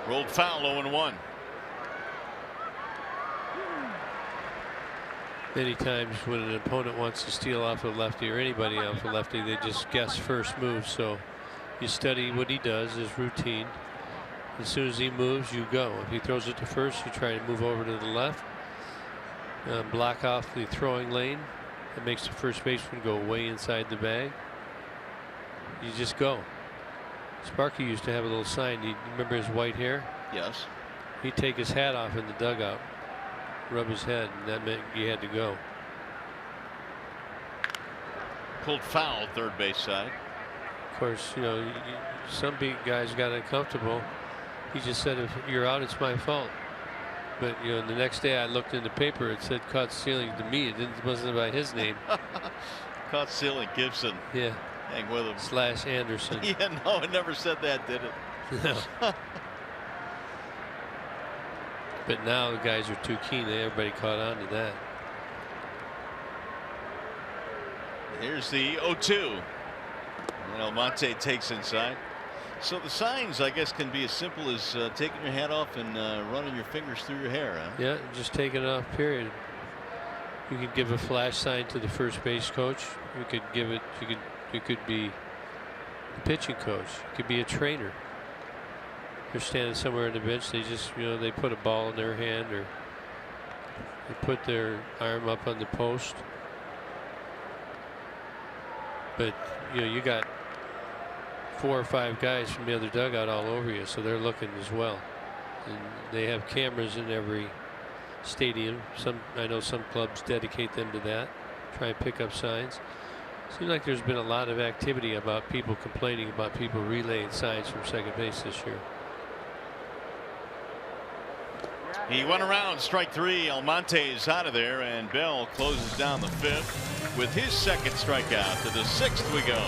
Rolled foul, 0-1. Many times when an opponent wants to steal off a lefty or anybody off a lefty, they just guess first move. So you study what he does, his routine. As soon as he moves, you go. If he throws it to first, you try to move over to the left, block off the throwing lane. That makes the first baseman go way inside the bag. You just go. Sparky used to have a little sign. Do you remember his white hair? Yes. He'd take his hat off in the dugout, rub his head, and that meant you had to go. Pulled foul, third base side. Of course, you know, some big guys got uncomfortable. He just said, if you're out, it's my fault. But, you know, the next day I looked in the paper, it said caught stealing to me. It wasn't by his name. Caught stealing Gibson. Yeah. Hang with him. / Anderson. Yeah, no, it never said that, did it? No. But now the guys are too keen. Everybody caught on to that. Here's the 0-2. And Almonte takes inside. So the signs, I guess, can be as simple as taking your hat off and running your fingers through your hair. Huh? Yeah, just taking it off, period. You could give a flash sign to the first base coach. You could give it. You could be the pitching coach. You could be a trainer. They're standing somewhere on the bench. They just, you know, they put a ball in their hand or they put their arm up on the post. But you know, you got 4 or 5 guys from the other dugout all over you, so they're looking as well. And they have cameras in every stadium. I know some clubs dedicate them to that. Try and pick up signs. Seems like there's been a lot of activity about people complaining about people relaying signs from second base this year. He went around, strike 3. Almonte is out of there, and Bell closes down the 5th with his second strikeout. To the 6th we go.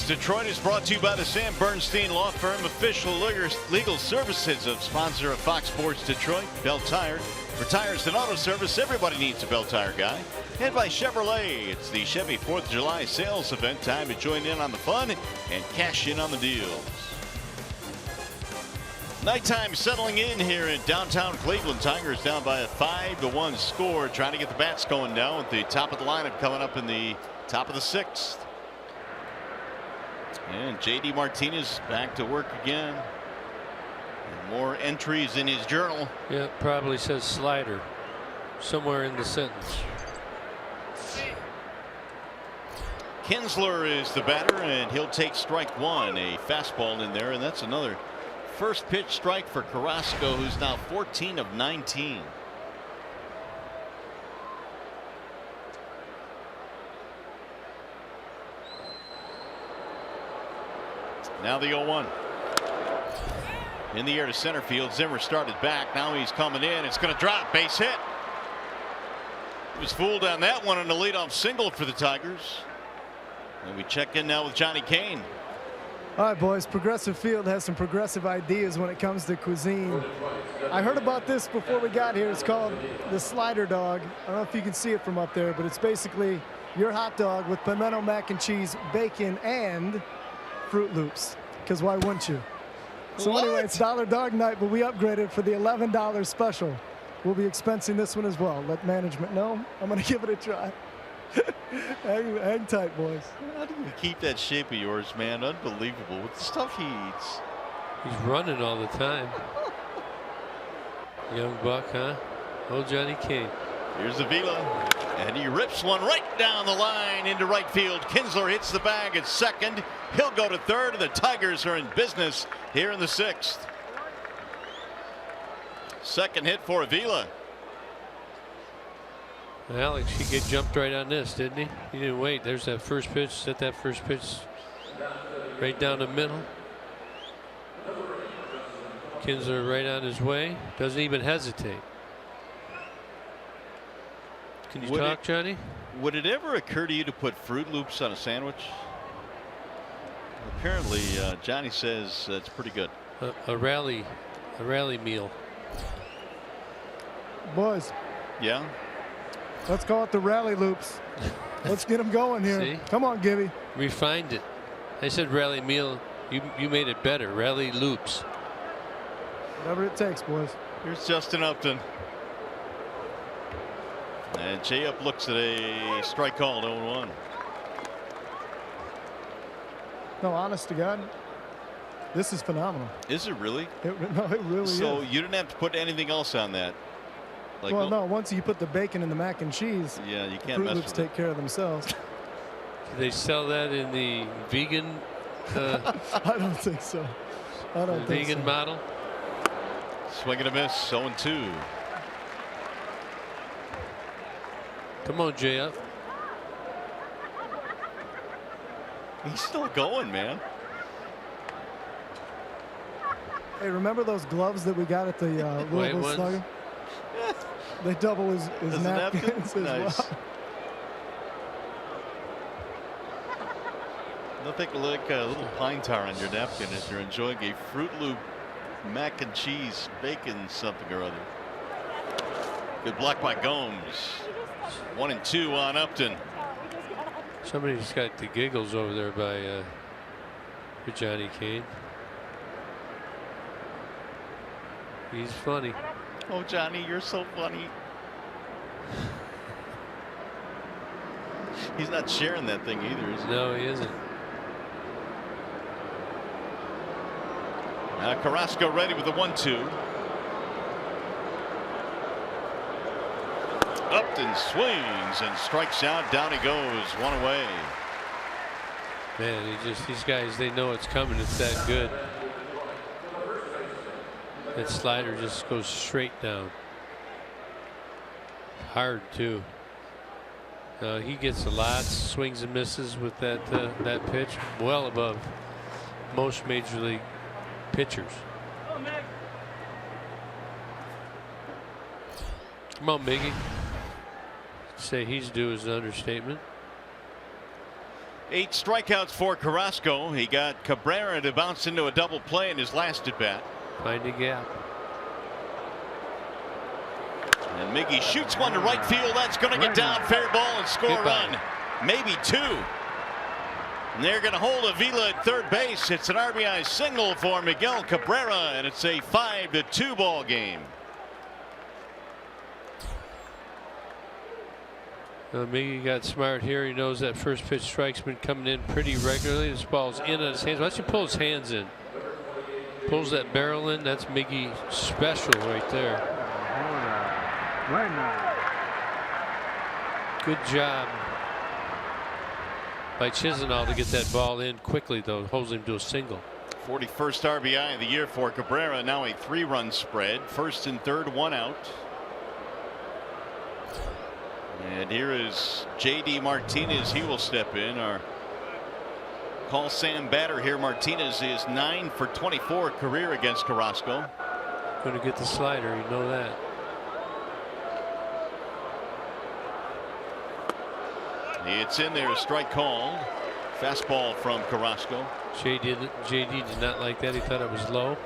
Detroit is brought to you by the Sam Bernstein Law Firm, official legal services of sponsor of Fox Sports Detroit. Bell Tire, for tires and auto service, everybody needs a Bell Tire guy. And by Chevrolet, it's the Chevy 4th of July sales event. Time to join in on the fun and cash in on the deals. Nighttime settling in here in downtown Cleveland. Tigers down by a 5-1 score, trying to get the bats going now at the top of the lineup coming up in the top of the 6th. And J.D. Martinez back to work again. And more entries in his journal. Yeah, probably says slider somewhere in the sentence. Kinsler is the batter, and he'll take strike 1. A fastball in there, and that's another first pitch strike for Carrasco, who's now 14 of 19. Now the 0-1. In the air to center field. Zimmer started back. Now he's coming in. It's going to drop. Base hit. He was fooled on that one, and a leadoff single for the Tigers. And we check in now with Johnny Kane. All right, boys. Progressive Field has some progressive ideas when it comes to cuisine. I heard about this before we got here. It's called the slider dog. I don't know if you can see it from up there, but it's basically your hot dog with pimento mac and cheese, bacon, and Fruit Loops, because why wouldn't you? So anyway, it's $1 dog night, but we upgraded for the $11 special. We'll be expensing this one as well. Let management know. I'm going to give it a try. hang tight, boys. How do you keep that shape of yours, man? Unbelievable with the stuff he eats. He's running all the time. Young buck, huh? Old Johnny Kane. Here's Avila, and he rips one right down the line into right field. Kinsler hits the bag at second. He'll go to third, and the Tigers are in business here in the 6th. Second hit for Avila. Alex, he jumped right on this, didn't he? He didn't wait. There's that first pitch. Set that first pitch right down the middle. Kinsler right on his way. Doesn't even hesitate. Can you talk, Johnny? Would it ever occur to you to put Fruit Loops on a sandwich? Apparently, Johnny says it's pretty good. A rally meal. Boys. Yeah. Let's call it the rally loops. Let's get them going here. See? Come on, Gibby. Refined it. I said rally meal. You made it better. Rally loops. Whatever it takes, boys. Here's Justin Upton. And Jay Up looks at a strike called 0-1. No, honest to God, this is phenomenal. Is it really? No, it really is. So you didn't have to put anything else on that. Like, well, no. Once you put the bacon and the mac and cheese, yeah, you can't Fruit mess Loops with take care of themselves. Do they sell that in the vegan? I don't think so. I don't think vegan so. model. Swing and a miss. 0-2. Come on, Jay Up. He's still going, man. Hey, remember those gloves that we got at the Louisville Slugger? They double his napkins as nice. well. Nothing like a little pine tar on your napkin as you're enjoying a Fruit Loop mac and cheese bacon something or other. Good block by Gomes. 1-2 on Upton. Somebody's got the giggles over there by Johnny Kane. He's funny. Oh, Johnny, you're so funny. He's not sharing that thing either, is he? No, he isn't. Carrasco ready with the 1-2. Upton swings and strikes out. Down he goes. One away. Man, these guys, they know it's coming. It's that good. That slider just goes straight down. Hard too. He gets a lot, swings and misses with that pitch, well above most major league pitchers. Come on, Miggy. Say he's due is an understatement. 8 strikeouts for Carrasco. He got Cabrera to bounce into a double play in his last at bat. Find a gap. And Miggy shoots one to right field. That's going to get down, fair ball, and score a run. Maybe 2. And they're going to hold Avila at third base. It's an RBI single for Miguel Cabrera, and it's a 5-2 ball game. Miggy got smart here. He knows that first pitch strike's been coming in pretty regularly. This ball's in on his hands. Why don't you pull his hands in? Pulls that barrel in. That's Miggy special right there. Good job by Chisenhall to get that ball in quickly, though. Holds him to a single. 41st RBI of the year for Cabrera. Now a 3-run spread. First and third, 1 out. And here is J.D. Martinez. He will step in. Our call Sam batter here. Martinez is 9 for 24 career against Carrasco. Going to get the slider. You know that. It's in there. Strike called. Fastball from Carrasco. JD did not like that. He thought it was low.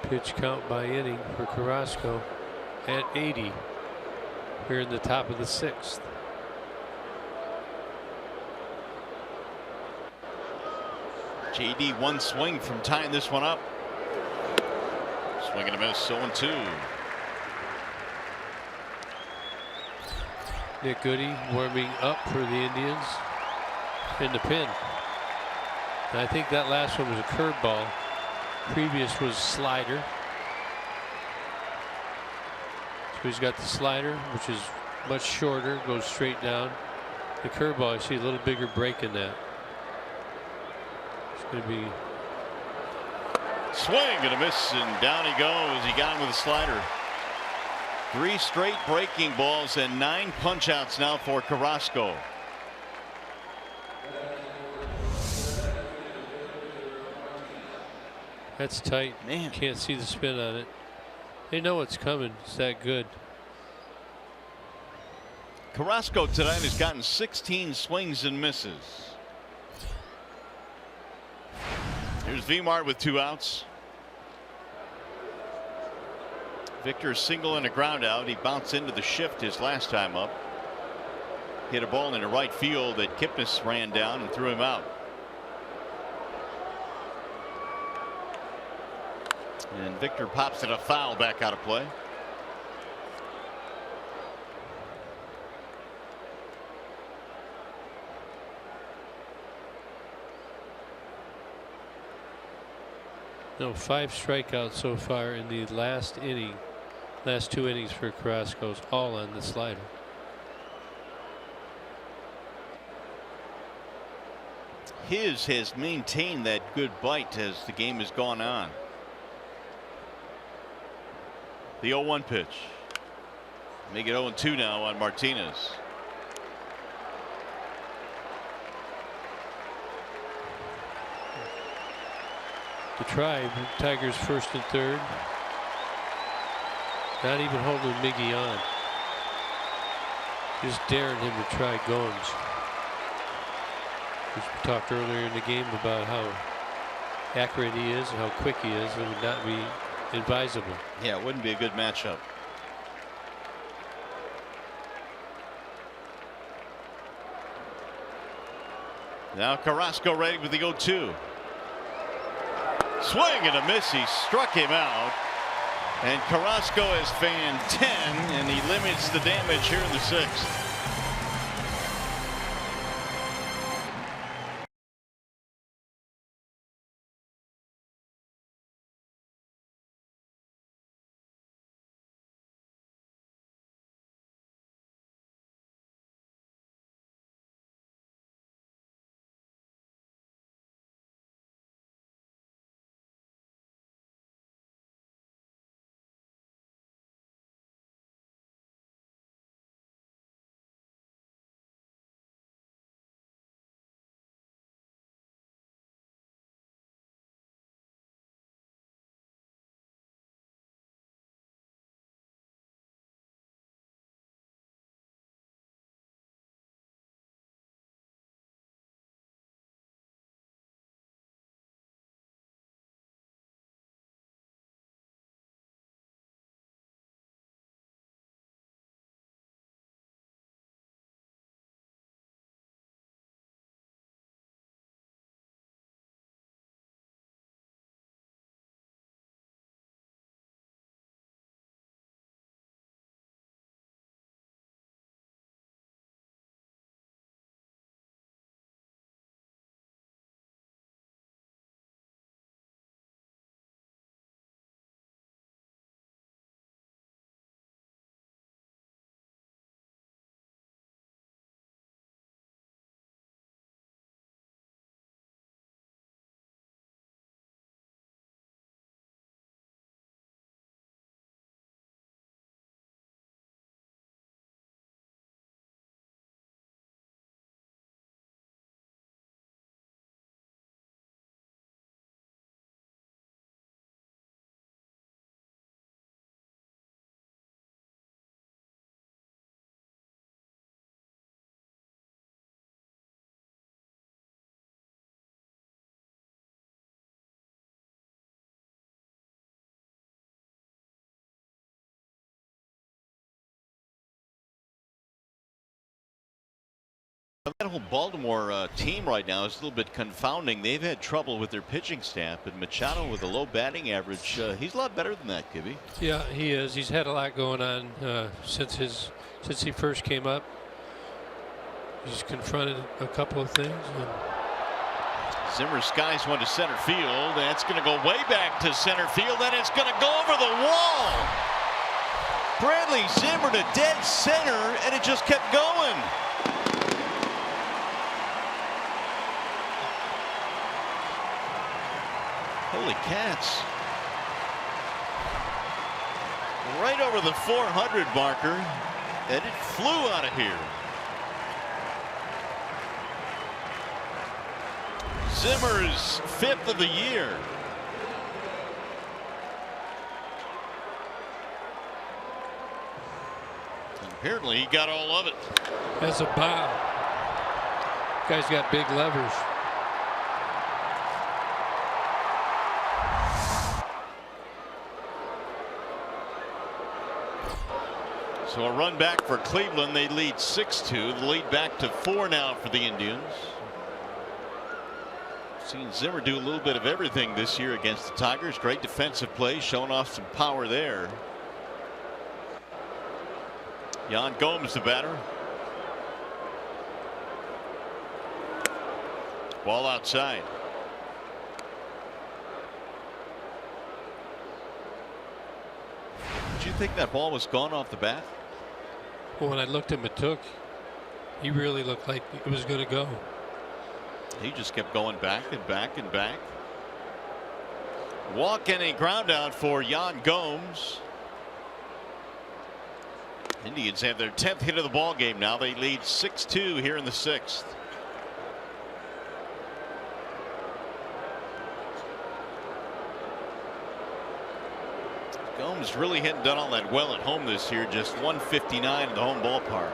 Pitch count by inning for Carrasco at 80. Here in the top of the 6th. JD one swing from tying this one up. Swing and a miss, 0-2. Nick Goody warming up for the Indians in the pen. And I think that last one was a curveball. Previous was slider. So he's got the slider, which is much shorter, goes straight down. The curveball, I see a little bigger break in that. It's going to be swing and a miss, and down he goes. He got him with a slider. 3 straight breaking balls and 9 punch outs now for Carrasco. That's tight. Man, can't see the spin on it. They know what's coming. It's that good. Carrasco tonight has gotten 16 swings and misses. Here's Vmart with 2 outs. Victor single and a ground out. He bounced into the shift his last time up. Hit a ball into right field that Kipnis ran down and threw him out. And Victor pops it a foul back out of play. No, 5 strikeouts so far in the last inning. Last 2 innings for Carrasco's, all on the slider. His has maintained that good bite as the game has gone on. The 0-1 pitch. Make it 0-2 now on Martinez. The Tribe, Tigers first and third. Not even holding Miggy on. Just daring him to try Gomes. We talked earlier in the game about how accurate he is and how quick he is. It would not be advisable. Yeah, it wouldn't be a good matchup. Now Carrasco ready with the 0-2. Swing and a miss. He struck him out. And Carrasco has fanned 10, and he limits the damage here in the 6th. That whole Baltimore team right now is a little bit confounding. They've had trouble with their pitching staff, but Machado with a low batting average, he's a lot better than that, Gibby. Yeah, he is. He's had a lot going on since he first came up. He's confronted a couple of things. Zimmer skies one to center field. That's going to go way back to center field, and it's going to go over the wall. Bradley Zimmer to dead center, and it just kept going. Holy cats. Right over the 400 marker, and it flew out of here. Zimmer's 5th of the year. And apparently he got all of it. That's a bomb. Guy's got big levers. So a run back for Cleveland. They lead 6-2. The lead back to 4 now for the Indians. Seen Zimmer do a little bit of everything this year against the Tigers. Great defensive play, showing off some power there. Yan Gomes the batter. Ball outside. Did you think that ball was gone off the bat? Well, when I looked at Matuk, he really looked like it was going to go. He just kept going back and back and back. Walk and a ground out for Yan Gomes. Indians have their 10th hit of the ball game now. They lead 6-2 here in the 6th. Gomes really hadn't done all that well at home this year. Just 159 in the home ballpark.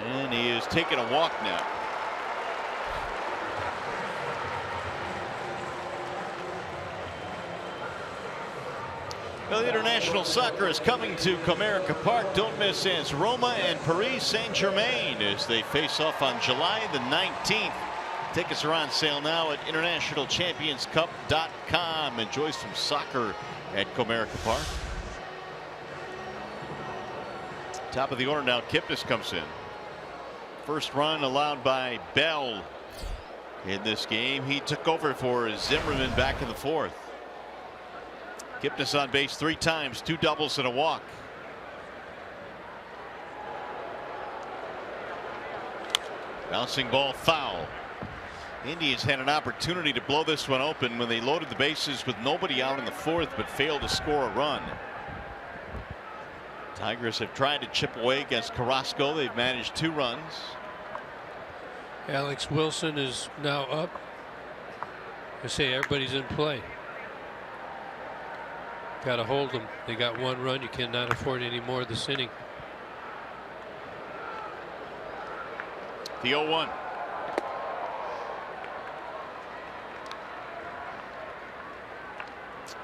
And he is taking a walk now. Well, international soccer is coming to Comerica Park. Don't miss AS Roma and Paris Saint-Germain as they face off on July the 19th. Tickets are on sale now at internationalchampionscup.com. Enjoy some soccer at Comerica Park. Top of the order now, Kipnis comes in. First run allowed by Bell in this game. He took over for Zimmerman back in the 4th. Kipnis on base 3 times, 2 doubles and a walk. Bouncing ball foul. Indians had an opportunity to blow this one open when they loaded the bases with nobody out in the 4th, but failed to score a run. Tigers have tried to chip away against Carrasco. They've managed 2 runs. Alex Wilson is now up. I say everybody's in play. Got to hold them. They got 1 run. You cannot afford any more this inning. The 0-1.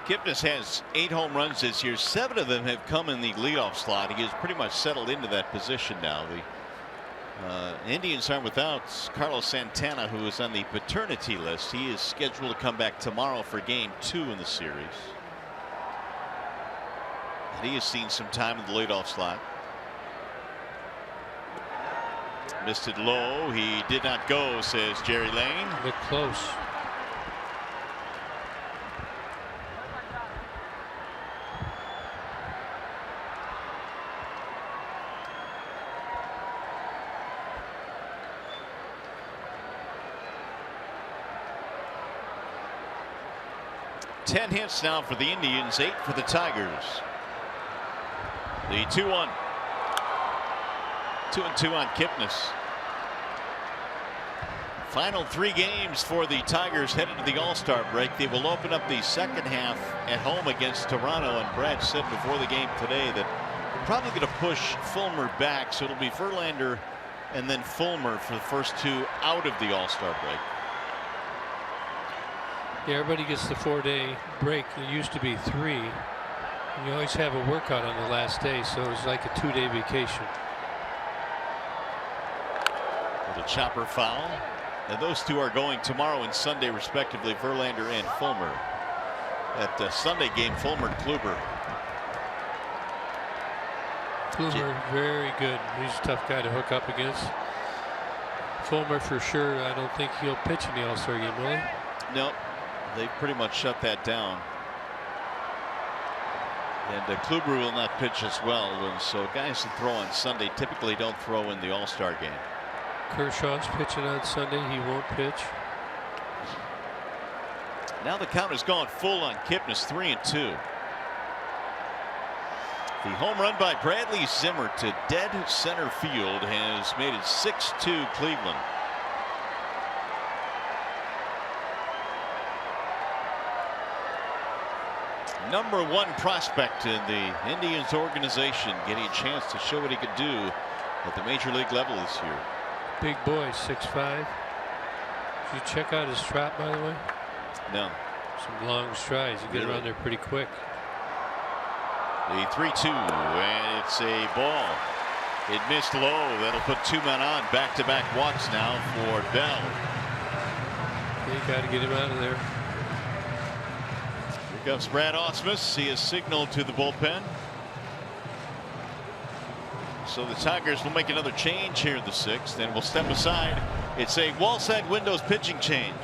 Kipnis has 8 home runs this year. 7 of them have come in the leadoff slot. He has pretty much settled into that position now. The Indians aren't without Carlos Santana, who is on the paternity list. He is scheduled to come back tomorrow for game 2 in the series. And he has seen some time in the leadoff slot. Missed it low. He did not go, says Jerry Lane. Look close. Ten hits now for the Indians, 8 for the Tigers. The 2-1. 2-2 on Kipnis. Final 3 games for the Tigers headed to the All-Star break. They will open up the second half at home against Toronto, and Brad said before the game today that they're probably going to push Fulmer back, so it'll be Verlander and then Fulmer for the first 2 out of the All-Star break. Yeah, everybody gets the 4-day break. It used to be 3. You always have a workout on the last day, so it was like a 2-day vacation. Little chopper foul. And those two are going tomorrow and Sunday, respectively, Verlander and Fulmer. At the Sunday game, Fulmer, Kluber. Fulmer, very good. He's a tough guy to hook up against. Fulmer, for sure, I don't think he'll pitch in the All-Star game, will he? No, they pretty much shut that down. And Kluber will not pitch as well. And so guys that throw on Sunday typically don't throw in the All-Star game. Kershaw's pitching on Sunday. He won't pitch. Now the count has gone full on Kipnis, 3-2. The home run by Bradley Zimmer to dead center field has made it 6-2 Cleveland. Number 1 prospect in the Indians organization getting a chance to show what he could do at the major league level this year. Big boy, 6'5". Did you check out his trot, by the way? No. Some long strides. You get around there pretty quick. The 3-2, and it's a ball. It missed low. That'll put 2 men on. Back-to-back walks now for Bell. You got to get him out of there. Here comes Brad Ausmus. He has signaled to the bullpen. So the Tigers will make another change here in the 6th, and will step aside. It's a wall-side windows pitching change.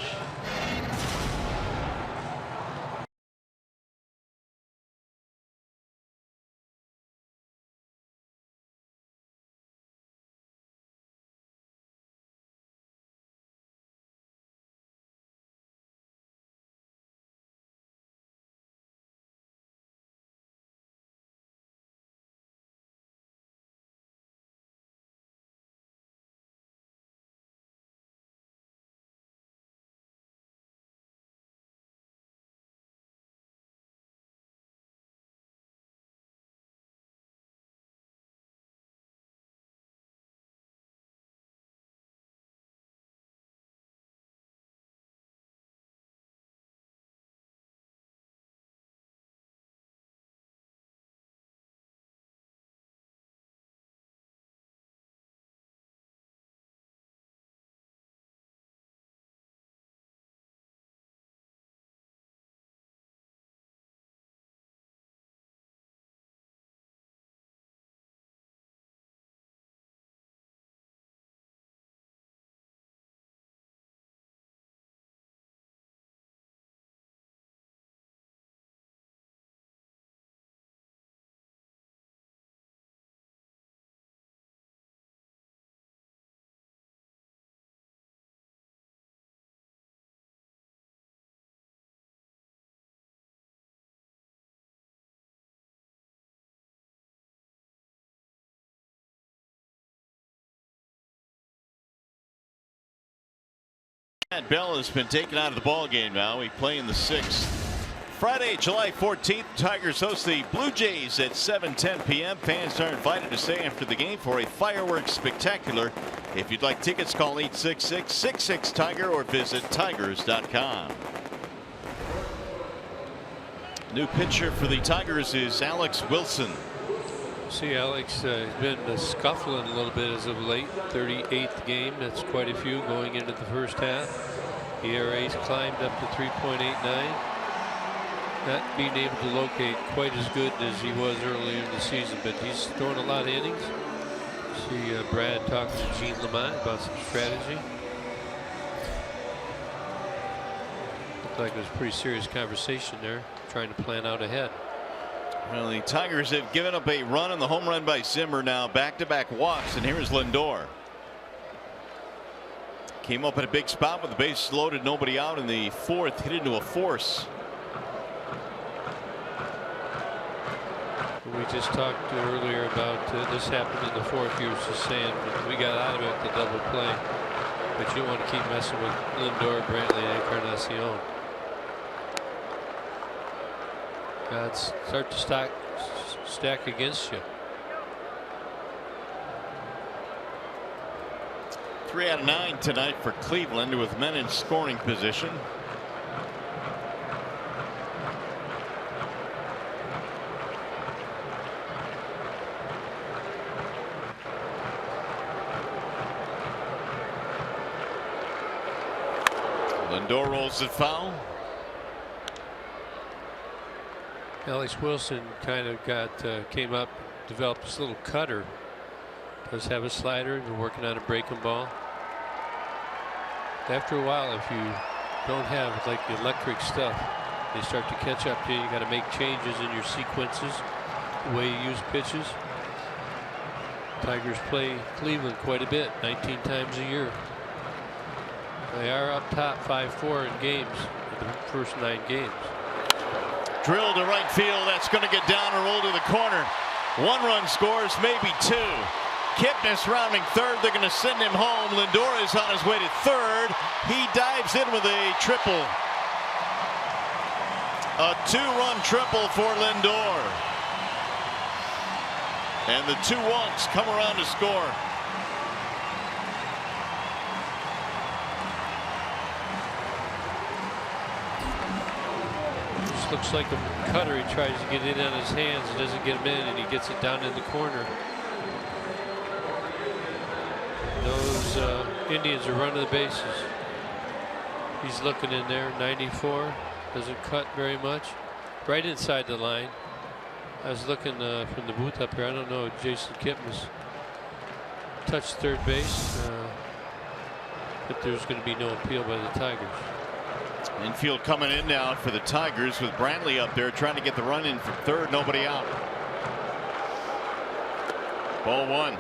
And Bell has been taken out of the ball game now. We play in the 6th. Friday, July 14th, Tigers host the Blue Jays at 7:10 p.m. Fans are invited to stay after the game for a fireworks spectacular. If you'd like tickets, call 866-66-TIGER or visit tigers.com. New pitcher for the Tigers is Alex Wilson. See, Alex has been scuffling a little bit as of late. 38th game. That's quite a few going into the first half. ERA's climbed up to 3.89. Not being able to locate quite as good as he was earlier in the season, but he's throwing a lot of innings. See, Brad talked to Gene Lamont about some strategy. Looked like it was a pretty serious conversation there, trying to plan out ahead. Well, the Tigers have given up a run on the home run by Zimmer. Now back-to-back walks, and here's Lindor. Came up at a big spot with the bases loaded, nobody out in the 4th. Hit into a force. We just talked earlier about this happened in the 4th. You were just saying we got out of it, the double play, but you don't want to keep messing with Lindor, Brantley, and Encarnacion. Odds start to stack against you. 3 out of 9 tonight for Cleveland with men in scoring position. Lindor rolls it foul. Alex Wilson kind of came up, developed this little cutter. Does have a slider. They're working on a breaking ball. After a while, if you don't have like the electric stuff, they start to catch up to you. You got to make changes in your sequences, the way you use pitches. Tigers play Cleveland quite a bit, 19 times a year. They are up top 5-4 in games, in the first 9 games. Drill to right field. That's going to get down and roll to the corner. 1 run scores, maybe 2. Kipnis rounding third. They're going to send him home. Lindor is on his way to third. He dives in with a triple. A 2-run triple for Lindor. And the 2 Wonks come around to score. This looks like a cutter. He tries to get it on his hands. He doesn't get him in, and he gets it down in the corner. Those Indians are running the bases. He's looking in there. 94. Doesn't cut very much. Right inside the line. I was looking from the booth up here. I don't know if Jason Kipnis touched third base, but there's going to be no appeal by the Tigers. Infield coming in now for the Tigers with Brantley up there trying to get the run in from third. Nobody out. Ball 1.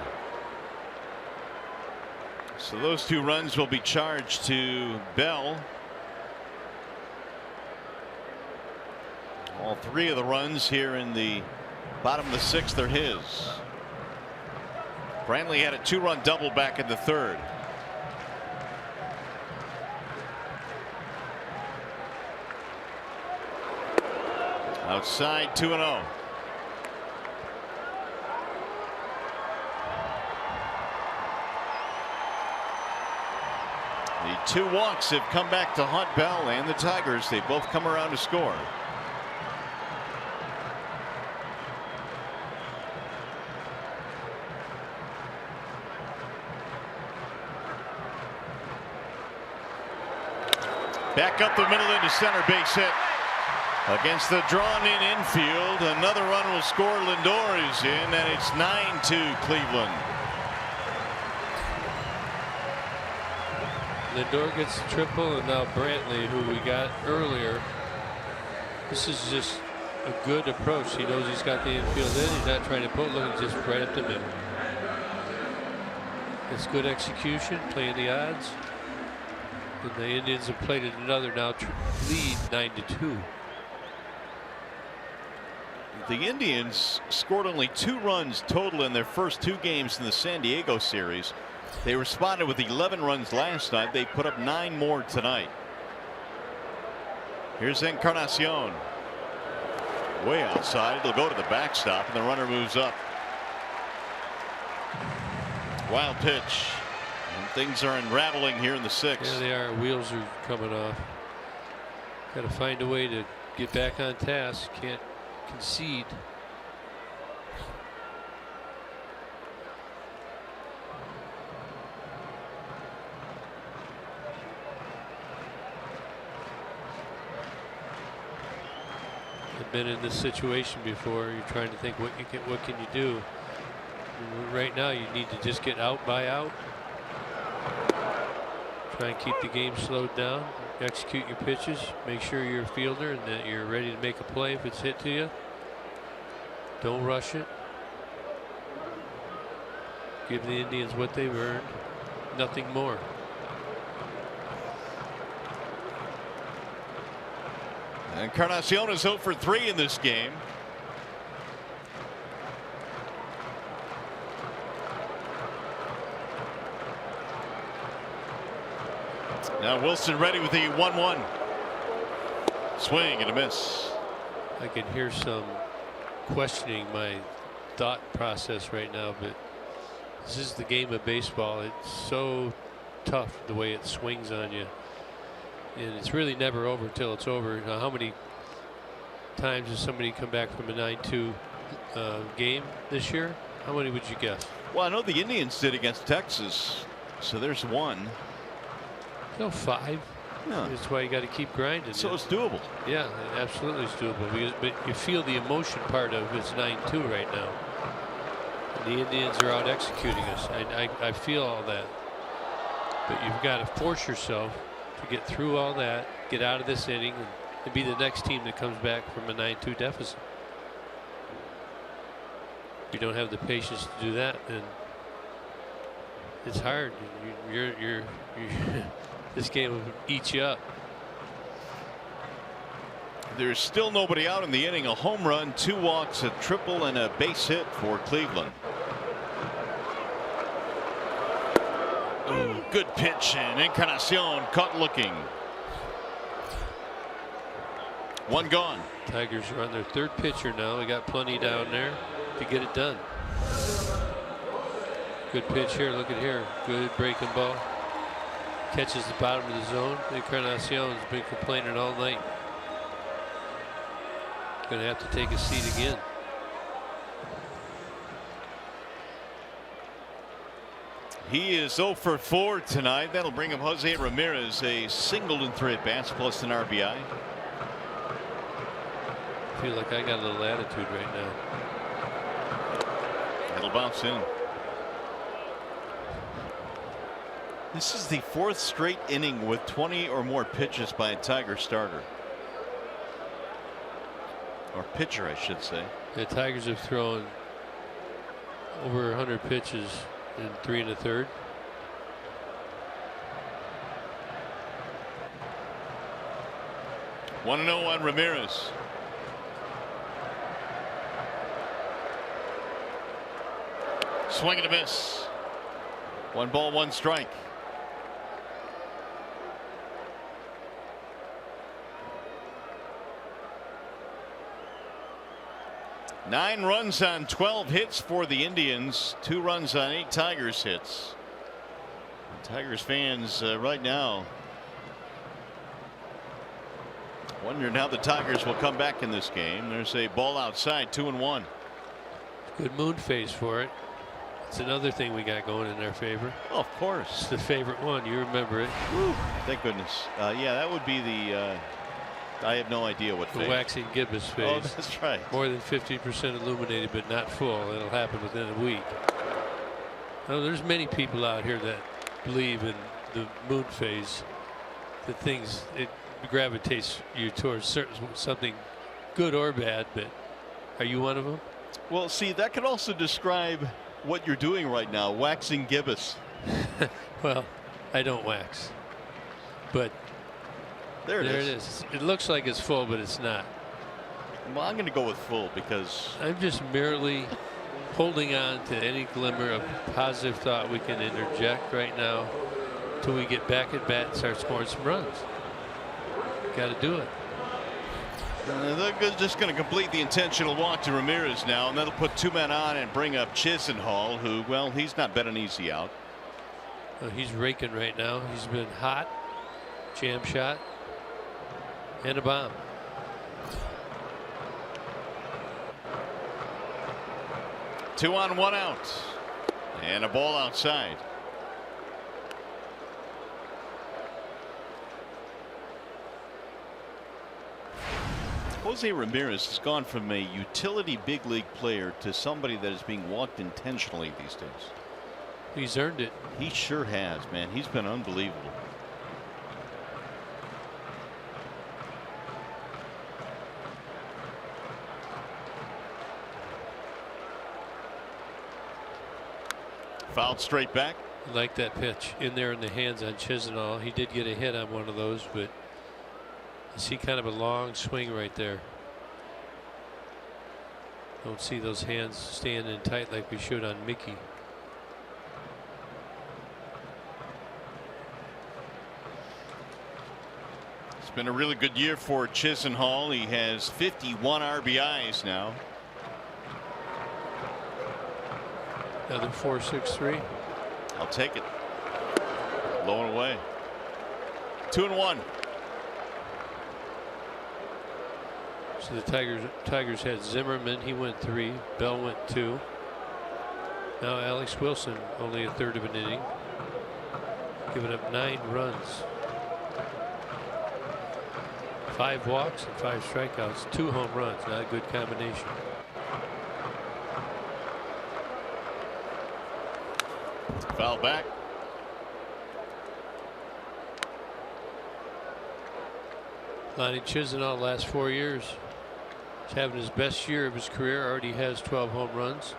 So those 2 runs will be charged to Bell. All 3 of the runs here in the bottom of the 6th are his. Brantley had a 2-run double back in the 3rd. Outside 2-0. The 2 Wonks have come back to haunt Bell and the Tigers. They both come around to score. Back up the middle into center, base hit. Against the drawn-in infield, another run will score. Lindor is in, and it's 9-2 Cleveland. Lindor gets the triple, and now Brantley, who we got earlier. This is just a good approach. He knows he's got the infield in. He's not trying to put, look, just right up the middle. It's good execution, playing the odds. And the Indians have played it another now lead 9-2. The Indians scored only 2 runs total in their first 2 games in the San Diego series. They responded with 11 runs last night. They put up 9 more tonight. Here's Encarnacion. Way outside. It'll go to the backstop, and the runner moves up. Wild pitch. And things are unraveling here in the 6th. Yeah, they are. Wheels are coming off. Got to find a way to get back on task. Can't concede. I've been in this situation before. You're trying to think what can you do. Right now you need to just get out by out. Try and keep the game slowed down. Execute your pitches. Make sure you're a fielder and that you're ready to make a play if it's hit to you. Don't rush it. Give the Indians what they've earned. Nothing more. Encarnacion is 0 for 3 in this game. Now Wilson ready with the 1-1. Swing and a miss. I can hear some questioning my thought process right now, but this is the game of baseball. It's so tough the way it swings on you, and it's really never over until it's over. Now, how many times has somebody come back from a 9-2 game this year? How many would you guess? Well, I know the Indians did against Texas, so there's 1. No, 5. No. That's why you got to keep grinding. So it's doable. Yeah, absolutely it's doable. But you feel the emotion part of it's 9-2 right now. And the Indians are out executing us. I feel all that. But you've got to force yourself to get through all that, get out of this inning, and be the next team that comes back from a 9-2 deficit. If you don't have the patience to do that, then it's hard. You're this game will eat you up. There's still nobody out in the inning. A home run, 2 walks, a triple, and a base hit for Cleveland. Ooh, good pitch, and Encarnacion caught looking. 1 gone. Tigers are on their 3rd pitcher now. They got plenty down there to get it done. Good pitch here. Look at here. Good breaking ball. Catches the bottom of the zone. Encarnacion's been complaining all night. Going to have to take a seat again. He is 0 for 4 tonight. That'll bring up Jose Ramirez, a single and 3 at bats plus an RBI. I feel like I got a little attitude right now. It'll bounce in. This is the 4th straight inning with 20 or more pitches by a Tiger starter. Or pitcher, I should say. The Tigers have thrown over 100 pitches in 3 1/3. One 1-0 on Ramirez. Swing and a miss. 1 ball, 1 strike. Nine runs on 12 hits for the Indians. 2 runs on 8 Tigers hits. Tigers fans right now wondering how the Tigers will come back in this game. There's a ball outside, 2-1. Good moon phase for it. It's another thing we got going in their favor. Oh, of course. It's the favorite one. You remember it. Woo, thank goodness. Yeah, that would be the I have no idea what the phase. waxing gibbous phase. Oh, that's right. More than 50% illuminated, but not full. It'll happen within a week. Now, there's many people out here that believe in the moon phase. The things it gravitates you towards something good or bad. But are you one of them? Well, see, that could also describe what you're doing right now, waxing gibbous. Well, I don't wax, but there it is. It is. It looks like it's full, but it's not. Well, I'm going to go with full because I'm just merely holding on to any glimmer of positive thought we can interject right now till we get back at bat and start scoring some runs. Got to do it. They're just going to complete the intentional walk to Ramirez now, and that'll put 2 men on and bring up Chisenhall, who, well, he's not been an easy out. Well, he's raking right now. He's been hot, jam shot, and a bomb. Two on, 1 out, and a ball outside. Jose Ramirez has gone from a utility big league player to somebody that is being walked intentionally these days. He's earned it. He sure has, man. He's been unbelievable. Fouled straight back. I like that pitch in there in the hands on Chisenhall. He did get a hit on one of those, but you see kind of a long swing right there. Don't see those hands staying in tight like we should on Mickey. It's been a really good year for Chisenhall. He has 51 RBIs now. Another 4.63. I'll take it. Low and away. 2-1. So the Tigers had Zimmerman. He went 3. Bell went 2. Now Alex Wilson, only a third of an inning, giving up 9 runs. 5 walks and 5 strikeouts, 2 home runs. Not a good combination. Foul back. Lonnie Chisenhall last 4 years. He's having his best year of his career. Already has 12 home runs.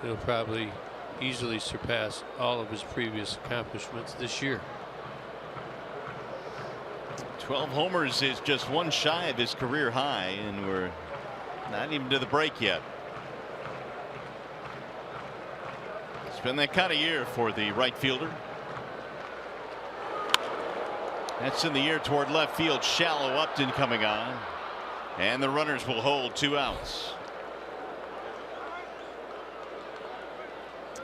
He'll probably easily surpass all of his previous accomplishments this year. 12 homers is just one shy of his career high, and we're not even to the break yet. It's been that kind of year for the right fielder. That's in the air toward left field. Shallow. Upton coming on, and the runners will hold 2 outs.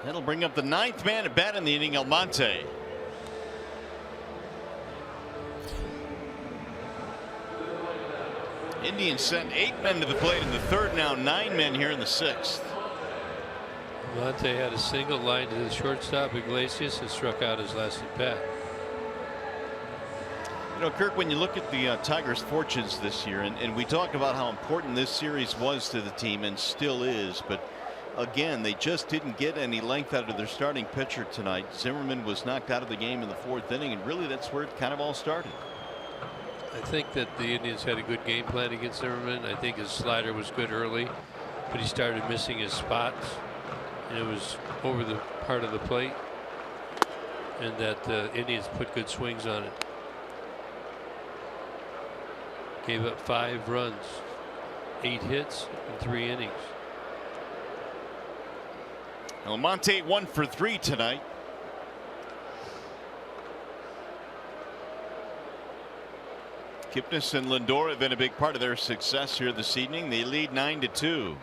That'll bring up the 9th man at bat in the inning, Almonte. Indians sent 8 men to the plate in the 3rd, now 9 men here in the 6th. Almonte had a single line to the shortstop Iglesias and struck out his last at bat. You know, Kirk, when you look at the Tigers' fortunes this year, and we talked about how important this series was to the team and still is, but again, they just didn't get any length out of their starting pitcher tonight. Zimmerman was knocked out of the game in the 4th inning, and really that's where it kind of all started. I think that the Indians had a good game plan against Zimmerman. I think his slider was good early, but he started missing his spots, and it was over the part of the plate, and that the Indians put good swings on it. Gave up 5 runs, 8 hits in 3 innings. Almonte 1 for 3 tonight. Kipnis and Lindor have been a big part of their success here this evening. They lead 9-2.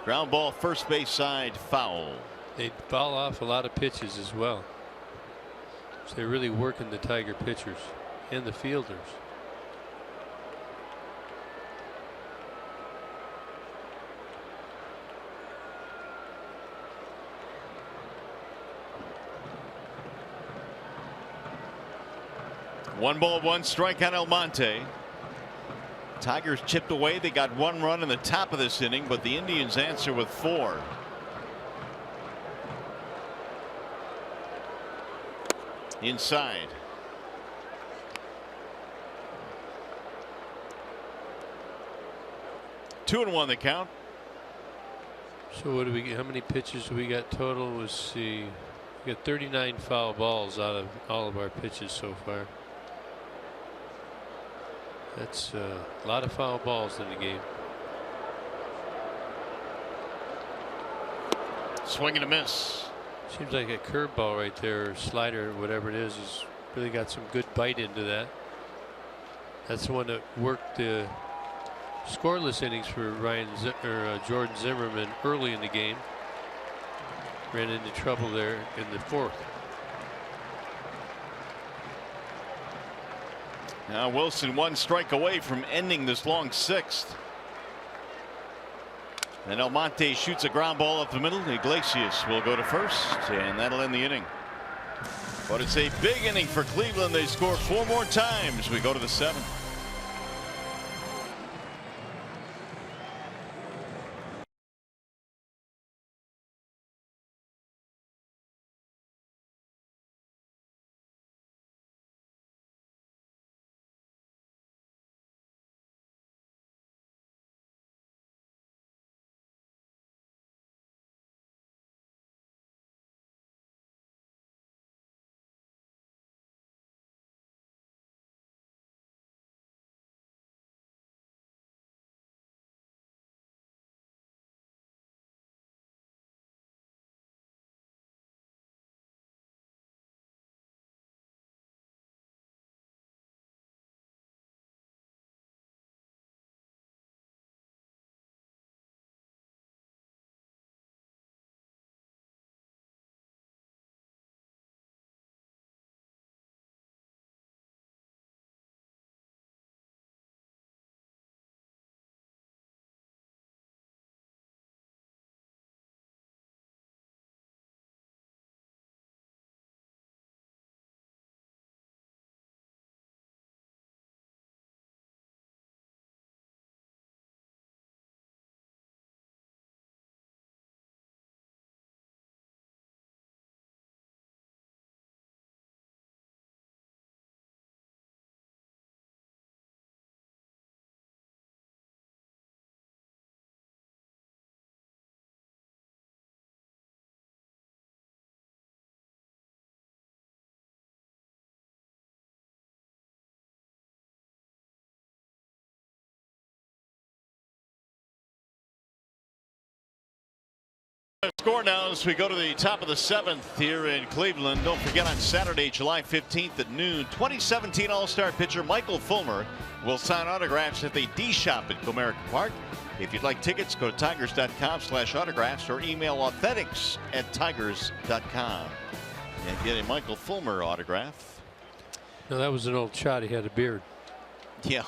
Ground ball, first base side, foul. They foul off a lot of pitches as well. So they're really working the Tiger pitchers and the fielders. One ball, 1 strike on Almonte. Tigers chipped away. They got 1 run in the top of this inning, but the Indians answer with 4. Inside. Two and 1 the count. So what do we get? How many pitches do we got total? Let's see. We got 39 foul balls out of all of our pitches so far. That's a lot of foul balls in the game. Swing and a miss. Seems like a curveball right there, or slider, whatever it is. He's really got some good bite into that. That's the one that worked the scoreless innings for Jordan Zimmerman early in the game. Ran into trouble there in the 4th. Now Wilson 1 strike away from ending this long 6th. And Almonte shoots a ground ball up the middle. Iglesias will go to first, and that'll end the inning. But it's a big inning for Cleveland. They score 4 more times. We go to the 7th. Score now as we go to the top of the 7th here in Cleveland. Don't forget, on Saturday, July 15th at noon, 2017 All-Star pitcher Michael Fulmer will sign autographs at the D Shop at Comerica Park. If you'd like tickets, go to tigers.com/autographs or email authentics@tigers.com and get a Michael Fulmer autograph. No, that was an old shot. He had a beard. Yeah.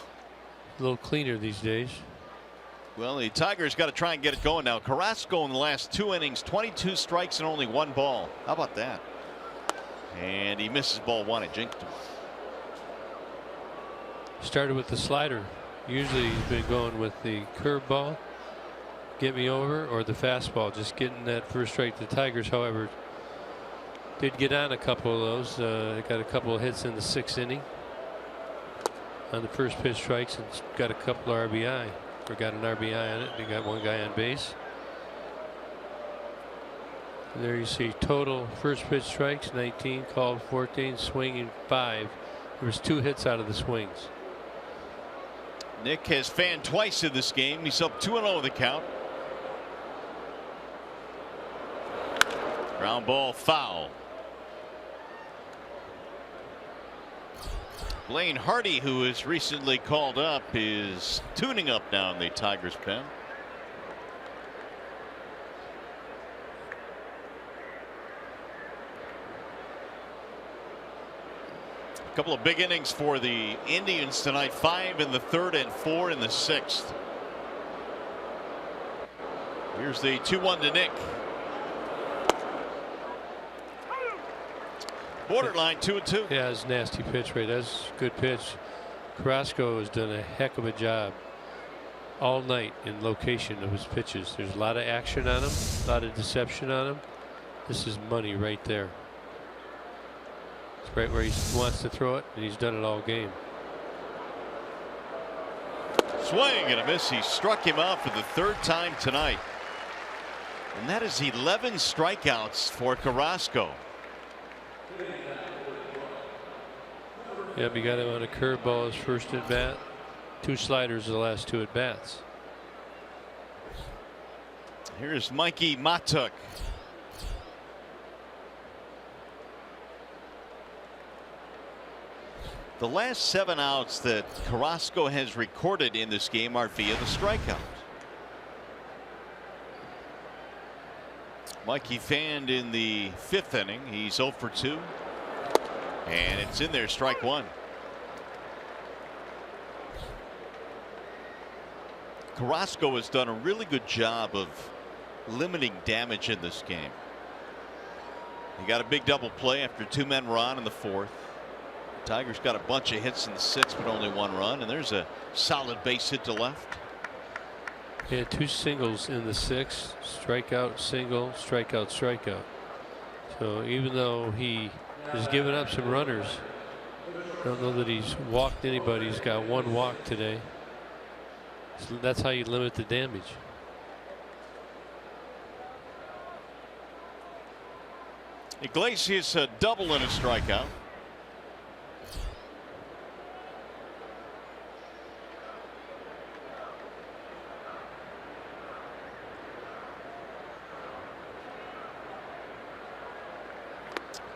A little cleaner these days. Well, the Tigers got to try and get it going now. Carrasco in the last 2 innings, 22 strikes and only 1 ball. How about that? And he misses ball 1. It jinked him. Started with the slider. Usually he's been going with the curveball, get me over, or the fastball, just getting that first strike to the Tigers. However, did get on a couple of those. Got a couple of hits in the 6th inning on the first pitch strikes and got a couple of RBI. Or got an RBI on it. They got 1 guy on base. And there you see total first pitch strikes 19, called 14, swinging 5. There was 2 hits out of the swings. Nick has fanned twice in this game. He's up 2-0 the count. Ground ball foul. Blaine Hardy, who was recently called up, is tuning up now in the Tigers pen. A couple of big innings for the Indians tonight. 5 in the 3rd and 4 in the 6th. Here's the 2-1 to Nick. Borderline 2-2. Yeah, it's a nasty pitch, right? That's a good pitch. Carrasco has done a heck of a job all night in location of his pitches. There's a lot of action on him, a lot of deception on him. This is money right there. It's right where he wants to throw it, and he's done it all game. Swing and a miss. He struck him out for the 3rd time tonight. And that is 11 strikeouts for Carrasco. Yep, he got him on a curveball his first at bat. 2 sliders the last 2 at bats. Here's Mikey Matuk. The last 7 outs that Carrasco has recorded in this game are via the strikeout. Mikey fanned in the 5th inning. He's 0 for 2. And it's in there, strike 1. Carrasco has done a really good job of limiting damage in this game. He got a big double play after 2 men were on in the 4th. Tigers got a bunch of hits in the 6th, but only 1 run, and there's a solid base hit to left. He had 2 singles in the 6th. Strikeout, single, strikeout, strikeout. So even though he has given up some runners, I don't know that he's walked anybody. He's got 1 walk today. So that's how you limit the damage. Iglesias a double and a strikeout.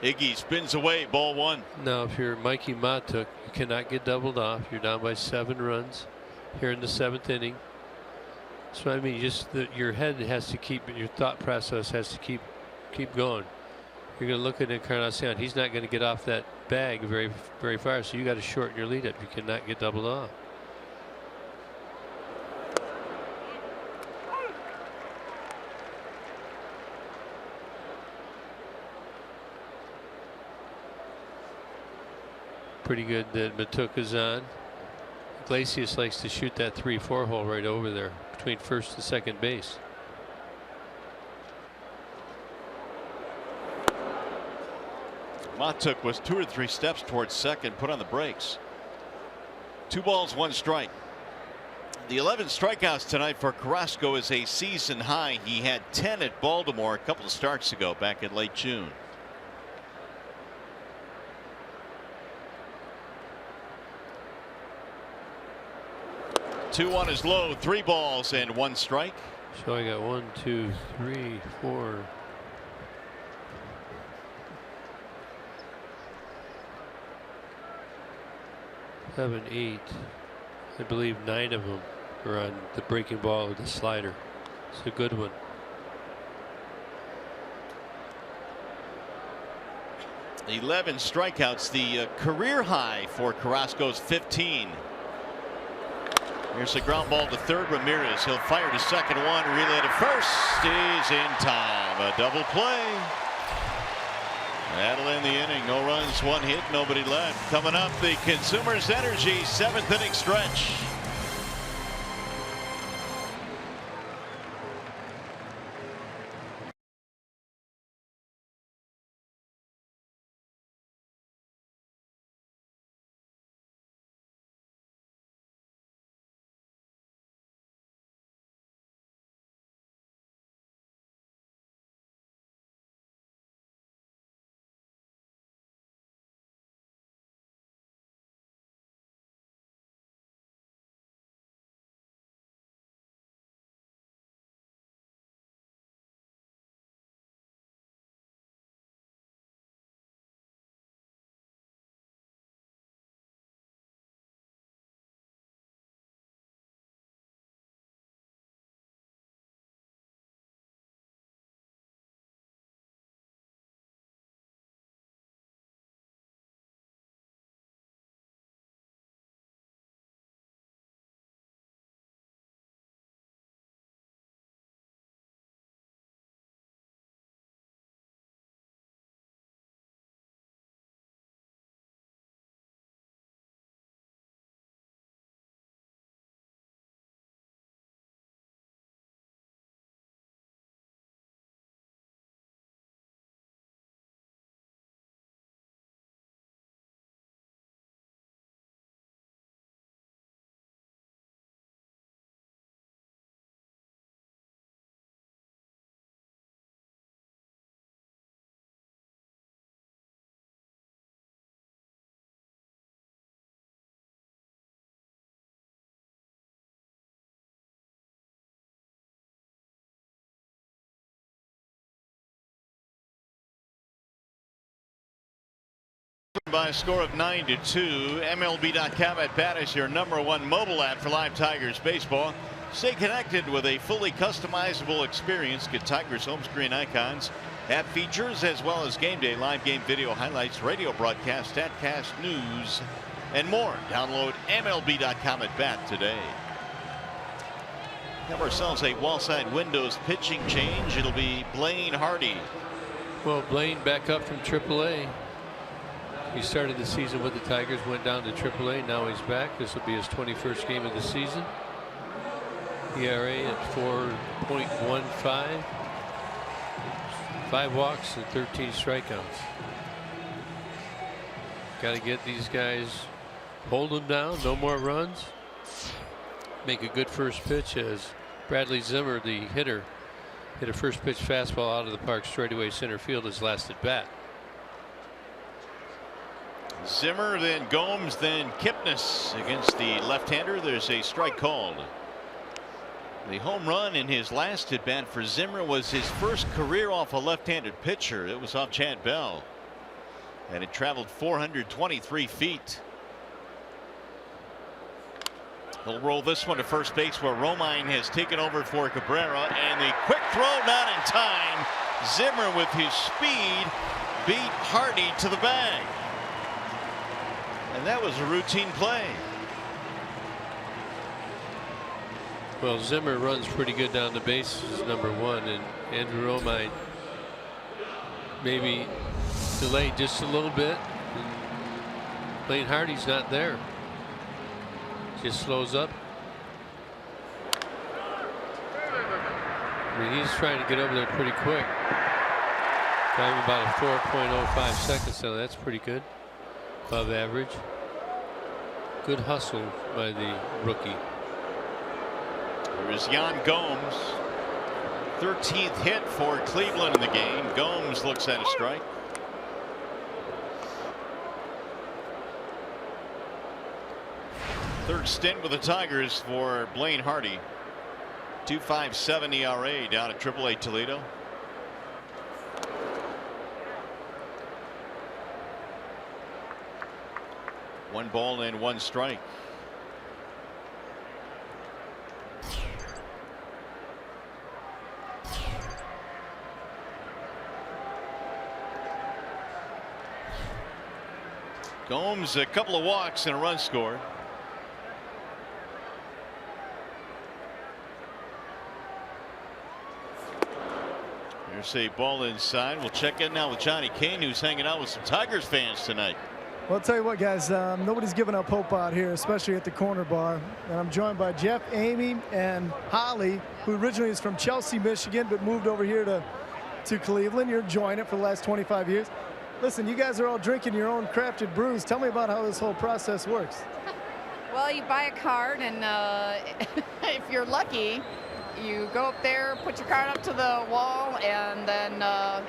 Iggy spins away, ball 1. Now, if you're Mikey Matuk, you cannot get doubled off. You're down by 7 runs here in the 7th inning. So I mean, just your head has to keep, your thought process has to keep going. You're going to look at Encarnacion. He's not going to get off that bag very far. So you got to shorten your lead up. You cannot get doubled off. Pretty good that Matuk is on. Iglesias likes to shoot that 3-4 hole right over there between first and second base. Matuk was 2 or 3 steps towards second, put on the brakes. 2 balls, 1 strike. The 11 strikeouts tonight for Carrasco is a season high. He had 10 at Baltimore a couple of starts ago back in late June. 2-1 is low, 3 balls and 1 strike. So I got 1, 2, 3, 4. 7, 8. I believe 9 of them are on the breaking ball or the slider. It's a good one. $11 strikeouts, the career high for Carrasco's 15. Here's a ground ball to third. Ramirez, he'll fire to second, one, relay to first, is in time. A double play. That'll end the inning. No runs, 1 hit, nobody left. Coming up, the Consumers Energy 7th inning stretch. By a score of 9-2. MLB.com at bat is your #1 mobile app for live Tigers baseball. Stay connected with a fully customizable experience. Get Tigers home screen icons, app features, as well as game day live game video highlights, radio broadcast, statcast, news, and more. Download MLB.com at bat today. Have ourselves a wall-side windows pitching change. It'll be Blaine Hardy. Well, Blaine back up from AAA. He started the season with the Tigers, went down to AAA. Now he's back. This will be his 21st game of the season. ERA at 4.15. 5 walks and 13 strikeouts. Got to get these guys, hold them down, no more runs. Make a good first pitch as Bradley Zimmer, the hitter, hit a first pitch fastball out of the park straightaway center field his last at bat. Zimmer, then Gomes, then Kipnis against the left-hander. There's a strike called. The home run in his last at bat for Zimmer was his first career off a left-handed pitcher. It was off Chad Bell, and it traveled 423 feet. He'll roll this one to first base where Romine has taken over for Cabrera, and the quick throw not in time. Zimmer with his speed beat Hardy to the bag. And that was a routine play. Well, Zimmer runs pretty good down the bases, #1, and Andrew Romine maybe delayed just a little bit. Blaine Hardy's not there. Just slows up. I mean, he's trying to get over there pretty quick. Driving about a 4.05 seconds, so that's pretty good. Above average. Good hustle by the rookie. There is Yan Gomes. 13th hit for Cleveland in the game. Gomes looks at a strike. Third stint with the Tigers for Blaine Hardy. 2.57 ERA down at AAA Toledo. One ball and one strike. Gomes, a couple of walks and a run scored. Here's a ball inside. We'll check in now with Johnny Kane, who's hanging out with some Tigers fans tonight. Well, I'll tell you what, guys, nobody's giving up hope out here, especially at the corner bar. And I'm joined by Jeff, Amy, and Holly, who originally is from Chelsea, Michigan, but moved over here to Cleveland. You're enjoying it for the last 25 years. Listen, you guys are all drinking your own crafted brews. Tell me about how this whole process works. Well, you buy a card, and if you're lucky, you go up there, put your card up to the wall, and then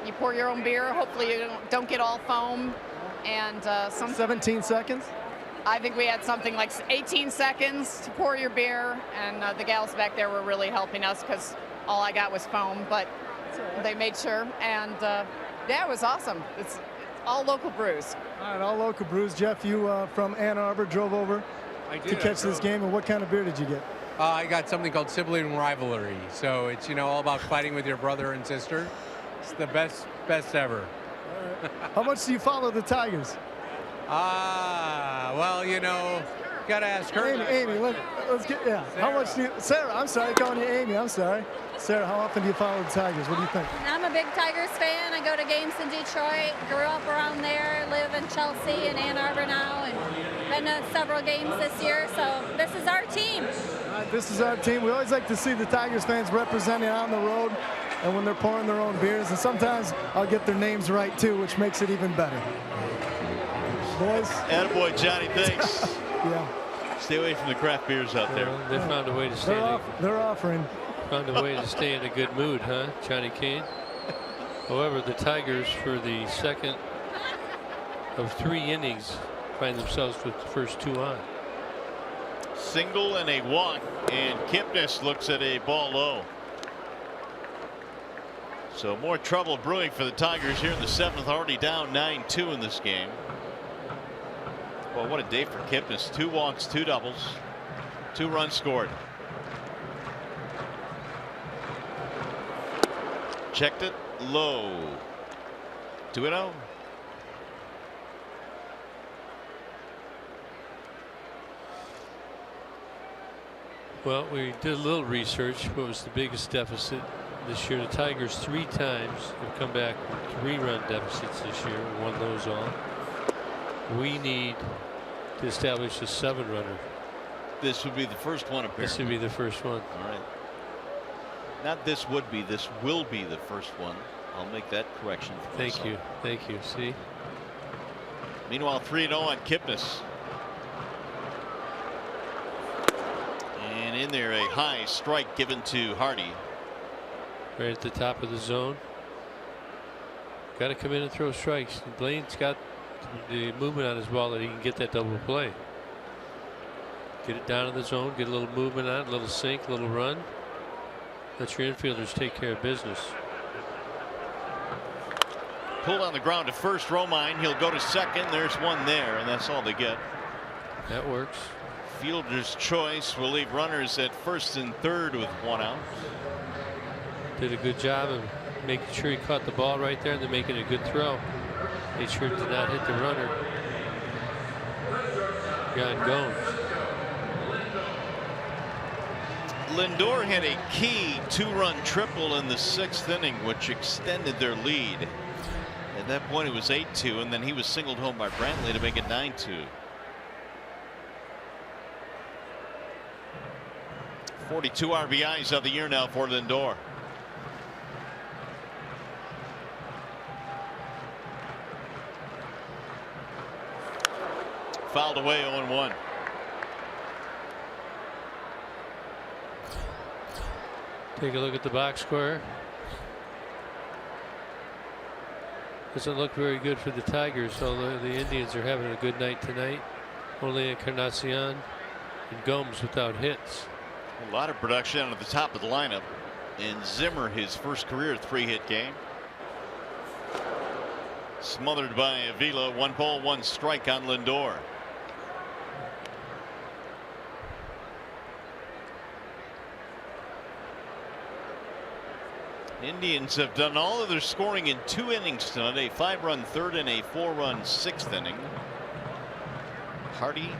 you pour your own beer. Hopefully you don't get all foam. And 17 seconds? I think we had something like 18 seconds to pour your beer, and the gals back there were really helping us because all I got was foam, but they made sure. And yeah, it was awesome. It's all local brews. All right, all local brews. Jeff, you from Ann Arbor drove over to catch this game, and what kind of beer did you get? I got something called sibling rivalry. So it's, all about fighting with your brother and sister. It's the best ever. How much do you follow the Tigers? Well, gotta ask her. Amy, let's get, yeah. Sarah. How much do you, Sarah, I'm sorry, calling you Amy, I'm sorry. Sarah, how often do you follow the Tigers? What do you think? I'm a big Tigers fan. I go to games in Detroit, grew up around there, live in Chelsea and Ann Arbor now, and been to several games this year, so this is our team. This is our team. We always like to see the Tigers fans representing on the road and when they're pouring their own beers, and sometimes I'll get their names right too, which makes it even better. Boys. Attaboy, Johnny, thanks. Yeah. Stay away from the craft beers out there. They found a way to stay. They're offering. Found a way to stay in a good mood, huh, Johnny Kane? However, the Tigers, for the second of 3 innings, find themselves with the first 2 on. Single and a walk, and Kipnis looks at a ball low. So more trouble brewing for the Tigers here in the 7th, already down 9-2 in this game. Well, what a day for Kipnis. 2 walks, 2 doubles, 2 runs scored. Checked it low. 2-0. Well, we did a little research. What was the biggest deficit this year? The Tigers 3 times have come back with 3-run deficits this year, won those all. We need to establish a 7-runner. This would be the first one, apparently. This would be the first one. All right. Not this would be, this will be the first one. I'll make that correction. Thank you. Thank you. See? Meanwhile, 3-0 on Kipnis. And in there, a high strike given to Hardy. Right at the top of the zone. Got to come in and throw strikes. Blaine's got the movement on his ball that he can get that double play. Get it down in the zone, get a little movement on it, a little sink, a little run. Let your infielders take care of business. Pulled on the ground to first. Romine. He'll go to second. There's one there, and that's all they get. That works. Fielder's choice will leave runners at first and third with 1 out. Did a good job of making sure he caught the ball right there and then making a good throw. Made sure to not hit the runner. Jan Gomes. Lindor had a key 2-run triple in the 6th inning, which extended their lead. At that point, it was 8-2, and then he was singled home by Brantley to make it 9-2. 42 RBIs of the year now for Lindor. Fouled away, 0-1. Take a look at the box score. Doesn't look very good for the Tigers, although the Indians are having a good night tonight. Only Encarnacion and Gomes without hits. A lot of production out of the top of the lineup. And Zimmer, his first career 3-hit game. Smothered by Avila. 1 ball, 1 strike on Lindor. Indians have done all of their scoring in 2 innings tonight. A 5-run 3rd and a 4-run 6th inning. Hardy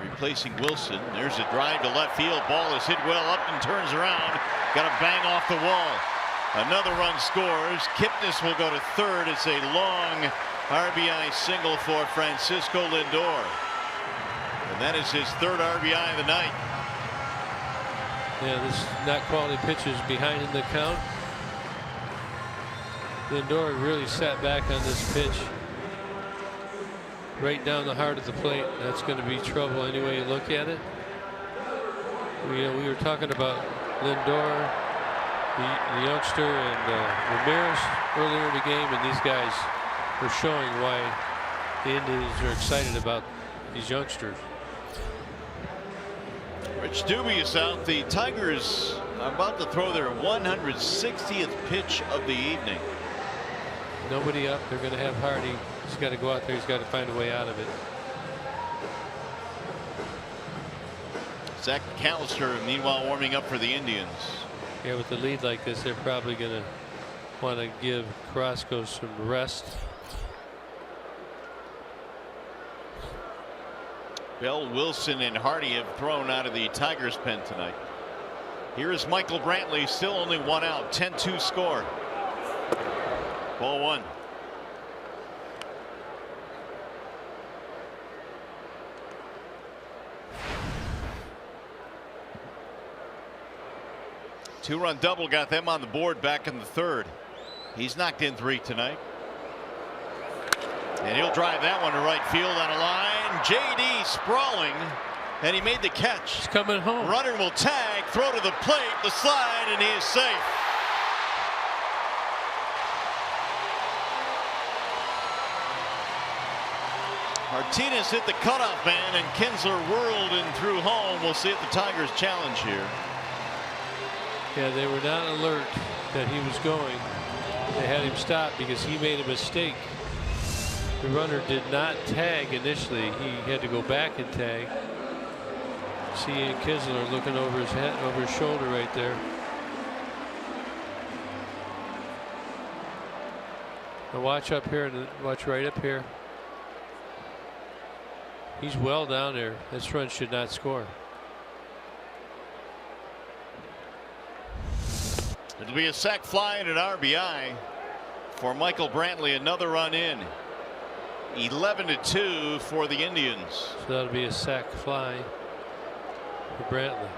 replacing Wilson. There's a drive to left field. Ball is hit well. Upton turns around. Got a bang off the wall. Another run scores. Kipnis will go to 3rd. It's a long RBI single for Francisco Lindor. And that is his 3rd RBI of the night. Yeah, this not quality pitches behind in the count. Lindor really sat back on this pitch. Right down the heart of the plate. That's going to be trouble any way you look at it. We were talking about Lindor, the youngster, and Ramirez earlier in the game, and these guys are showing why the Indians are excited about these youngsters. Rich Doobie is out. The Tigers are about to throw their 160th pitch of the evening. Nobody up. They're going to have Hardy. He's got to go out there. He's got to find a way out of it. Zach McAllister, meanwhile, warming up for the Indians. Yeah, with the lead like this, they're probably going to want to give Carrasco some rest. Bell, Wilson, and Hardy have thrown out of the Tigers' pen tonight. Here is Michael Brantley, still only 1 out, 10-2 score. Ball 1. Two-run double got them on the board back in the 3rd. He's knocked in 3 tonight. And he'll drive that one to right field on a line. JD sprawling, and he made the catch. He's coming home. Runner will tag, throw to the plate, the slide, and he is safe. Martinez hit the cutoff man, and Kinsler whirled and threw home. We'll see if the Tigers challenge here. Yeah, they were not alert that he was going. They had him stopped because he made a mistake. The runner did not tag initially. He had to go back and tag. See Ian Kinsler looking over his head, over his shoulder right there. Now watch up here and watch right up here. He's well down there. This run should not score. It'll be a sac fly and an RBI for Michael Brantley. Another run in. 11-2 for the Indians. So that'll be a sac fly for Brantley.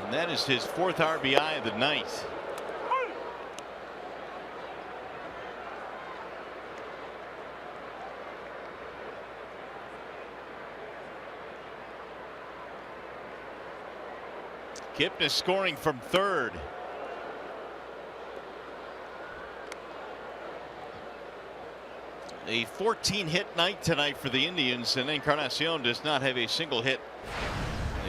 And that is his 4th RBI of the night. Kipnis scoring from 3rd. A 14-hit night tonight for the Indians, and Encarnacion does not have a single hit.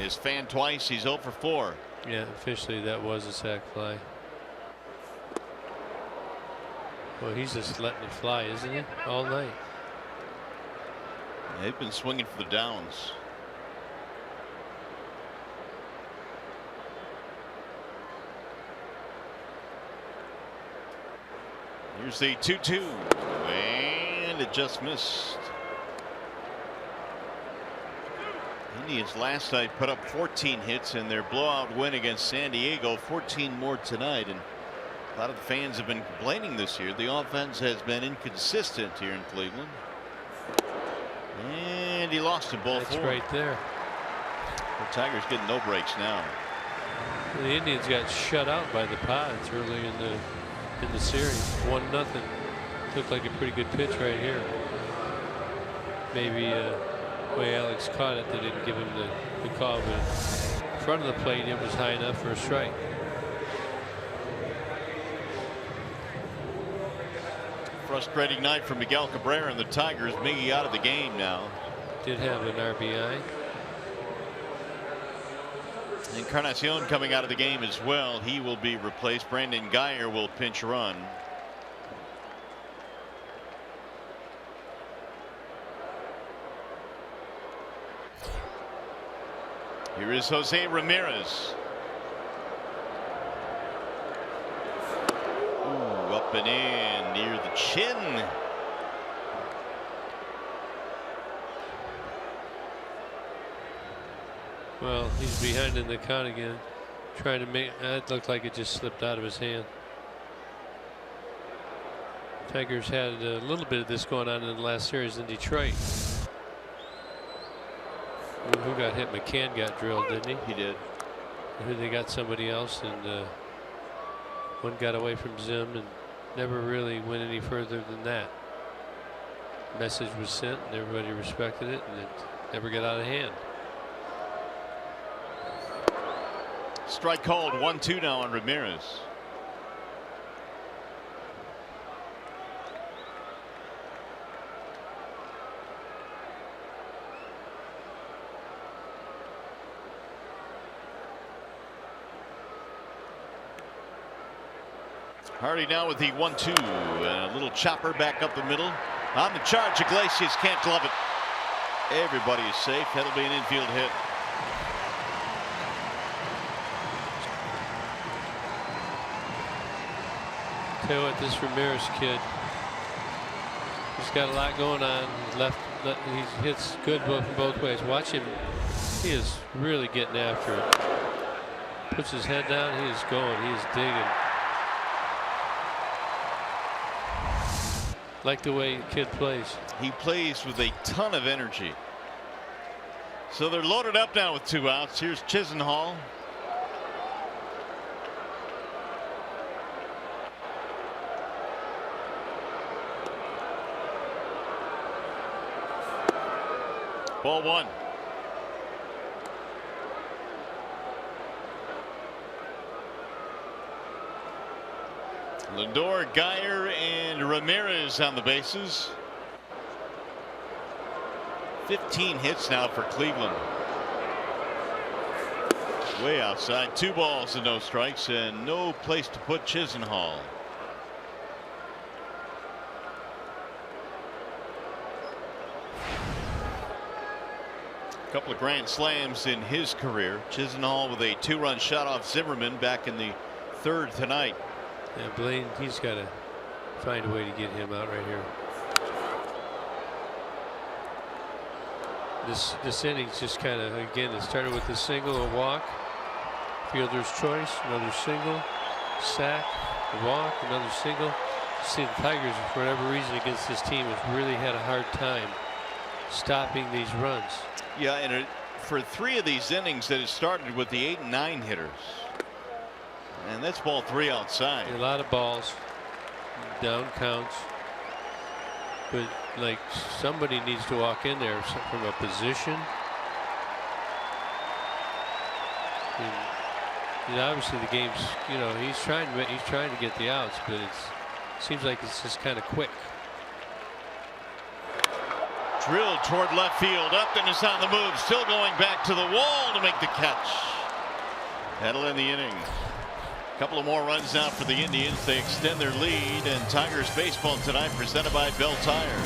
He's fanned twice. He's 0 for 4. Yeah, officially that was a sac fly. Well, he's just letting it fly, isn't he? All night. They've been swinging for the downs. Here's the 2-2. And it just missed. Indians last night put up 14 hits in their blowout win against San Diego. 14 more tonight, and a lot of the fans have been complaining this year. The offense has been inconsistent here in Cleveland. And he lost a ball. That's right there. The Tigers getting no breaks now. The Indians got shut out by the Pods early in the series. 1-0. Looked like a pretty good pitch right here. Maybe the way Alex caught it, they didn't give him the call, but in front of the plate it was high enough for a strike. Frustrating night for Miguel Cabrera and the Tigers. Miggy out of the game now. Did have an RBI. Encarnacion coming out of the game as well. He will be replaced. Brandon Guyer will pinch run. Here is Jose Ramirez. Ooh, up and in near the chin. Well, he's behind in the count again, trying to make that looked like it just slipped out of his hand. Tigers had a little bit of this going on in the last series in Detroit. Who got hit? McCann got drilled, didn't he? He did. They got somebody else, and one got away from Zim and never really went any further than that. Message was sent, and everybody respected it, and it never got out of hand. Strike called. 1-2 now on Ramirez. Hardy now with the 1-2 and a little chopper back up the middle. On the charge, Iglesias can't glove it. Everybody is safe. That'll be an infield hit. Tell you what, this Ramirez kid, he's got a lot going on. He hits good from both ways. Watch him. He is really getting after it. Puts his head down. He is going. He is digging. Like the way the kid plays. He plays with a ton of energy. So they're loaded up now with 2 outs. Here's Chisenhall. Ball 1. Lindor, Guyer, and Ramirez on the bases. 15 hits now for Cleveland. Way outside. 2 balls and no strikes, and no place to put Chisenhall. Couple of grand slams in his career. Chisenhall with a 2-run shot off Zimmerman back in the 3rd tonight. Yeah, Blaine, he's got to find a way to get him out right here. This inning's just kind of, again, it started with a single, a walk, fielder's choice, another single, sack, a walk, another single. See, the Tigers, for whatever reason, against this team, has really had a hard time stopping these runs. Yeah, and for 3 of these innings that it started with the 8 and 9 hitters. And that's ball 3 outside. A lot of balls, down counts. But like somebody needs to walk in there from a position. And obviously the game's, he's trying to get the outs, but it seems like it's just kind of quick. Drilled toward left field. Upton is on the move, still going back to the wall to make the catch. That'll end the inning. A couple of more runs now for the Indians. They extend their lead, and Tigers baseball tonight presented by Bell Tire.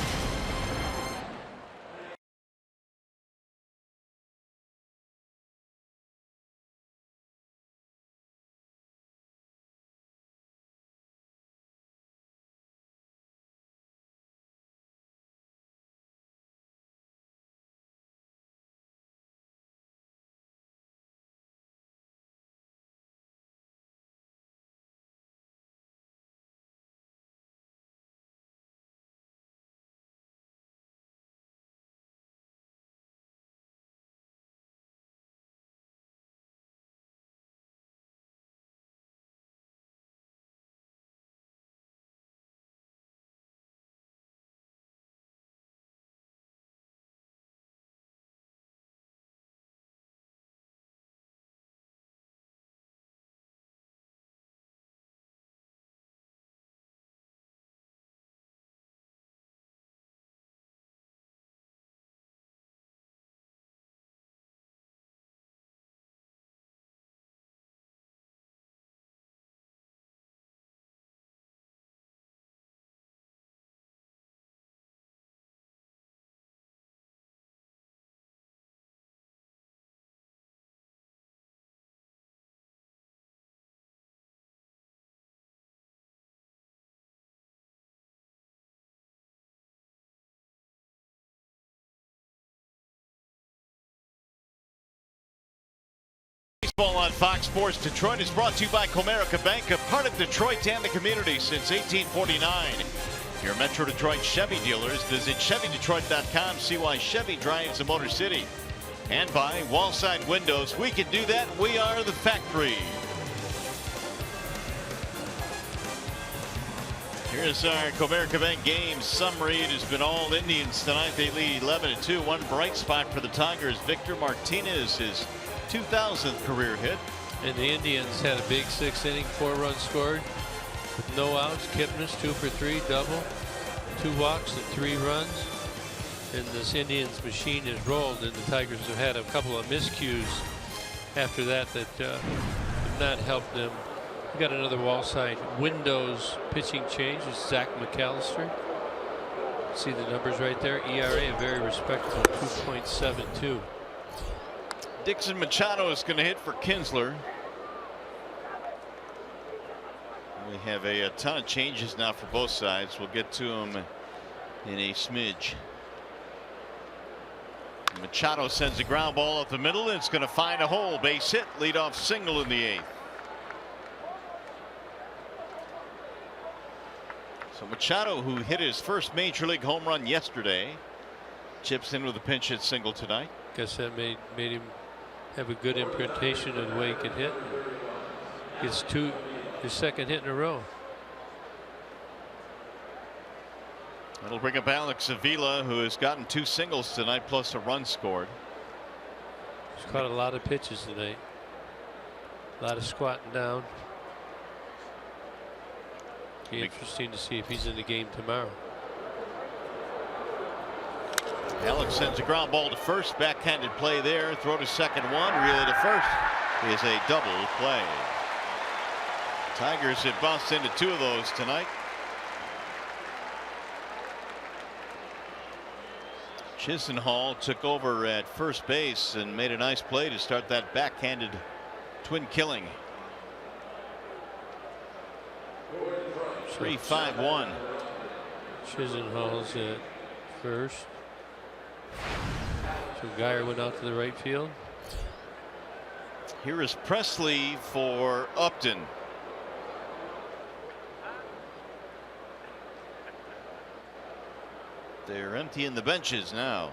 Baseball on Fox Sports Detroit is brought to you by Comerica Bank, a part of Detroit and the community since 1849. Your Metro Detroit Chevy dealers. Visit ChevyDetroit.com. See why Chevy drives the Motor City. And by Wallside Windows. We can do that. We are the factory. Here's our Comerica Bank game summary. It has been all Indians tonight. They lead 11-2. One bright spot for the Tigers. Victor Martinez, his 2000th career hit. And the Indians had a big 6th inning, 4 runs scored with no outs. Kipnis 2 for 3, double, 2 walks and 3 runs. And this Indians machine has rolled, and the Tigers have had a couple of miscues after that have not helped them. We got another Wallside Windows pitching change. It's Zach McAllister. See the numbers right there. ERA a very respectable 2.72. Dixon Machado is going to hit for Kinsler. We have a ton of changes now for both sides. We'll get to them in a smidge. Machado sends a ground ball up the middle, and it's going to find a hole. Base hit, leadoff single in the 8th. So Machado, who hit his first major league home run yesterday, chips in with a pinch hit single tonight. Guess that made him have a good imprintation of the way he could hit. His 2nd hit in a row. That'll bring up Alex Avila, who has gotten 2 singles tonight plus a run scored. He's caught a lot of pitches tonight. A lot of squatting down. Be interesting to see if he's in the game tomorrow. Alex sends a ground ball to first. Backhanded play there. Throw to second one. Relay to first is a double play. Tigers have bounced into 2 of those tonight. Chisenhall took over at first base and made a nice play to start that backhanded twin killing. 3-5-1. Chisenhall's at first. So Geyer went out to the right field. Here is Presley for Upton. They're emptying the benches now.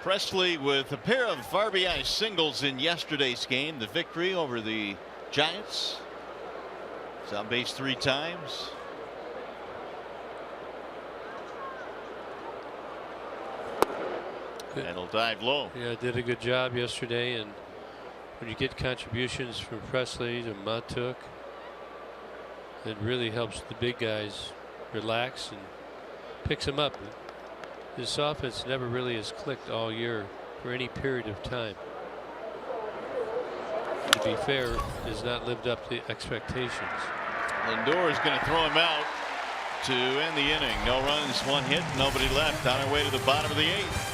Presley with a pair of RBI singles in yesterday's game. The victory over the Giants. He's on base 3 times. That'll dive low. Yeah, did a good job yesterday, and when you get contributions from Presley to Matuk, it really helps the big guys relax and picks them up. This offense never really has clicked all year for any period of time. To be fair, has not lived up to expectations. Lindor is going to throw him out to end the inning. No runs, 1 hit, nobody left. On our way to the bottom of the 8th.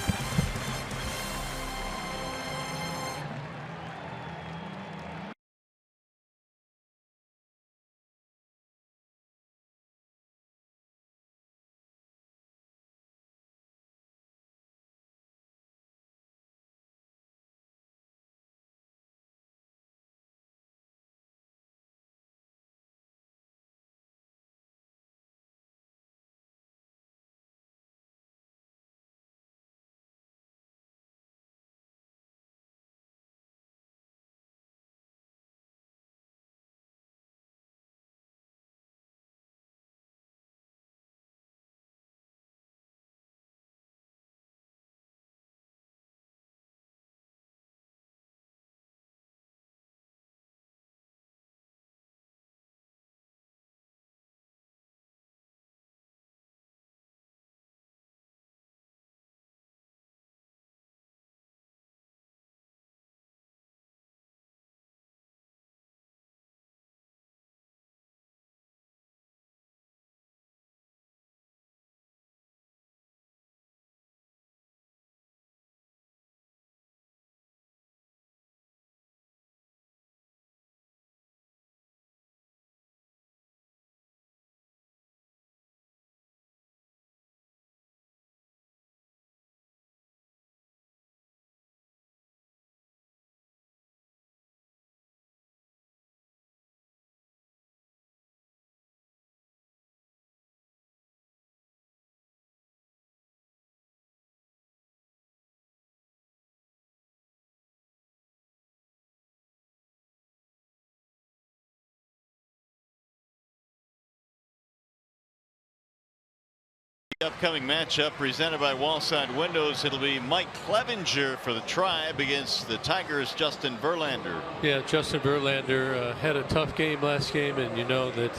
Upcoming matchup presented by Wallside Windows. It'll be Mike Clevenger for the Tribe against the Tigers' Justin Verlander. Yeah, Justin Verlander had a tough game last game, and you know that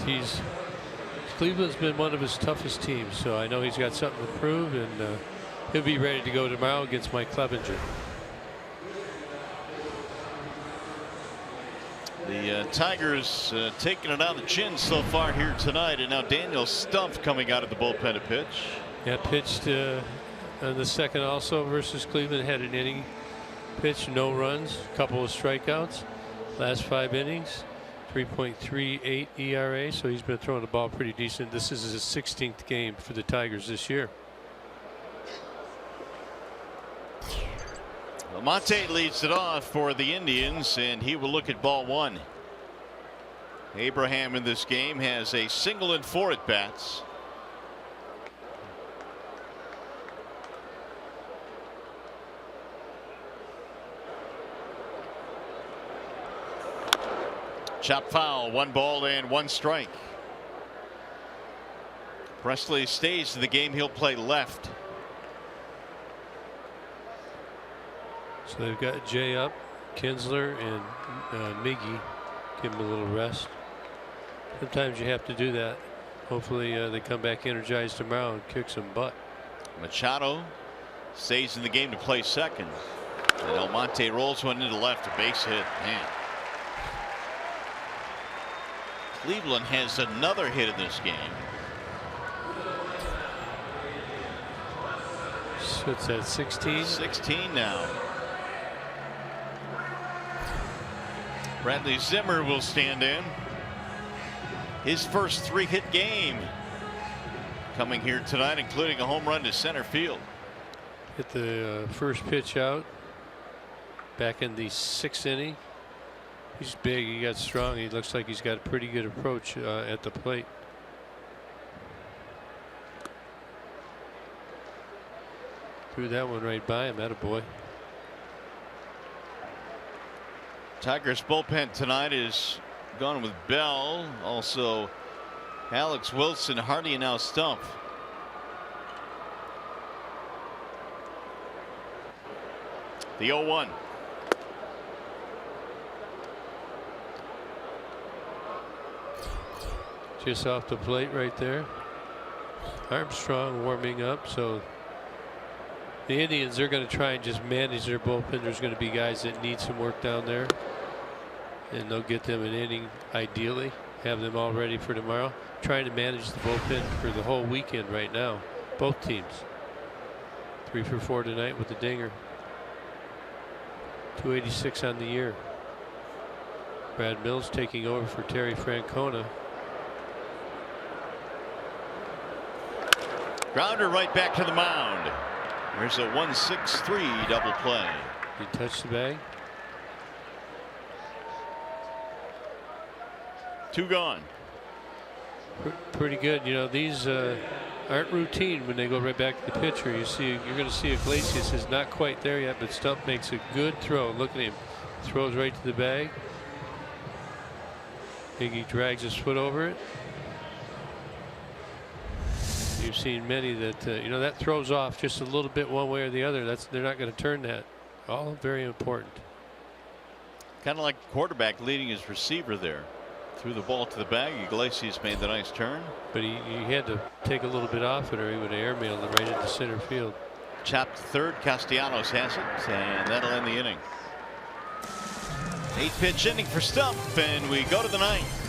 Cleveland's been one of his toughest teams, so I know he's got something to prove, and he'll be ready to go tomorrow against Mike Clevenger. The Tigers taking it on the chin so far here tonight, and now Daniel Stumpf coming out of the bullpen to pitch. Yeah, pitched in the second also versus Cleveland. Had an inning pitch, no runs, a couple of strikeouts. Last 5 innings, 3.38 ERA, so he's been throwing the ball pretty decent. This is his 16th game for the Tigers this year. Monte leads it off for the Indians, and he will look at ball 1. Abraham in this game has a single and 4 at bats. Chop foul, 1 ball and 1 strike. Presley stays in the game. He'll play left. So they've got Jay up, Kinsler, and Miggy. Give him a little rest. Sometimes you have to do that. Hopefully they come back energized tomorrow and kick some butt. Machado stays in the game to play second. And Almonte rolls one into left, a base hit. Man. Cleveland has another hit in this game. So it's at 16. 16 now. Bradley Zimmer will stand in. His first 3-hit game coming here tonight, including a home run to center field. Hit the first pitch out back in the 6th inning. He's big, he got strong, he looks like he's got a pretty good approach at the plate. Threw that one right by him. Attaboy. Tigers bullpen tonight is gone with Bell, also Alex Wilson, Hardy, and now Stumpf. The 0-1. Just off the plate right there. Armstrong warming up, so the Indians are going to try and just manage their bullpen. There's going to be guys that need some work down there, and they'll get them an inning ideally, have them all ready for tomorrow. Trying to manage the bullpen for the whole weekend right now, both teams. 3 for 4 tonight with the dinger. 286 on the year. Brad Mills taking over for Terry Francona. Grounder right back to the mound. There's a 1-6-3 double play. He touched the bag. 2 gone. Pretty good. You know, these aren't routine when they go right back to the pitcher. You're going to see Iglesias is not quite there yet, but Stumpf makes a good throw. Look at him. Throws right to the bag. Iggy drags his foot over it. You've seen many that you know, that throws off just a little bit one way or the other. They're not going to turn that. All very important. Kind of like quarterback leading his receiver there. Threw the ball to the bag. Iglesias made the nice turn. But he had to take a little bit off it, or he would have airmailed it right into center field. Chopped to third. Castellanos has it, and that'll end the inning. 8-pitch inning for Stumpf, and we go to the 9th.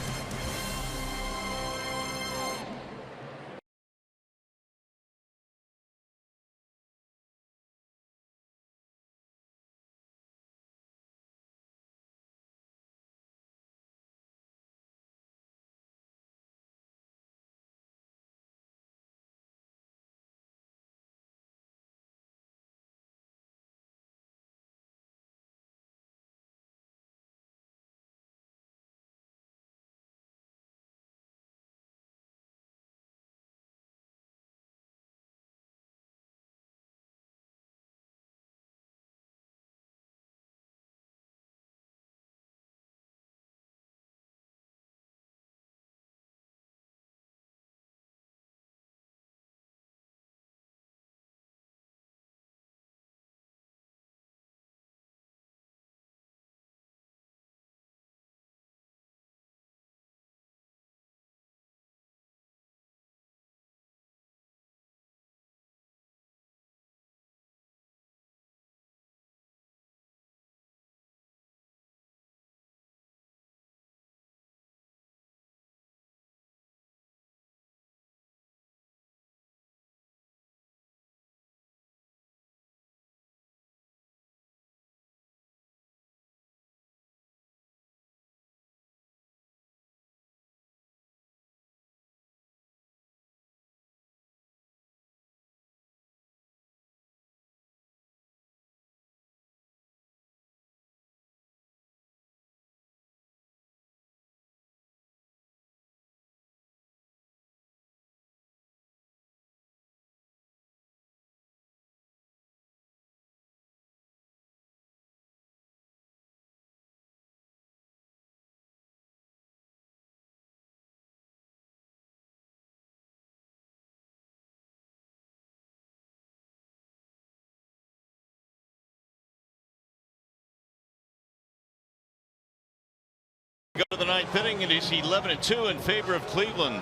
Go to the ninth inning. It is 11-2 in favor of Cleveland.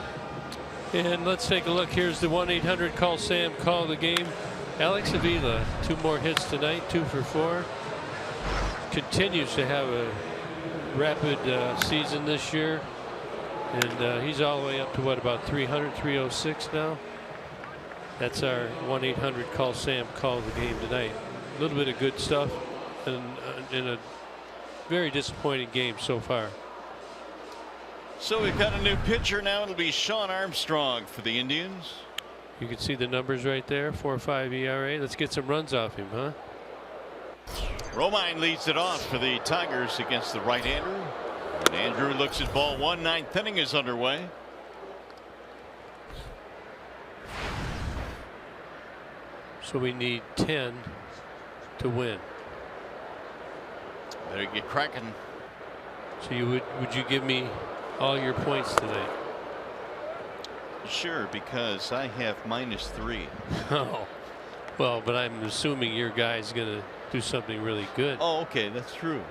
And let's take a look. Here's the 1-800 call Sam call the game. Alex Avila, 2 more hits tonight, 2 for 4. Continues to have a rapid season this year, and he's all the way up to what, about 306 now. That's our 1-800 call Sam call the game tonight. A little bit of good stuff, and in a very disappointing game so far. So we've got a new pitcher now. It'll be Sean Armstrong for the Indians. You can see the numbers right there, 4.5 ERA. Let's get some runs off him, huh? Romine leads it off for the Tigers against the right-hander. And Andrew looks at ball 1. Ninth inning is underway. So we need 10 to win. Better get cracking. So you would you give me all your points tonight? Sure, because I have -3. Oh, well, but I'm assuming your guy's going to do something really good. Oh, okay, that's true.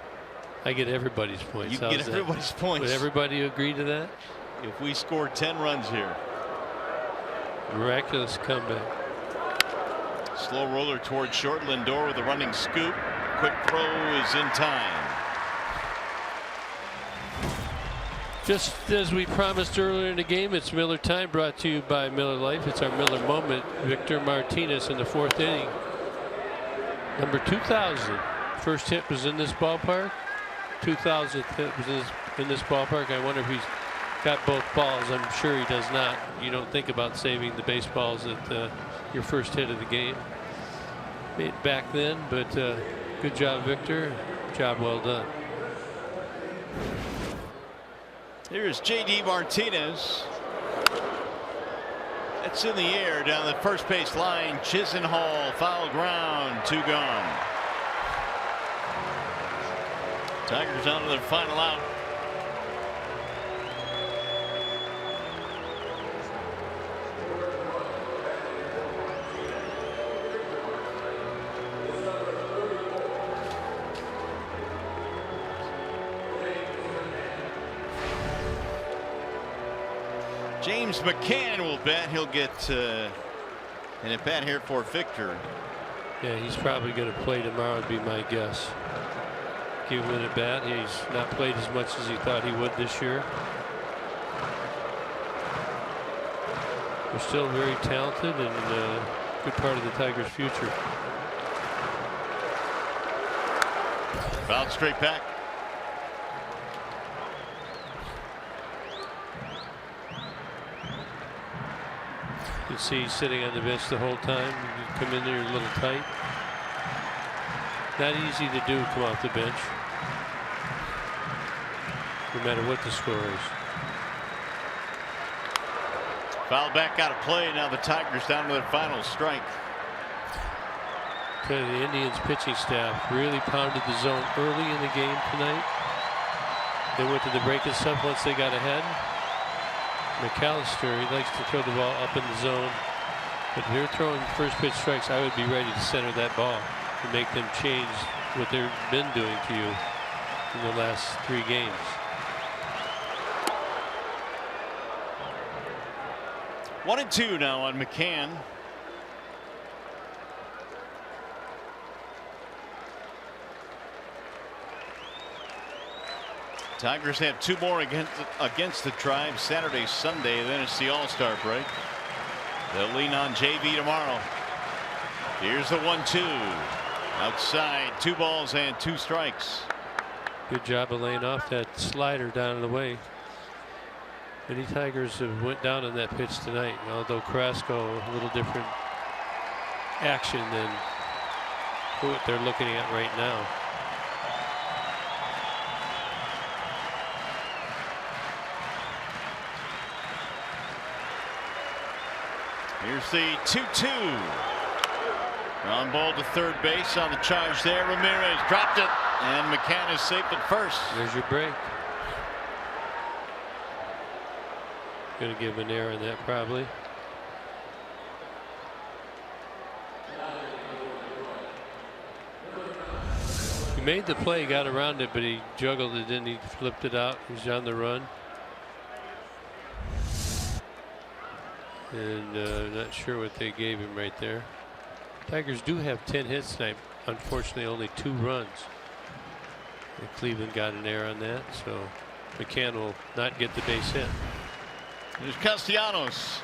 I get everybody's points. You can get everybody's points. Would everybody agree to that? If we score 10 runs here. Miraculous comeback. Slow roller towards short. Lindor with a running scoop. Quick throw is in time. Just as we promised earlier in the game, it's Miller time, brought to you by Miller Lite. It's our Miller moment. Victor Martinez in the 4th inning. Number 2,000. First hit was in this ballpark. 2,000th hit was in this ballpark. I wonder if he's got both balls. I'm sure he does not. You don't think about saving the baseballs at your first hit of the game back then, but good job, Victor. Job well done. Here's J.D. Martinez. It's in the air down the first base line. Chisenhall, foul ground, 2 gone. Tigers on to their final out. James McCann will bat. He'll get an at bat here for Victor. Yeah, he's probably going to play tomorrow, would be my guess. Give him an at bat. He's not played as much as he thought he would this year. They're still very talented and a good part of the Tigers' future. Fouled straight back. You can see he's sitting on the bench the whole time. You come in there a little tight. Not easy to do, come off the bench, no matter what the score is. Foul back out of play. Now the Tigers down to their final strike. The Indians pitching staff really pounded the zone early in the game tonight. They went to the breaking stuff once they got ahead. McAllister, he likes to throw the ball up in the zone, but if they're throwing first pitch strikes, I would be ready to center that ball and make them change what they've been doing to you in the last 3 games. 1-2 now on McCann. Tigers have 2 more against the Tribe Saturday, Sunday. Then it's the All-Star break. They'll lean on JV tomorrow. Here's the 1-2 outside. 2 balls and 2 strikes. Good job of laying off that slider down in the way. Many Tigers have went down on that pitch tonight. Although Carrasco, a little different action than what they're looking at right now. Here's the 2-2. Ground ball to third base on the charge there. Ramirez dropped it, and McCann is safe at first. There's your break. Going to give an error in that probably. He made the play, got around it, but he juggled it in. He flipped it out. He's on the run. And not sure what they gave him right there. Tigers do have 10 hits tonight. Unfortunately, only 2 runs. And Cleveland got an error on that, so McCann will not get the base hit. There's Castellanos.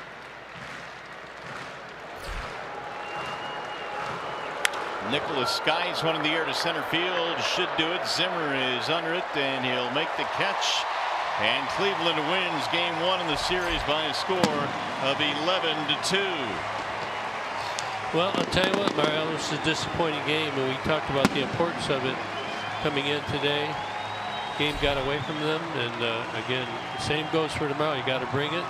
Nicholas skies one in the air to center field. Should do it. Zimmer is under it, and he'll make the catch. And Cleveland wins game 1 in the series by a score of 11-2. Well, I'll tell you what, Mario, this is a disappointing game, and we talked about the importance of it coming in today. Game got away from them, and again, the same goes for tomorrow. You got to bring it.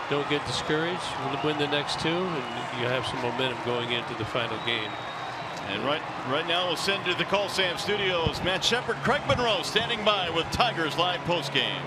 Don't get discouraged. Win the next 2, and you have some momentum going into the final game. And right now we'll send to the Call Sam Studios. Matt Shepard, Craig Monroe standing by with Tigers Live postgame.